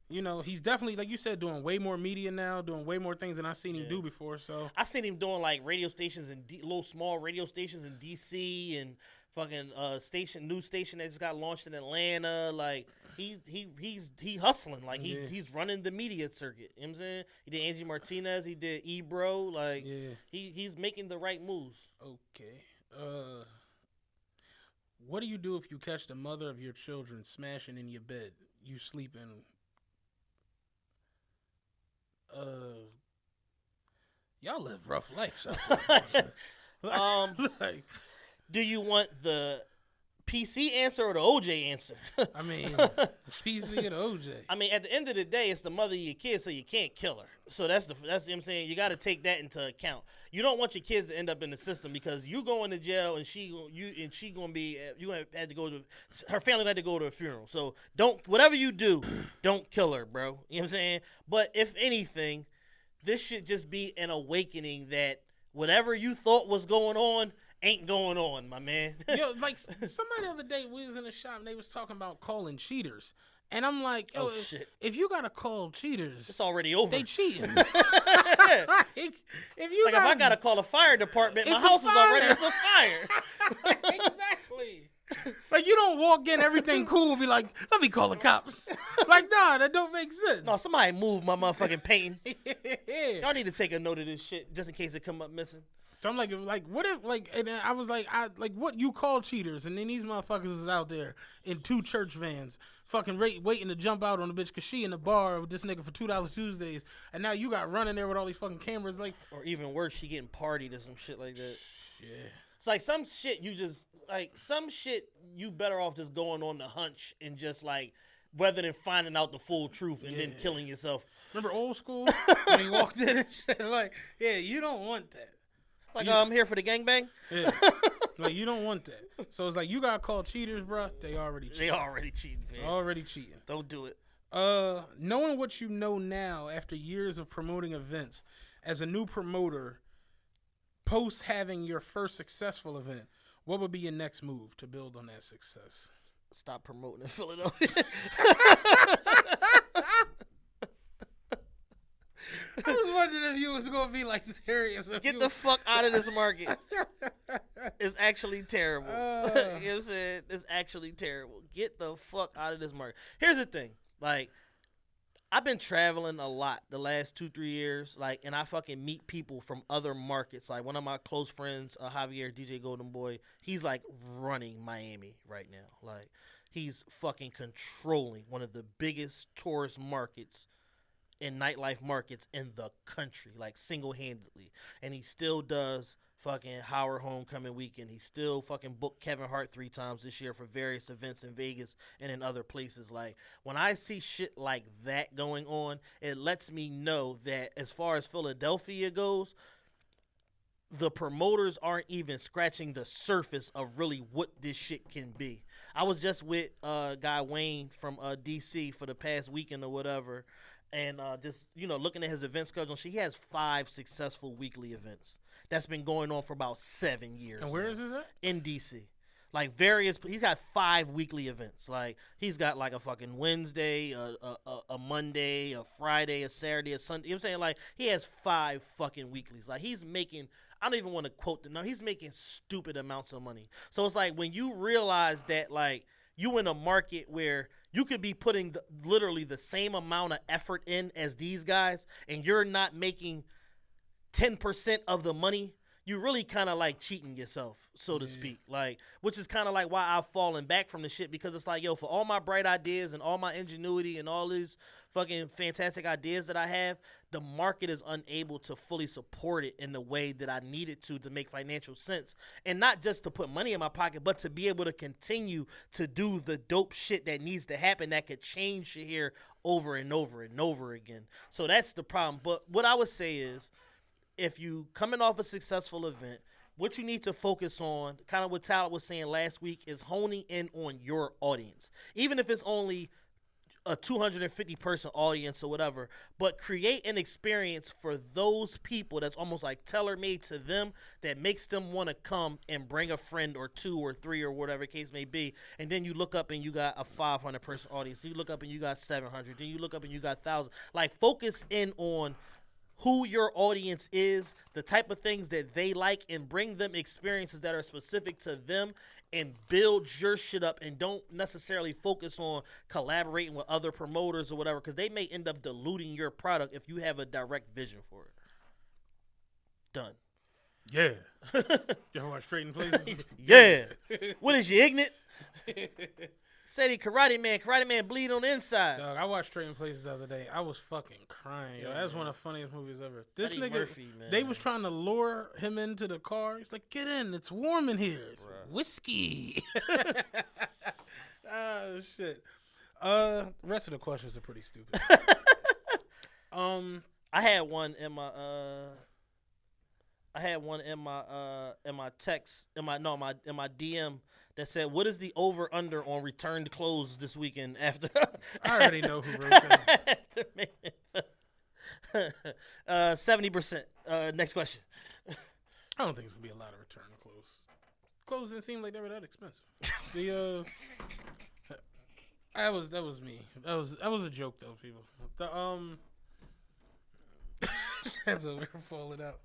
Speaker 2: He's definitely, like you said, doing way more media now, doing way more things than I've seen him do before. So
Speaker 1: I seen him doing like radio stations and little small radio stations in DC and fucking new station that just got launched in Atlanta. Like he's hustling. Like he's running the media circuit. You know what I'm saying? He did Angie Martinez. He did Ebro. Like he's making the right moves.
Speaker 2: Okay. What do you do if you catch the mother of your children smashing in your bed? You sleeping. Y'all live rough lives.
Speaker 1: Like, do you want the PC answer or the OJ answer?
Speaker 2: I mean, PC or the OJ.
Speaker 1: I mean, at the end of the day, it's the mother of your kids, so you can't kill her. So that's what I'm saying. You got to take that into account. You don't want your kids to end up in the system because you going to jail and she gonna be you gonna have to go to her family had to go to a funeral. So whatever you do, don't kill her, bro. You know what I'm saying? But if anything, this should just be an awakening that whatever you thought was going on ain't going on, my man.
Speaker 2: Yo, like somebody the other day, we was in the shop and they was talking about calling cheaters. And I'm like, yo, if you gotta call cheaters,
Speaker 1: it's already over.
Speaker 2: They cheating. If
Speaker 1: if I gotta call a fire department, my house is already on fire.
Speaker 2: Exactly. Like you don't walk in, everything cool, be like, let me call the cops. Like, nah, that don't make sense.
Speaker 1: No, somebody move my motherfucking painting. Y'all need to take a note of this shit just in case it come up missing.
Speaker 2: So I'm like, what if, like, and I was like, what you call cheaters? And then these motherfuckers is out there in 2 church vans, fucking waiting to jump out on the bitch because she in the bar with this nigga for $2 Tuesdays, and now you got running there with all these fucking cameras, like,
Speaker 1: or even worse, she getting partied or some shit like that.
Speaker 2: Yeah,
Speaker 1: it's like some shit you better off just going on the hunch and just like rather than finding out the full truth and then killing yourself.
Speaker 2: Remember old school when he walked in and shit? Like, yeah, you don't want that.
Speaker 1: Like, I'm here for the gangbang?
Speaker 2: Yeah. Like, you don't want that. So it's like, you got to call cheaters, bro. They already cheating.
Speaker 1: Man.
Speaker 2: Already cheating.
Speaker 1: Don't do it.
Speaker 2: Knowing what you know now after years of promoting events, as a new promoter, post having your first successful event, What would be your next move to build on that success?
Speaker 1: Stop promoting in Philadelphia.
Speaker 2: I was wondering if you was gonna be like serious.
Speaker 1: Get the fuck out of this market. It's actually terrible. You know what I'm saying? It's actually terrible. Get the fuck out of this market. Here's the thing. Like, I've been traveling a lot the last 2-3 years. Like, and I fucking meet people from other markets. Like, one of my close friends, Javier, DJ Golden Boy, he's like running Miami right now. Like, he's fucking controlling one of the biggest tourist markets in nightlife markets in the country, like single-handedly. And he still does fucking Howard Homecoming weekend. He still fucking booked Kevin Hart 3 times this year for various events in Vegas and in other places. Like, when I see shit like that going on, it lets me know that as far as Philadelphia goes, the promoters aren't even scratching the surface of really what this shit can be. I was just with guy Wayne from DC for the past weekend or whatever, and just, you know, looking at his event schedule, he has 5 successful weekly events that's been going on for about 7 years.
Speaker 2: And where is this at?
Speaker 1: In DC. Like, he's got 5 weekly events. Like, he's got like a fucking Wednesday, a Monday, a Friday, a Saturday, a Sunday. You know what I'm saying? Like, he has 5 fucking weeklies. Like, he's making, I don't even want to quote the number, he's making stupid amounts of money. So it's like, when you realize that, like, you in a market where you could be putting literally the same amount of effort in as these guys, and you're not making 10% of the money, you really kind of like cheating yourself, so to speak. Like, which is kind of like why I've fallen back from the shit, because it's like, yo, for all my bright ideas and all my ingenuity and all these fucking fantastic ideas that I have, the market is unable to fully support it in the way that I need it to make financial sense. And not just to put money in my pocket, but to be able to continue to do the dope shit that needs to happen that could change shit here over and over and over again. So that's the problem. But what I would say is, if you coming off a successful event, what you need to focus on, kind of what Tyler was saying last week, is honing in on your audience. Even if it's only a 250-person audience or whatever, but create an experience for those people that's almost like tailor-made to them, that makes them want to come and bring a friend or 2 or 3 or whatever the case may be. And then you look up and you got a 500-person audience. You look up and you got 700. Then you look up and you got 1,000. Like, focus in on who your audience is, the type of things that they like, and bring them experiences that are specific to them, and build your shit up. And don't necessarily focus on collaborating with other promoters or whatever, because they may end up diluting your product if you have a direct vision for it. Done.
Speaker 2: Yeah. You watch Trading Places?
Speaker 1: Yeah. What is you, ignorant? Said he Karate Man bleed on the inside.
Speaker 2: Dog, I watched Trading Places the other day. I was fucking crying. Yo, that's one of the funniest movies ever. This
Speaker 1: Eddie
Speaker 2: nigga,
Speaker 1: Murphy, man.
Speaker 2: They was trying to lure him into the car. He's like, get in, it's warm in here. Whiskey. Oh, shit. The rest of the questions are pretty stupid.
Speaker 1: I had one in my text, in my DM that said, "What is the over under on returned clothes this weekend?" After
Speaker 2: I already know who wrote
Speaker 1: that. 70%. Next question.
Speaker 2: I don't think it's gonna be a lot of return clothes. Clothes didn't seem like they were that expensive. That was me. That was a joke though, people. That's over falling out.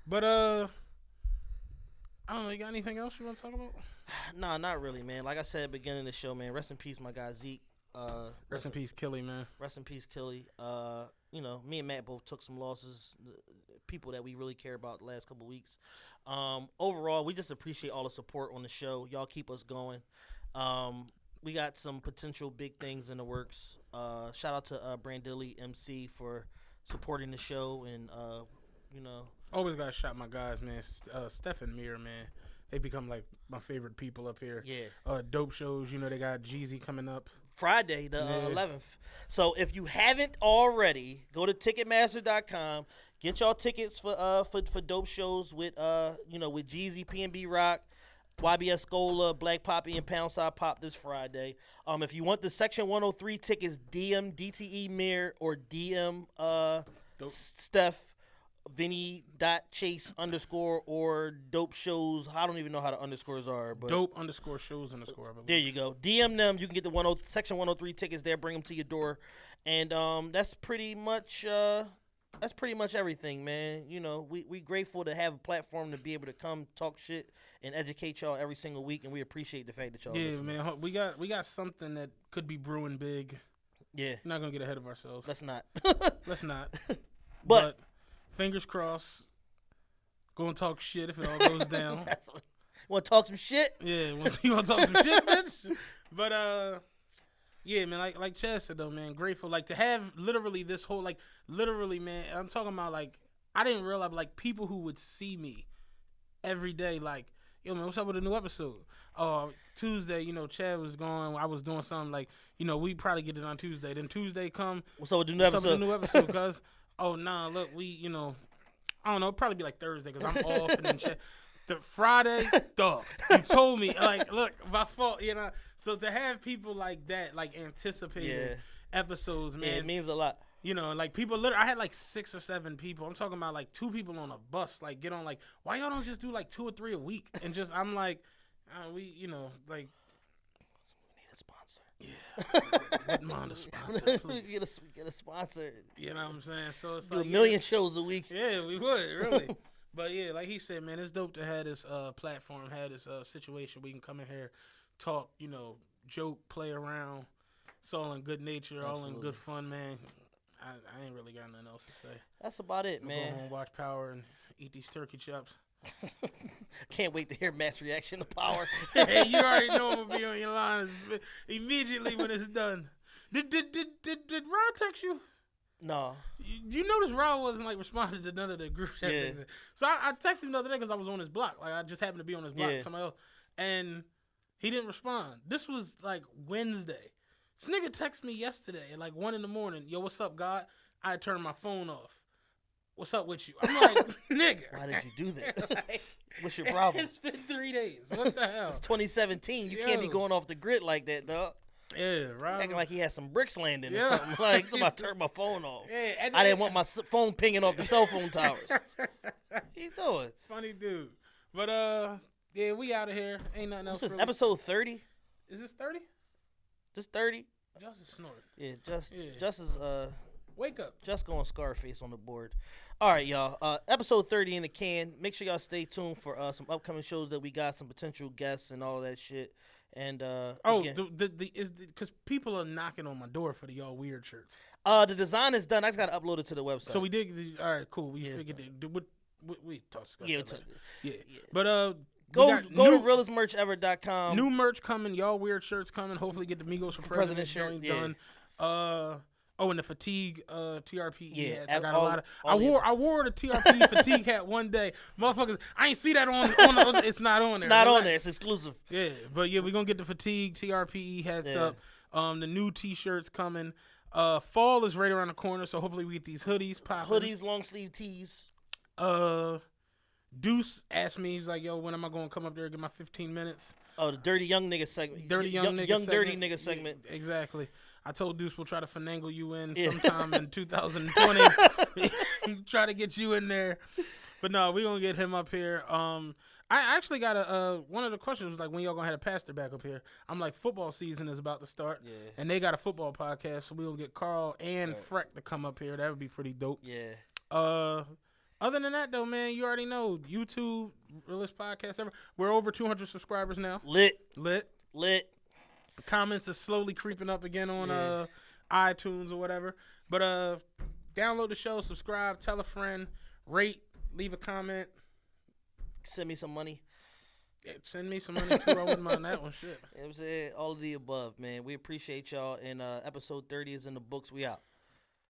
Speaker 2: But I don't know. You got anything else you want to talk about?
Speaker 1: Nah, not really, man. Like I said at the beginning of the show, man. Rest in peace, my guy Zeke.
Speaker 2: Rest in peace, Killy, man.
Speaker 1: Rest in peace, Killy. You know, me and Matt both took some losses. People that we really care about the last couple weeks. Overall, we just appreciate all the support on the show. Y'all keep us going. We got some potential big things in the works. Shout out to Brandilly MC for supporting the show, and you know,
Speaker 2: always gotta shout my guys, man. Steph and Mir, man, they become like my favorite people up here.
Speaker 1: Yeah.
Speaker 2: Dope shows. You know, they got Jeezy coming up
Speaker 1: Friday, the 11th. So if you haven't already, go to Ticketmaster.com. Get y'all tickets for dope shows with with Jeezy, P&B Rock, YBS Scola, Black Poppy, and Pound Side Pop this Friday. If you want the Section 103 tickets, DM DTE Mir or DM Steph Vinny.chase_ or dope shows. I don't even know how the underscores are, but
Speaker 2: dope_shows_. I believe.
Speaker 1: There you go. DM them. You can get the Section 103 tickets there. Bring them to your door, and that's pretty much everything, man. You know, we grateful to have a platform to be able to come talk shit and educate y'all every single week, and we appreciate the fact that y'all.
Speaker 2: Yeah,
Speaker 1: listen.
Speaker 2: man. We got something that could be brewing big.
Speaker 1: Yeah,
Speaker 2: we're not gonna get ahead of ourselves.
Speaker 1: Let's not.
Speaker 2: Let's not.
Speaker 1: But
Speaker 2: fingers crossed. Go and talk shit if it all goes down.
Speaker 1: Definitely. Want to talk some shit?
Speaker 2: Yeah, you want to talk some shit, bitch? But yeah, man. Like Chad said though, man. Grateful to have literally this whole man. I'm talking about I didn't realize people who would see me every day yo, man, what's up with a new episode? Tuesday, Chad was gone. I was doing something we probably get it on Tuesday. Then Tuesday come.
Speaker 1: What's up with the new episode?
Speaker 2: What's up with the new episode, cuz? Oh, nah, look, we, I don't know, it'll probably be Thursday because I'm off and then Chad. The Friday, dog, you told me, look, my fault, So to have people like that, anticipating episodes, man.
Speaker 1: Yeah, it means a lot.
Speaker 2: People literally, I had 6 or 7 people. I'm talking about 2 people on a bus, get on, why y'all don't just do 2 or 3 a week? And just, I'm we need
Speaker 1: a sponsor.
Speaker 2: Yeah. Wouldn't mind a sponsor, please.
Speaker 1: Get a sponsor.
Speaker 2: You know what I'm saying? So it's
Speaker 1: do a million shows a week.
Speaker 2: Yeah, we would, really. But yeah, like he said, man, it's dope to have this platform, have this situation we can come in here, talk, joke, play around. It's all in good nature, all in good fun, man. I ain't really got nothing else to say.
Speaker 1: That's about it, man.
Speaker 2: Go home, watch Power, and eat these turkey chops.
Speaker 1: Can't wait to hear Matt's reaction to Power.
Speaker 2: Hey, you already know I'm gonna be on your line immediately when it's done. Did Ron text you?
Speaker 1: No.
Speaker 2: You notice Ron wasn't responding to none of the group chat things. So I texted him the other day because I was on his block. I just happened to be on his block. Somebody else, and he didn't respond. This was Wednesday. This nigga texted me yesterday at 1 a.m. Yo, what's up, God? I turned my phone off. What's up with you? I'm like, nigga.
Speaker 1: Why did you do that? What's your problem?
Speaker 2: It's been 3 days. What the hell?
Speaker 1: It's 2017. You can't be going off the grid like that, dog.
Speaker 2: Yeah, right.
Speaker 1: Acting like he had some bricks landing or something. I'm about to turn my phone off.
Speaker 2: Yeah,
Speaker 1: I didn't want my phone pinging off the cell phone towers. What you doing?
Speaker 2: Funny dude. But, yeah, we out of here. Ain't nothing else.
Speaker 1: This is
Speaker 2: really.
Speaker 1: episode 30?
Speaker 2: Is this 30?
Speaker 1: Just 30?
Speaker 2: Just is snoring.
Speaker 1: Yeah, Just is,
Speaker 2: wake up.
Speaker 1: Just going Scarface on the board. All right, y'all. Episode 30 in the can. Make sure y'all stay tuned for some upcoming shows that we got, some potential guests and all of that shit. And
Speaker 2: because people are knocking on my door for the Y'all Weird shirts.
Speaker 1: The design is done. I just got to upload it to the website.
Speaker 2: So we did. All right, cool. We figured we talked.
Speaker 1: Yeah.
Speaker 2: But
Speaker 1: Go to realestmerchever.com.
Speaker 2: New merch coming. Y'all Weird shirts coming. Hopefully get the Migos for President shirt done. And the fatigue TRPE hats. I got a lot of. I wore the TRPE fatigue hat one day. Motherfuckers, I ain't see that on it's not on there.
Speaker 1: It's not on there. It's exclusive.
Speaker 2: Yeah, but yeah, we're gonna get the fatigue TRPE hats up. The new t-shirts coming. Fall is right around the corner, so hopefully we get these hoodies popping.
Speaker 1: Hoodies, long sleeve tees.
Speaker 2: Deuce asked me, he's like, yo, when am I going to come up there and get my 15 minutes?
Speaker 1: Oh, the Dirty Young Nigga segment.
Speaker 2: Dirty Young
Speaker 1: Dirty Nigga segment.
Speaker 2: Yeah, exactly. I told Deuce we'll try to finagle you in sometime in 2020. Try to get you in there. But no, we're going to get him up here. I actually got one of the questions was when y'all going to have a pastor back up here? I'm like, football season is about to start. Yeah. And they got a football podcast, so we'll get Carl and Freck to come up here. That would be pretty dope.
Speaker 1: Yeah.
Speaker 2: Other than that, though, man, you already know. YouTube, realest podcast ever. We're over 200 subscribers now.
Speaker 1: Lit.
Speaker 2: Comments are slowly creeping up again on iTunes or whatever. But download the show, subscribe, tell a friend, rate, leave a comment.
Speaker 1: Send me some money.
Speaker 2: Yeah, send me some money, too. I wouldn't mind that one. Shit.
Speaker 1: You know what I'm saying? All of the above, man. We appreciate y'all. And episode 30 is in the books. We out.